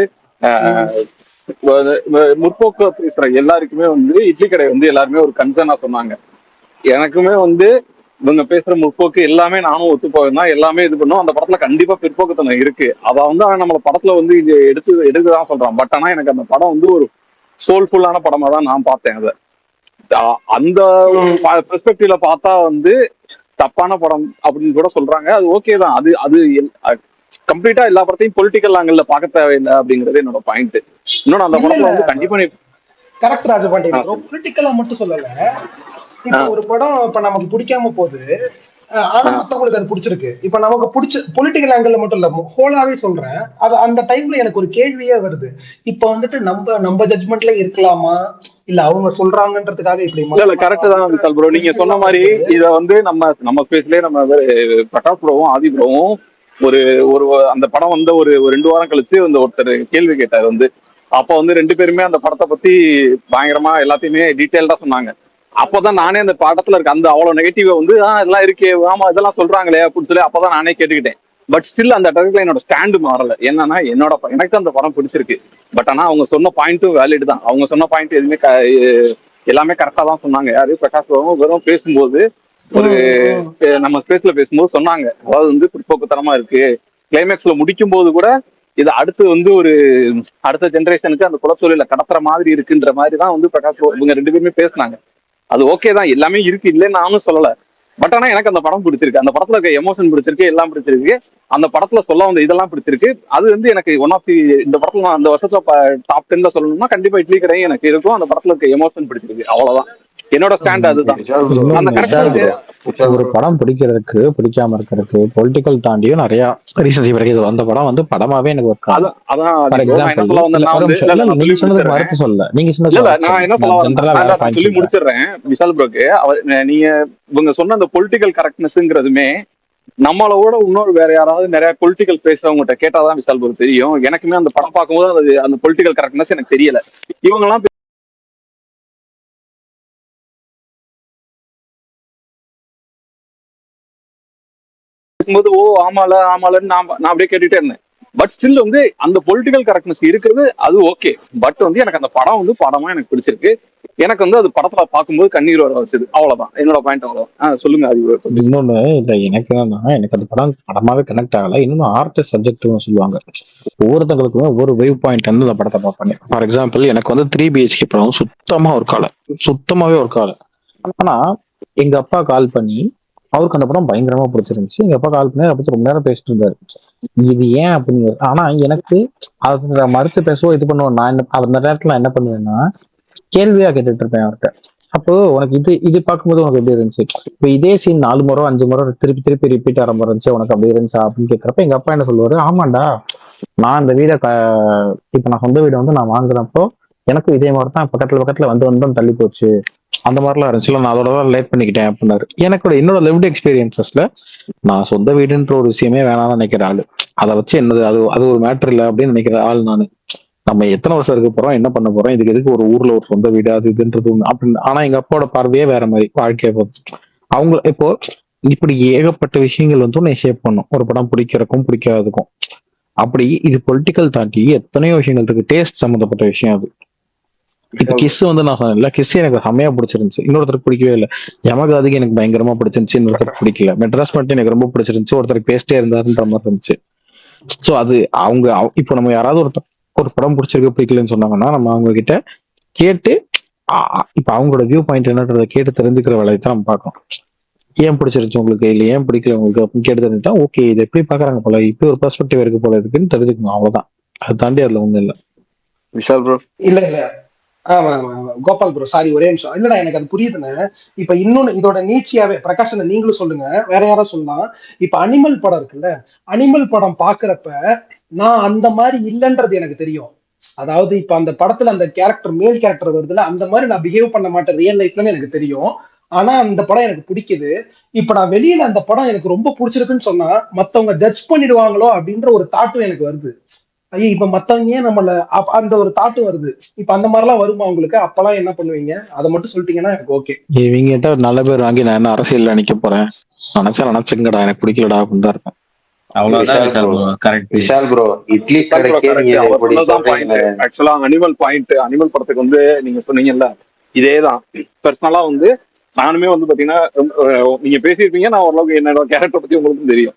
முற்போக்கு பேசுற எல்லாருக்குமே வந்து இட்லி கடை வந்து எல்லாருமே ஒரு கன்சர்னா சொன்னாங்க. எனக்குமே வந்து இவங்க பேசுற முற்போக்கு எல்லாமே நானும் ஒத்து போவேன், எல்லாமே இது பண்ணும். அந்த படத்துல கண்டிப்பா பிற்போக்குத்தனம் இருக்கு. அத வந்து அவன் நம்மள படத்துல வந்து இது எடுத்துதான் சொல்றான். பட் ஆனா எனக்கு அந்த படம் வந்து ஒரு சோல்ஃபுல்லான படமா தான் நான் பார்த்தேன். அதை அந்த பெர்ஸ்பெக்டிவ்ல பார்த்தா வந்து தப்பான படம் அப்படின்னு கூட சொல்றாங்க. அது ஓகே தான். அது அது கம்ப்ளீட்டா எல்லா படத்தையும் பொலிட்டிக்கல் ஆங்கிள் பார்க்க தேவையில்லை அப்படிங்கிறது என்னோட பாயிண்ட். இன்னொன்னு அந்த இல்ல படத்துல இல்ல வந்து கண்டிப்பா நீ கரெக்ட் ராஜபாண்டியன் ப்ரோ, சொல்லு. பொலிட்டிக்கலா மட்டும் சொல்லல. இப்ப ஒரு படம் இப்ப நமக்கு பிடிக்காம போகுது, ஆனா மத்தவங்களுக்கு அது பிடிச்சிருக்கு. இப்ப நமக்கு பிடிச்ச பொலிட்டிக்கல் ஆங்கிள் மட்டும் இல்ல, ஹோலாவே சொல்றேன். அது அந்த டைம்ல எனக்கு ஒரு கேள்வியே வருது. இப்ப வந்துட்டு நம்ம நம்ம ஜட்மெண்ட்ல இருக்கலாமா, இல்ல அவங்க சொல்றாங்கன்றதுக்காக இப்படி இல்ல இல்ல மாத்தலாமா கரெக்ட் தான் அப்படின்ற விசால் ப்ரோ, நீங்க கொஸ்டின் சொன்ன எல்லாம் மாதிரி வரும்போது. இத வந்து நம்ம ஸ்பேஸ்லயே நம்ம பிரகாஷ் ப்ரோவும் ஆதி ப்ரோவும் ஒரு ஒரு அந்த படம் வந்து ஒரு 2 வாரம் கழிச்சு வந்து ஒருத்தர் கேள்வி கேட்டார் வந்து. அப்ப வந்து 2 பேருமே அந்த படத்தை பத்தி பயங்கரமா எல்லாத்தையுமே டீட்டெயில்டா சொன்னாங்க. அப்பதான் நானே அந்த படத்துல இருக்க அந்த அவ்வளவு நெகட்டிவா வந்து இதெல்லாம் இருக்கே, ஆமா இதெல்லாம் சொல்றாங்களே அப்படின்னு சொல்லி அப்பதான் நானே கேட்டுக்கிட்டேன். பட் ஸ்டில் அந்த இடத்துல என்னோட ஸ்டாண்டு மாறல. என்னன்னா எனக்கு அந்த படம் பிடிச்சிருக்கு. பட் ஆனா அவங்க சொன்ன பாயிண்ட்டும் வேலிட் தான். அவங்க சொன்ன பாயிண்ட் எதுவுமே எல்லாமே கரெக்டா தான் சொன்னாங்க. யாரு பிரகாஷ் ராவும் வெறும் பேசும்போது ஒரு நம்ம ஸ்பேஸ்ல பேசும்போது சொன்னாங்க, அதாவது வந்து பிற்போக்குத்தனமா இருக்கு. கிளைமேக்ஸ்ல முடிக்கும் போது கூட இது அடுத்து வந்து ஒரு அடுத்த ஜெனரேஷனுக்கு அந்த குலத்தொழில கடத்துற மாதிரி இருக்குன்ற மாதிரி தான் வந்து பிரகாஷ் இவங்க 2 பேருமே பேசினாங்க. அது ஓகே தான், எல்லாமே இருக்கு, இல்லைன்னு நானும் சொல்லல. பட் ஆனா எனக்கு அந்த படம் பிடிச்சிருக்கு. அந்த படத்துல இருக்க எமோஷன் பிடிச்சிருக்கு, எல்லாம் பிடிச்சிருக்கு. அந்த படத்துல சொல்ல வந்த இதெல்லாம் பிடிச்சிருக்கு. அது வந்து எனக்கு ஒன் ஆஃப் தி இந்த படத்துல நான் அந்த வருஷத்துல டாப் 10ல சொல்லணும்னா கண்டிப்பா இட்லி கடையும் எனக்கு இருக்கும். அந்த படத்துல இருக்க எமோஷன் பிடிச்சிருக்கு, அவ்வளவுதான். என்னோட ஸ்டாண்ட் அதுதான். அந்த இன்னொன்னு கரெக்டா ஒரு படம் பிடிக்கிறதுக்கு பிடிக்காம இருக்கிறதுக்கு பொலிட்டிக்கல் தாண்டியும் நிறைய ரீசன்ஸ் இருக்கு. அந்த படம் வந்து படமாவே எனக்கு ஒர்க் ஆகும். அதான் ஃபார் ப்ரோ, நான் என்ன எக்ஸாம்பிள், சொல்ல இல்ல வந்தேன்னா ஒரு வந்து நிமிஷம், இல்ல நான் நீங்க சொல்லி சொன்னதுக்கு முடிச்சிடுறேன். மறுத்து சொல்ல, நீங்க சொன்னதுக்கு இல்ல மறுத்து நான் சொல்ல, என்ன சொல்ல நான் வரேன், ஜென்ரலா வேற நான் பாயிண்ட் சொல்லி சொல்றேன். முடிச்சிடுறேன் விஷால் ப்ரோக்கு. நீங்க இவங்க சொன்ன அந்த பொலிட்டிக்கல் கரெக்ட்னஸ்ங்கிறதுமே நம்மளோட இன்னொரு வேற யாராவது நிறைய பொலிட்டிக்கல் பேசுறவங்ககிட்ட கேட்டாதான் விஷால் ப்ரோ தெரியும். எனக்குமே அந்த படம் பார்க்கும்போது அது அந்த பொலிட்டிக்கல் கரெக்ட்னஸ் எனக்கு தெரியல. இவங்க எல்லாம் பேசும்போது ஆமாலன்னு நான் அப்படியே கேட்டுட்டே இருந்தேன். பட் ஸ்டில் வந்து அந்த பொலிட்டிக்கல் கரெக்ட்னஸ் இருக்கிறது அது ஓகே. பட் வந்து எனக்கு அந்த படம் வந்து படமா எனக்கு பிடிச்சிருக்கு. எனக்கு வந்து அது படத்துல பார்க்கும்போது கண்ணீர் வர வச்சது, அவ்வளவுதான் என்னோட பாயிண்ட். அவ்வளவுதான். சொல்லுங்க அது. இன்னொன்னு இல்ல, எனக்கு என்னன்னா, எனக்கு அந்த படம் படமாவே கனெக்ட் ஆகல. இன்னொன்னு ஆர்டிஸ்ட் சப்ஜெக்ட்னு சொல்லுவாங்க. ஒவ்வொருத்தங்களுக்குமே ஒவ்வொரு வேவ் பாயிண்ட் வந்து அந்த படத்தை பார்ப்பாங்க. ஃபார் எக்ஸாம்பிள், எனக்கு வந்து 3BHK படம் சுத்தமா சுத்தமாவே ஒர்க் ஆகல. ஆனா எங்க அப்பா கால் பண்ணி, அவருக்கு அந்த படம் பயங்கரமா பிடிச்சிருந்துச்சு. எங்க அப்பா கால் பண்ணி அதை பத்தி ரொம்ப நேரம் பேசிட்டு இருந்தாரு. இது ஏன் அப்படின்னு. ஆனா எனக்கு அதை மறுத்து பேசவோ இது பண்ணுவோம். நான் என்ன அந்த நேரத்துல நான் என்ன பண்ணுவேன்னா, கேள்வியா கேட்டுட்டு இருப்பேன் அவர்கிட்ட. அப்போ உனக்கு இது பார்க்கும்போது உனக்கு எப்படி இருந்துச்சு, இப்போ இதே சீன் 4 முறை 5 முறை திருப்பி திருப்பி ரிப்பீட் ஆகிற மாதிரி இருந்துச்சு, உனக்கு அப்படி இருந்துச்சா அப்படின்னு கேட்கறப்ப எங்க அப்பா என்ன சொல்லுவாரு, ஆமாண்டா, நான் இந்த வீடை இப்ப நான் சொந்த வீடை வந்து நான் வாங்குறப்போ எனக்கும் இதே மாதிரி தான் பக்கத்துல பக்கத்துல வந்து தள்ளி போச்சு, அந்த மாதிரிலாம் இருந்துச்சுல, நான் அதோட தான் லேட் பண்ணிக்கிட்டேன் அப்படின்னாரு. என்னோட லிவ்ட் எக்ஸ்பீரியன்சஸ்ல நான் சொந்த வீடுன்ற ஒரு விஷயமே வேணாம்னு நினைக்கிற ஆளு. அதை வச்சு என்னது, அது ஒரு மேட்டர் இல்லை அப்படின்னு நினைக்கிற ஆள் நானு. நம்ம எத்தனை வருஷம் இருக்க போறோம், என்ன பண்ண போறோம், இதுக்கு எதுக்கு ஒரு ஊர்ல ஒரு சொந்த வீடு அது இதுன்றது ஒண்ணு அப்படின்னு. ஆனா எங்க அப்பாவோட பார்வையே வேற மாதிரி, வாழ்க்கையை பார்த்து அவங்க இப்போ இப்படி ஏகப்பட்ட விஷயங்கள் வந்து உன்னை ஷேப் பண்ணும், ஒரு படம் பிடிக்கிறதுக்கும் பிடிக்காததுக்கும். அப்படி இது பொலிட்டிக்கல் தாண்டி எத்தனையோ விஷயங்கள் இருக்கு, டேஸ்ட் சம்மந்தப்பட்ட விஷயம் அது. இப்ப கிஸ் வந்து நான் சொன்னேன்ல, கிஸ் எனக்கு செம்மையா பிடிச்சிருந்துச்சு, இன்னொருத்தருக்கு பிடிக்கவே இல்லை. யமகாதிக்கு எனக்கு பயங்கரமா பிடிச்சிருந்துச்சு, இன்னொருத்தருக்கு பிடிக்கல. மெட்ராஸ் மட்டும் எனக்கு ரொம்ப பிடிச்சிருந்துச்சு, ஒருத்தருக்கு பேசிட்டே இருந்தாருன்ற மாதிரி இருந்துச்சு. ஸோ அது அவங்க இப்போ நம்ம யாராவது ஒரு படம் பிடிச்சிருக்கு பிடிக்கலன்னு சொன்னாங்கன்னா நம்ம அவங்க கிட்ட கேட்டு இப்ப அவங்களோட வியூ பாயிண்ட் என்னன்றதை கேட்டு தெரிஞ்சுக்கிற வேலையை தான் நம்ம பார்க்கணும். ஏன் பிடிச்சிருச்சு உங்களுக்கு, இல்லை ஏன் பிடிக்கல உங்களுக்கு அப்படின்னு கேட்டு தெரிஞ்சுட்டா ஓகே இது எப்படி பாக்குறாங்க போல, இப்படி ஒரு பெர்ஸ்பெக்டிவ் இருக்கு போல இருக்குன்னு தெரிஞ்சுக்கணும், அவ்வளவுதான். அதை தாண்டி அதுல ஒண்ணும் இல்லை. விஷால் ப்ரோ. இல்ல ஆமா கோபால் ப்ரோ, சாரி ஒரே நிமிஷம். இல்லடா எனக்கு அது புரியுதுன்னு. இப்ப இன்னொன்னு இதோட நீட்சியாவே பிரகாஷ் நீங்களும் சொல்லுங்க, வேற யாரும் சொல்லலாம். இப்ப அனிமல் படம் இருக்குல்ல, அனிமல் படம் பாக்குறப்ப நான் அந்த மாதிரி இல்லைன்றது எனக்கு தெரியும். அதாவது இப்ப அந்த படத்துல அந்த கேரக்டர் மேல் கேரக்டர் வருதுல, அந்த மாதிரி நான் பிஹேவ் பண்ண மாட்டேன் ரியல் லைஃப்லன்னு எனக்கு தெரியும். ஆனா அந்த படம் எனக்கு பிடிக்குது. இப்ப நான் வெளியில அந்த படம் எனக்கு ரொம்ப பிடிச்சிருக்குன்னு சொன்னா மத்தவங்க ஜட்ஜ் பண்ணிடுவாங்களோ அப்படின்ற ஒரு தாட்டும் எனக்கு வருது. ஐயோ இப்ப மத்தவங்க ஏன் நம்மள அந்த ஒரு தாட்டு வருது. இப்ப அந்த மாதிரி எல்லாம் வருமா உங்களுக்கு? அப்பெல்லாம் என்ன பண்ணுவீங்க? அதை மட்டும் சொல்லிட்டீங்கன்னா எனக்கு ஓகே. இவங்க கிட்ட ஒரு நல்ல பேர் வாங்கி நான் என்ன அரசியல்ல நிக்க போறேன், நினைச்சுங்கடா எனக்கு பிடிக்கலடா அப்படின்னு தான் இருப்பேன். விஷால் ப்ரோ இட்லி கடைக்கே நீங்க எப்படி சொல்றீங்க? ஆக்சுவலா அனிமல் படத்துக்கு வந்து நீங்க சொன்னீங்கல்ல, இதேதான் பர்சனலா வந்து நானுமே வந்து பாத்தீங்கன்னா நீங்க பேசியிருப்பீங்க, நான் ஓரளவுக்கு என்னோட கேரக்டர் பத்தி உங்களுக்கும் தெரியும்.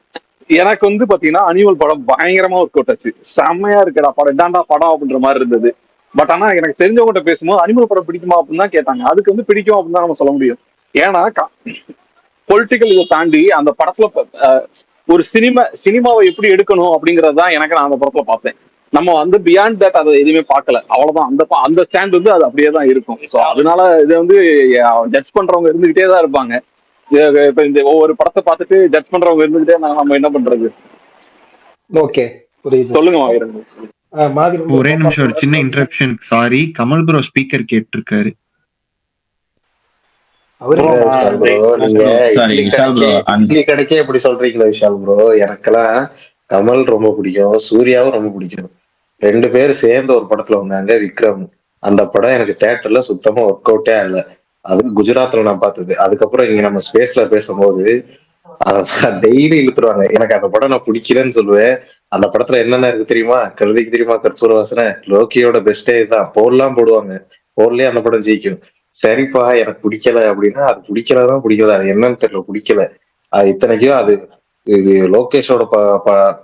எனக்கு வந்து பாத்தீங்கன்னா அனிமல் படம் பயங்கரமா ஒர்க் அவுட் ஆச்சு, செம்மையா இருக்கடா படம், இதாண்டா படம் அப்படின்ற மாதிரி இருந்தது. பட் ஆனா எனக்கு தெரிஞ்சவங்ககிட்ட பேசும்போது அனிமல் படம் பிடிக்குமா அப்படின்னு தான் கேட்டாங்க. அதுக்கு வந்து பிடிக்கும் அப்படின்னு தான் நம்ம சொல்ல முடியும். ஏன்னா பொலிட்டிக்கல் இதை தாண்டி அந்த படத்துல ஒரு சினிமாவை எப்படி எடுக்கணும் அப்படிங்கறதுதான் எனக்கு நான் அந்த படத்துல பார்த்தேன். நம்ம வந்து பியாண்ட் தட் அதை எதுவுமே பார்க்கல, அவ்வளவுதான். அந்த ஸ்டாண்ட் வந்து அது அப்படியே தான் இருக்கும். ஸோ அதனால இதை வந்து ஜட்ஜ் பண்றவங்க இருந்துகிட்டே தான் இருப்பாங்க. இப்ப இந்த ஒவ்வொரு படத்தை பார்த்துட்டு ஜட்ஜ் பண்றவங்க இருந்துகிட்டே நம்ம என்ன பண்றது? ஓகே புரியுது, சொல்லுங்க மாவீரன். ஒரே நிமிஷம், ஒரு சின்ன interruption, sorry. Kamal bro speaker கேட்டிருக்காரு. நீங்க இட்லி கடைக்கே எப்படி சொல்றீங்களா விஷால் ப்ரோ? எனக்கெல்லாம் கமல் ரொம்ப பிடிக்கும், சூர்யாவும் ரொம்ப பிடிக்கும். 2 பேரும் சேர்ந்து ஒரு படத்துல வந்தாங்க, விக்ரம். அந்த படம் எனக்கு தியேட்டர்ல சுத்தமா ஒர்க் அவுட்டே ஆகல. அது குஜராத்ல நான் பார்த்தது. அதுக்கப்புறம் இங்க நம்ம ஸ்பேஸ்ல பேசும்போது டெய்லி இழுத்துருவாங்க. எனக்கு அந்த படம் நான் பிடிக்கலன்னு சொல்லுவேன். அந்த படத்துல என்னென்ன இருக்கு தெரியுமா? கழுதைக்கு தெரியுமா கற்பூர வாசனை, லோக்கியோட பெஸ்டே இதுதான், போடலாம் போடுவாங்க, போர்லயே அந்த படம் ஜெயிக்கும். சரிப்பா எனக்கு பிடிக்கல அப்படின்னா அது பிடிக்கலதான் பிடிக்கல, அது என்னன்னு தெரியல, பிடிக்கல. அது இத்தனைக்கும் அது இது லோகேஷோட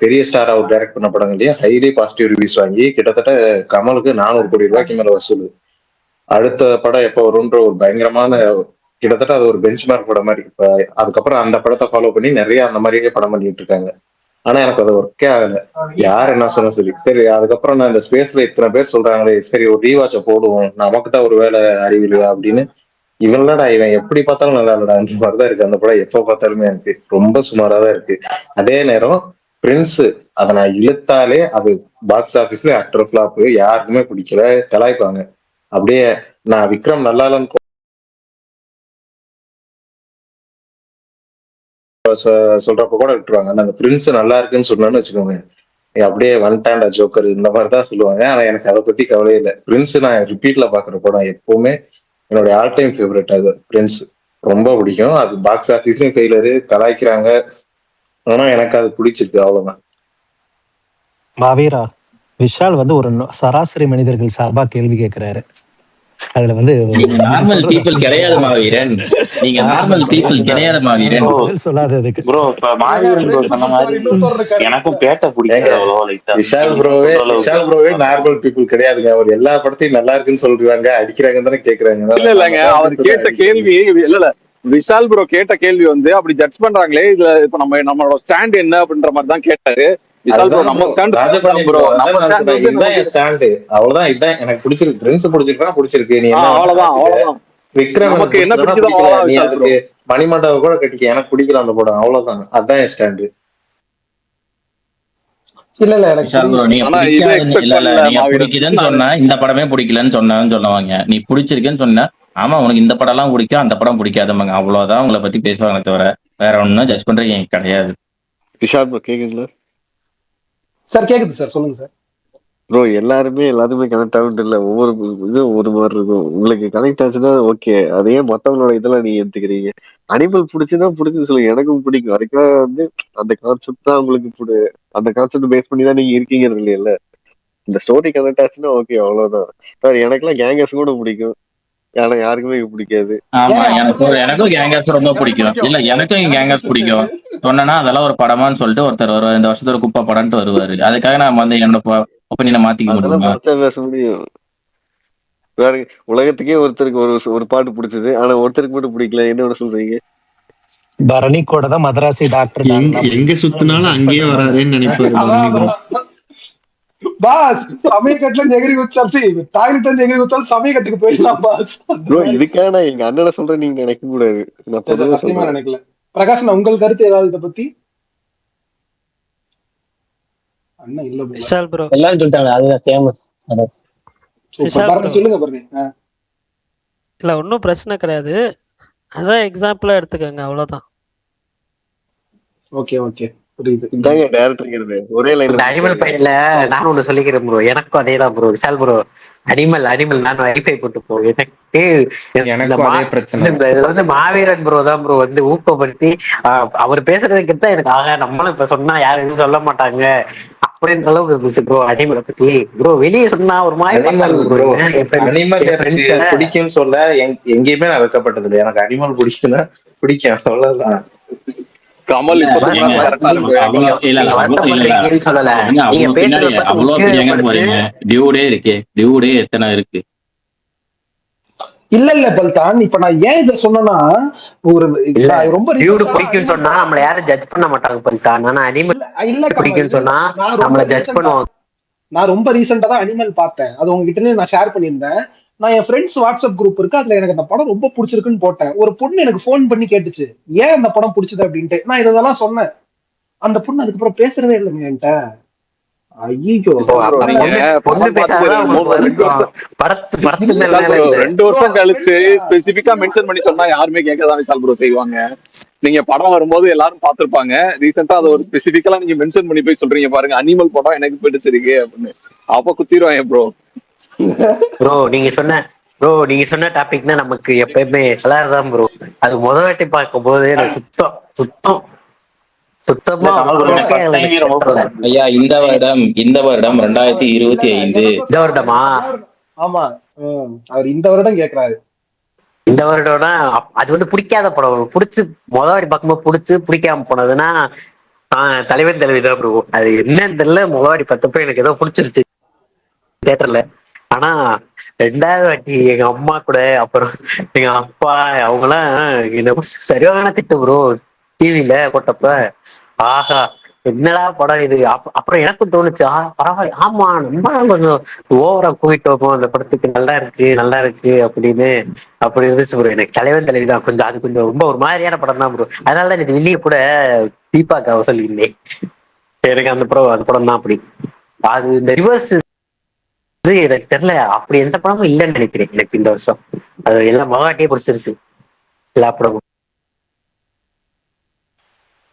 பெரிய ஸ்டார் அவர் டைரக்ட் பண்ண படங்கள்லயே ஹைலி பாசிட்டிவ் ரிவ்யூஸ் வாங்கி கிட்டத்தட்ட கமலுக்கு 400 கோடி ரூபாய்க்கு மேல வசூல். அடுத்த படம் எப்போ வரும்ன்ற ஒரு பயங்கரமான, கிட்டத்தட்ட அது ஒரு பெஞ்ச் மார்க் படம் மாதிரி. இப்ப அதுக்கப்புறம் அந்த படத்தை ஃபாலோ பண்ணி நிறைய அந்த மாதிரியே படம் பண்ணிட்டு இருக்காங்க. ஆனா எனக்கு அது ஒர்க்கே ஆகல. யார் என்ன சொன்ன சொல்லி சரி. அதுக்கப்புறம் நான் இந்த ஸ்பேஸ்ல இத்தனை பேர் சொல்றாங்களே, சரி ஒரு ரீவாட்ச போடுவோம், நமக்கு தான் ஒரு வேலை அறிவில்லையா அப்படின்னு. இவன்லடா இவன் எப்படி பார்த்தாலும் நல்லா இல்லடா அந்த மாதிரிதான் இருக்கு அந்த படம். எப்ப பார்த்தாலுமே எனக்கு ரொம்ப சுமாரா தான் இருக்கு. அதே நேரம் பிரின்ஸ், அதை நான் இழுத்தாலே அது பாக்ஸ் ஆபீஸ்ல அட்டர் ஃபிளாப், யாருக்குமே பிடிக்கல, கலாய்ப்பாங்க. அப்படியே நான் விக்ரம் நல்லா இல்லைன்னு சொல்றப்ப கூட விட்டுருவாங்க. அந்த பிரின்ஸ் நல்லா இருக்குன்னு சொன்னேன்னு வச்சுக்கோங்க, அப்படியே வந்துட்டான்டா ஜோக்கர், இந்த மாதிரிதான் சொல்லுவாங்க. ஆனா எனக்கு அதை பத்தி கவலையே இல்லை. பிரின்ஸ் நான் ரிப்பீட்ல பாக்குற படம், எப்பவுமே என்னுடைய ஆல் டைம் ஃபேவரட் அது பிரின்ஸ். ரொம்ப பிடிக்கும். அது பாக்ஸ் ஆபீஸ்லயும் ஃபெயிலரு, கலாய்க்கிறாங்க, ஆனா எனக்கு அது பிடிச்சிருக்கு, அவ்வளவுதான். மாவீரா, விஷால் வந்து ஒரு சராசரி மனிதர்கள் சார்பா கேள்வி கேட்கிறாரு. அதுல வந்து நீங்க நார்மல் பீப்புள் கிடையாது மாவீரன், நீங்க நார்மல் பீப்புள் கிடையாது மாவீரன். சொல்லாததுக்கு ப்ரோ இப்ப மாவீரன் ப்ரோ சொன்ன மாதிரி எனக்கும் பேட்ட பிடிக்காது அவ்வளோ லைட்டா. விஷால் ப்ரோவே நார்மல் பீப்புள் கிடையாதுங்க. அவர் எல்லா படத்தையும் நல்லா இருக்குன்னு சொல்றாங்க, அடிக்கிறாங்கன்னு தானே கேக்குறாங்க. இல்லங்க அவர் கேட்ட கேள்வி இல்ல விஷால் ப்ரோ கேட்ட கேள்வி வந்து அப்படி ஜட்ஜ் பண்றாங்களே, இதுல இப்ப நம்மளோட ஸ்டாண்ட் என்ன அப்படின்ற மாதிரி தான் கேட்டாரு. அவ்வளவுதான். இதுதான் எனக்கு பிடிச்சிருக்கு. பிரின்ஸ் பிடிச்சிருக்கு. நீ என்ன விக்ரம் நமக்கு என்ன பிடிக்குதோ நீ அதுக்கு மணிமண்டப கூட கட்டிக்க, எனக்கு பிடிக்கல அந்த படம், அவ்வளவுதான். அதுதான் என் ஸ்டாண்டு. இல்ல நீங்க பிடிக்குதுன்னு சொன்னா இந்த படமே பிடிக்கலன்னு சொன்னவாங்க, நீ பிடிச்சிருக்குன்னு சொன்ன ஆமா உனக்கு இந்த படம் எல்லாம் பிடிக்கும் அந்த படம் பிடிக்காதவங்க, அவ்வளவுதான் உங்களை பத்தி பேசுவாங்க தவிர வேற ஒன்னும் ஜட்ஜ் பண்றீங்க கிடையாது. விஷால் ப்ரோ கேக்குதுங்களா? சார் கேக்குது சார், சொல்லுங்க சார். ப்ரோ எல்லாருமே கனெக்ட் ஆகிட்டு இல்ல, ஒவ்வொரு இதுவும் ஒரு மாதிரி இருக்கும். உங்களுக்கு கனெக்ட் ஆச்சுன்னா ஓகே, அதே மத்தவங்களோட இதெல்லாம் நீங்க எடுத்துக்கிறீங்க. அனிமல் பிடிச்சுன்னா பிடிச்சுன்னு சொல்லுங்க, எனக்கும் பிடிக்கும். அதுக்காக வந்து அந்த கான்செப்ட் தான் உங்களுக்கு அந்த கான்செப்ட் பேஸ் பண்ணி தான் நீங்க இருக்கீங்கிறது இல்லையில. இந்த ஸ்டோரி கனெக்ட் ஆச்சுன்னா ஓகே, அவ்வளவுதான். சார் எனக்குலாம் கேங்கர்ஸ் கூட பிடிக்கும், ஆனா யாருக்குமே இது பிடிக்காது. ஆமா, எனக்கும் கேங்கர்ஸ் ரொம்ப பிடிக்கும். இல்ல, எனக்கும் கேங்கர்ஸ் பிடிக்கும். சொன்னா அதெல்லாம் ஒரு படமான்னு சொல்லிட்டு ஒருத்தர் வருவார், இந்த வருஷத்துல குப்பை படம்ட்டு வருவாரு. அதுக்காக நான் வந்து என்னோட ஒப்பீனியனை மாத்திக்க அதெல்லாம் முடியுமா? படத்தை பேச முடியும். வேற உலகத்துக்கே ஒருத்தருக்கு ஒரு பாட்டு பிடிச்சது, ஆனா ஒருத்தருக்கு மட்டும் பிடிக்கல, என்ன சொல்றீங்க? பரணி கூட தான் மதராசி டாக்டர் எங்க சுத்தினாலும் அங்கேயே வராருன்னு நினைப்பாரு பரணி bro. பாஸ் சமயக்கட்டுல ஜெகரி குத்தாலும் டாய்லெட்ல ஜெகரி குத்தாலும் சமயக்கட்டுக்கு போயிடலாம் பாஸ். ப்ரோ இதுக்காக நான் எங்க அண்ணனை சொல்றேன், நீங்க நினைக்க கூடாது. நான் பொதுவா சத்தியமா சொல்றேன். நினைக்கல. பிரகாஷ் உங்கள் கருத்து ஏதாவது இதை பத்தி? அண்ணா இல்ல bro. விஷால் ப்ரோ எல்லாரும் சொல்லிட்டாங்க, அதுதான் ஃபேமஸ். விஷால் ப்ரோ சொல்லுங்க பாருங்க. இல்ல ஒன்றும் பிரச்சனை கிடையாது, அதான் எக்ஸாம்பிளா எடுத்துக்கோங்க, அவ்வளவுதான். ஓகே ஓகே புரியுது. இதாங்க டேரக்டர்ங்கிறது, ஒரே லைன். இந்த அனிமல் பையன்ல நானும் ஒண்ணு சொல்லிக்கிறேன் ப்ரோ, எனக்கும் அதேதான் ப்ரோ. விஷால் ப்ரோ அனிமல் நான் வைஃபை போட்டு போ. எனக்கும் அதே பிரச்சனை. இதுல வந்து மாவீரன் ப்ரோ தான் ப்ரோ வந்து ஊக்கப்படுத்தி அவர் பேசுறதுக்கு தான் எனக்கு ஆக நம்மளும் இப்ப சொன்னா யாரும் எதுவும் சொல்ல மாட்டாங்க அப்படின்ற அளவுக்கு இருந்துச்சு ப்ரோ. அனிமலை பத்தி ப்ரோ வெளியே சொன்னா ஒரு அனிமல் பிடிக்கும்னு சொல்ல எங்கேயுமே நான் வைக்கப்பட்டது இல்லை. எனக்கு அனிமல் பிடிக்கும்னா பிடிக்கும், அவ்வளவுதான். கமல் டியூடே எத்தனை இருக்கு? இல்ல பல்தான், இப்ப நான் ஏன் இதை சொன்னா ஒரு ரொம்ப பிடிக்கும்னு சொன்னா நம்மள யாரும் ஜட்ஜ் பண்ண மாட்டாங்க பல்தான். ஆனா அனிமல் பிடிக்கும்னு சொன்னா நம்மள ஜட்ஜ் பண்ணுவாங்க. நான் ரொம்ப ரீசெண்டா தான் அனிமல் பார்த்தேன், அது உங்ககிட்ட நான் ஷேர் பண்ணியிருந்தேன். நான் என் ஃப்ரெண்ட்ஸ் வாட்ஸ்அப் குரூப் இருக்கு, அதுல எனக்கு அந்த படம் ரொம்ப பிடிச்சிருக்குன்னு போட்டேன். ஒரு பொண்ணு எனக்கு போன் பண்ணி கேட்டுச்சு ஏன் அந்த படம் பிடிச்சது அப்படின்ட்டு. நான் இதெல்லாம் சொன்னேன். அந்த பொண்ணு அதுக்கப்புறம் பேசுறதே இல்லைங்க என்கிட்ட. ஐயோ, 2 வருஷம் கழிச்சு ஸ்பெசிபிக்கா மென்ஷன் பண்ணி சொன்னா யாருமே கேட்கதான் விஷால் ப்ரோ செய்வாங்க. நீங்க படம் வரும்போது எல்லாரும் பாத்துருப்பாங்க. ரீசெண்டா அதை ஒரு ஸ்பெசிபிக்கலா நீங்க மென்ஷன் பண்ணி போய் சொல்றீங்க பாருங்க, அனிமல் படம் எனக்கு பிடிச்சிருக்கு அப்படின்னு. அப்ப குத்திடுவாங்க ப்ரோ. நீங்க சொன்ன டாபிக்னா நமக்கு எப்பயுமே சலார்தான் ப்ரோ. அது முதல் வாட்டி பார்க்கும் போது எனக்கு சுத்தமா ஐயா, இந்த வருடம் 2025. இந்த வருடமா? ஆமா, அவர் இந்த வருடம் கேக்குறாரு. இந்த வருடம்னா அது வந்து பிடிக்காத படம். பிடிச்சு முதல் வாட்டி பார்க்கும்போது பிடிக்காம போனதுன்னா தலைவன் தலைவிதான் ப்ரோ. அது என்னன்னு தெரியல, முதல் வாட்டி பார்த்தப்ப எனக்கு ஏதோ பிடிச்சிருச்சு தியேட்டர்ல. ஆனா 2வது வாட்டி எங்க அம்மா கூட அப்புறம் எங்க அப்பா அவங்கலாம் என்ன சரியான திட்டு ப்ரோ. டிவில போட்டப்ப ஆஹா என்னடா படம் இது. அப்புறம் எனக்கும் தோணுச்சு பரவாயில்ல, ஆமா நம்ம தான் கொஞ்சம் ஓவரா போயிட்டோமோ அந்த படத்துக்கு, நல்லா இருக்கு அப்படின்னு அப்படி இருந்துச்சு ப்ரோ. எனக்கு தலைவன் தலைவிதான் கொஞ்சம் அது கொஞ்சம் ரொம்ப ஒரு மாதிரியான படம் தான் ப்ரோ. அதனாலதான் இது வெளியே கூட தீபாக்காவை சொல்லியிருந்தேன். எனக்கு அந்த படம் தான் அப்படி. அது இந்த ரிவர்ஸ் எனக்கு தெரியல, அப்படி எந்த படமும் இல்லைன்னு நினைக்கிறேன் எனக்கு இந்த வருஷம். அது எல்லாம் மகாட்டியே பிடிச்சிருச்சு எல்லா படமும்.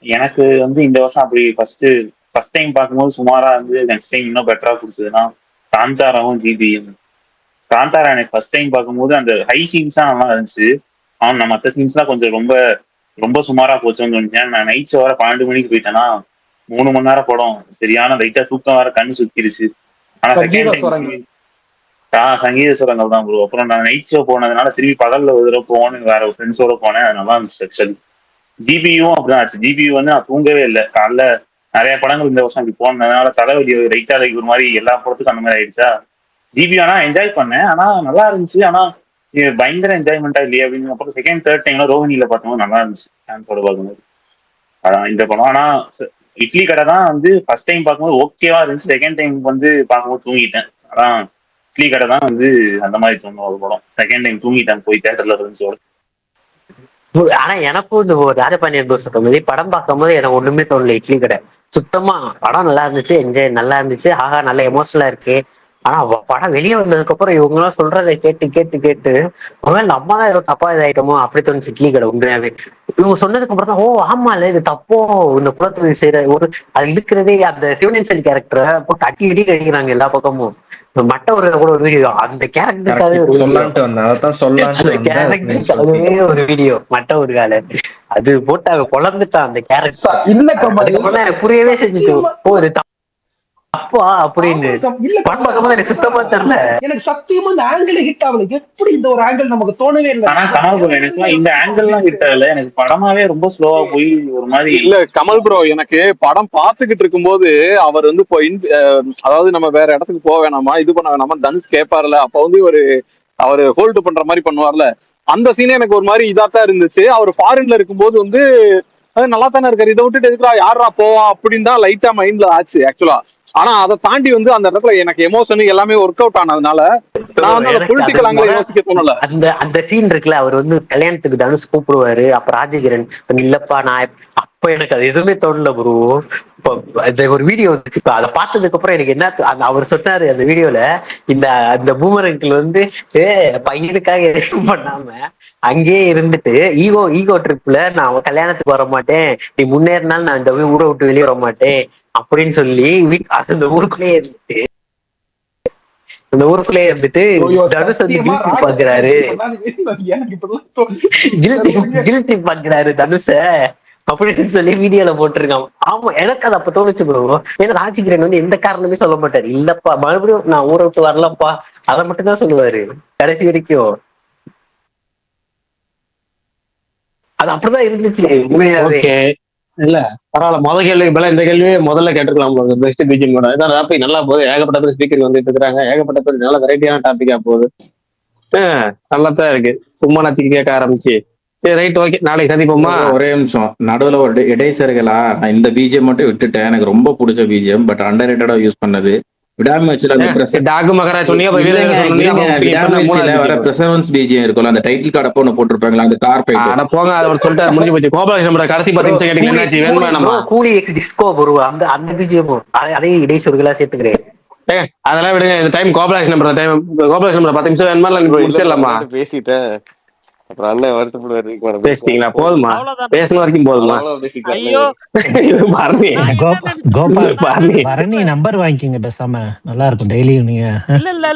எனக்கு வந்து இந்த வருஷம் அப்படி ஃபர்ஸ்ட் டைம் பார்க்கும்போது சுமாரா இருந்து நெக்ஸ்ட் டைம் இன்னும் பெட்டரா பிடிச்சதுன்னா காந்தாராவும் ஜிபியும். காந்தாரா எனக்கு ஃபர்ஸ்ட் டைம் பார்க்கும்போது அந்த ஹை சீன்ஸ் தான் நல்லா இருந்துச்சு. ஆனால் மற்ற சீன்ஸ் தான் கொஞ்சம் ரொம்ப ரொம்ப சுமாரா போச்சுன்னு தோணுச்சு. நான் நைட் ஷோ வர 12 மணிக்கு போயிட்டேன்னா 3 மணி நேரம் படம் சரியான லைட்டா தூக்கம் வர கண்ணு சுத்திருச்சு. ஆனா சங்கீத சுரங்கள் தான் ப்ரோ. அப்புறம் நான் நைட் ஷோ போனதுனால திரும்பி பகல்ல ஒரு தடவை போனேன், வேற ஒரு ஃப்ரெண்ட்ஸோட போனேன். அது நல்லா இருந்துச்சு ஆக்சுவலி. ஜிபியும் அப்படிதான் ஆச்சு. ஜிபியு வந்து நான் தூங்கவே இல்லை. காலைல நிறைய படங்கள் இந்த வருஷம் அப்படி போனதுனால தலைவலி ரைட்டா ஒரு மாதிரி எல்லா படத்துக்கும் அந்த மாதிரி ஆயிடுச்சா. ஜிபி ஆனா என்ஜாய் பண்ணேன், ஆனா நல்லா இருந்துச்சு. ஆனா பயங்கர என்ஜாய்மெண்டா இல்லையா அப்படின்னு. அப்புறம் செகண்ட் தேர்ட் டைம்ல ரோஹினியில பார்க்கும்போது நல்லா இருந்துச்சு ஃபேன்ஸோட பார்க்கும்போது. அதான் இந்த படம். ஆனா இட்லி கடை தான் வந்து ஃபர்ஸ்ட் டைம் பார்க்கும்போது ஓகேவா இருந்துச்சு, செகண்ட் டைம் வந்து பார்க்கும்போது தூங்கிட்டேன். அதான் இட்லி கடை தான் வந்து அந்த மாதிரி தோணும் ஒரு படம். செகண்ட் டைம் தூங்கிட்டேன் போய் தியேட்டர்ல இருந்துச்சு. ஆனா எனக்கும் இந்த ராஜபாண்டியன் சொல்ற மாதிரி படம் பார்க்கும்போது எனக்கு ஒண்ணுமே தோணல. இட்லி கடை சுத்தமா படம் நல்லா இருந்துச்சு, என்ஜாய் நல்லா இருந்துச்சு, ஆஹா நல்ல எமோஷனலா இருக்கு. ஆனா படம் வெளியே வந்ததுக்கு அப்புறம் இவங்க எல்லாம் சொல்றதை கேட்டு ஒருவேளை நம்ம தான் ஏதோ தப்பா இதாயிட்டோமோ அப்படி தோணுச்சு இட்லி கடை உண்மையாவே. இவங்க சொன்னதுக்கு அப்புறம் தான் ஆமா இல்ல இது தப்போ இந்த குலத்துல செய்யற ஒரு அது இருக்கிறதே அந்த சிவனேசன் கேரக்டரை போட்டு அடி அடிக்கிறாங்க எல்லா பக்கமும். மட்ட ஒரு கூட ஒரு வீடியோ அந்த கேரக்டருக்காகவே ஒரு வீடியோ மட்ட ஒரு கால அது போட்டு அவ குழந்துட்டான் அந்த கேரக்டர். எனக்கு புரியவே செஞ்சுச்சு. அப்பா அப்படின்னு இல்ல படம் பார்க்கும்போது எனக்கு சுத்தமா தெரியல. எனக்கு சத்தியமா இந்த ஆங்கிள் ஹிட் ஆகல. எப்படி இந்த ஒரு ஆங்கிள் நமக்கு தோணவே இல்லை. ஆனா கமல் ப்ரோ எனக்கு இந்த ஆங்கிள் எல்லாம் ஹிட் ஆகல. எனக்கு படமாவே ரொம்ப ஸ்லோவா போய் ஒரு மாதிரி. இல்ல கமல் ப்ரோ, எனக்கு படம் பார்த்துக்கிட்டு இருக்கும்போது அவர் வந்து இப்போ அதாவது நம்ம வேற இடத்துக்கு போக வேணாமா, இது பண்ண வேணாமா, தனுஷ் கேட்பாருல, அப்ப வந்து அவரு ஹோல்டு பண்ற மாதிரி பண்ணுவார்ல, அந்த சீனே எனக்கு ஒரு மாதிரி இதாத்தான் இருந்துச்சு. அவர் ஃபாரின்ல இருக்கும்போது வந்து நல்லா தானே இருக்காரு, இதை விட்டுட்டு எதுக்குறா யாரா போவா அப்படின்னு தான் லைட்டா மைண்ட்ல ஆச்சு ஆக்சுவலா. ஆனா அதை தாண்டி வந்து அந்த இடத்துல எனக்கு எமோஷன் எல்லாமே ஒர்க் அவுட் ஆனதுனால நான் வந்து அந்த பொலிட்டிக்கல் ஆங்கிள் யோசிக்க தோணல. அந்த சீன் இருக்குல்ல, அவர் வந்து கல்யாணத்துக்கு தனுஷ் கூப்பிடுவாரு, அப்ப ராஜகிரண் இல்லப்பா நான் அப்ப எனக்கு அது எதுவுமே தோணல ப்ரோ. இந்த ஒரு வீடியோ வந்துச்சு, அதை பார்த்ததுக்கு அப்புறம் எனக்கு என்ன அவர் சொன்னாரு அந்த வீடியோல, அந்த பூமர் அங்கிள் வந்து பையனுக்காக எதுவும் பண்ணாம அங்கேயே இருந்துட்டு ஈகோ ட்ரிப்ல நான் கல்யாணத்துக்கு வர மாட்டேன், நீ முன்னேறினாலும் நான் இந்த ஊரை விட்டு வெளியே வர மாட்டேன் அப்படின்னு சொல்லி அந்த ஊருக்குள்ளேயே இருந்துட்டு தனுஷ் வந்து கில்ட்டி பாக்குறாரு தனுஷ அப்படின்னு சொல்லி வீடியோல போட்டிருக்கான். ஆமா, எனக்கு அது அப்ப தோணுச்சு ப்ரோ. ஏன்னா ராஜகிரண் வந்து எந்த காரணமே சொல்ல மாட்டாரு, இல்லப்பா மறுபடியும் நான் ஊரை விட்டு வரலப்பா, அதை மட்டும் தான் சொல்லுவாரு கடைசி வரைக்கும். அது அப்படிதான் இருந்துச்சு உண்மையாவே. இல்ல பரவாயில்ல, கேள்விக்கு மேல இந்த கேள்வியே முதல்ல கேட்டுக்கலாம். பெஸ்ட் பிஜிஎம் கூட இதான் டாபிக் நல்லா போகுது, ஏகப்பட்ட பேர் ஸ்பீக்கர் வந்துட்டு இருக்காங்க, ஏகப்பட்ட பேர் நல்ல வெரைட்டியான டாபிக்கா போகுது. நல்லாத்தான் இருக்கு, சும்மா நச்சுக்கு கேட்க ஆரம்பிச்சு. சரி ரைட், ஓகே, நாளைக்கு சந்திப்போமா. ஒரே நிமிஷம், நடுவில் ஒரு இடைசர்களா நான் இந்த பிஜிஎம் மட்டும் விட்டுட்டேன். எனக்கு ரொம்ப பிடிச்ச பிஜிஎம், பட் அண்டர் ரேட்டடா யூஸ் பண்ணது விடாமுயற்சியில வர பிரசவன்ஸ் பிஜிஎம் இருக்கும்ல, அந்த டைட்டில் கார்டு அப்போ ஒன்று போட்டிருப்பாங்களா, அந்த கார்பெட் போங்க, அவர் சொல்லிட்டு முடிஞ்சு போச்சு. கோபாலகிருஷ்ணன் கடைசி 10 நிமிஷம் கேட்டீங்க, என்னாச்சு வேணுமா நம்ம கூலி எக்ஸ் டிஸ்கோ வருவா அந்த பிஜிஎம் அதே இடைசொருகளா சேர்த்துக்கிறேன். அதெல்லாம் விடுங்க, இந்த டைம் கோபாலகிருஷ்ணன் 10 நிமிஷம் வேணுமா இல்ல முடிச்சிடலாமா? பேசிட்டேன், அப்புறம் அண்ணன் வருத்தப்படுவாரு. பேசிட்டீங்களா? போதுமா? பேசணும் வரைக்கும் போதுமா? கோபால் பரணி நம்பர் வாங்கிக்கிங்க பேசாம, நல்லா இருக்கும் டெய்லியும் நீங்க. இல்ல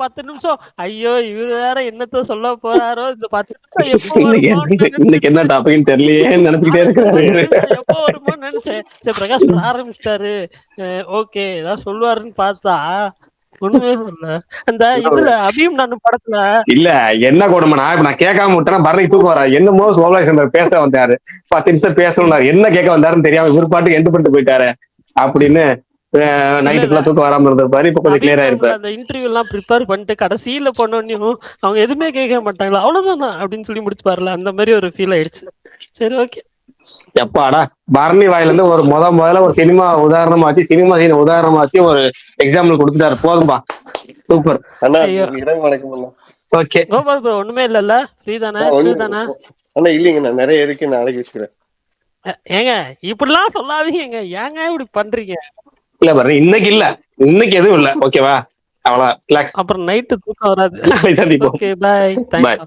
10 நிமிஷம். ஐயோ இவரு வேற என்னத்த சொல்ல போறாரோ, இந்த 10 நிமிஷம் இன்னைக்கு என்ன டாபிக்னு தெரியலையே நினைச்சுக்கிட்டே இருக்காரு. எப்போ வருமோன்னு நினைச்சேன். சரி பிரகாஷ் ஆரம்பிச்சிட்டாரு, ஓகே ஏதாவது சொல்லுவாருன்னு பார்த்தா ஒண்ணுமே இல்ல. அந்த இதுல அபியும் நானும் படத்துல இல்ல என்ன கொடுமைனா, இப்ப நான் கேட்காம விட்டேன்னா பரணி தூக்கம் வராது. என்னமோ கோபாலகிருஷ்ணன் பேச வந்தாரு, 10 நிமிஷம் பேசணும், என்ன கேட்க வந்தாருன்னு தெரியாம விருப்பாட்டு எண்டு பண்ணிட்டு போயிட்டாரு அப்படின்னு நைட்டுக்குள்ள தூக்கம் வராம இருந்திருப்பாரு. இப்ப கொஞ்சம் கிளியரா இருப்பாரு. அந்த இன்டர்வியூ எல்லாம் ப்ரிப்பேர் பண்ணிட்டு கடைசியில போனோன்னையும் அவங்க எதுவுமே கேட்க மாட்டாங்களா, அவ்வளவுதானா அப்படின்னு சொல்லி முடிச்சுப்பாருல, அந்த மாதிரி ஒரு ஃபீல் ஆயிடுச்சு. சரி ஓகே. எப்பாடா பரணி வாயில இருந்து ஒரு முதல்ல ஒரு சினிமா உதாரணமாச்சு, சினிமா சீன் உதாரணமாச்சு, ஒரு எக்ஸாம்பிள் கொடுத்துட்டாரு. போதும்பா, சூப்பர். ஓகே கோபால் ப்ரோ ஒண்ணுமே இல்லல்ல, ஃப்ரீ தானே, சில் தானே? ஆனா இல்லைங்க, நான் நிறைய இருக்கு, நாளைக்கு வச்சுக்கிறேன். ஏங்க இப்படிலாம் சொல்லாதீங்க, ஏங்க இப்படி பண்றீங்க? இல்ல பரணி இன்னைக்கு இல்ல, இன்னைக்கு எதுவும் இல்ல, ஓகேவா? அவ்வளவுதான், ரிலாக்ஸ். அப்புறம் நைட்டு தூக்கம் வராது. Okay bye, thanks.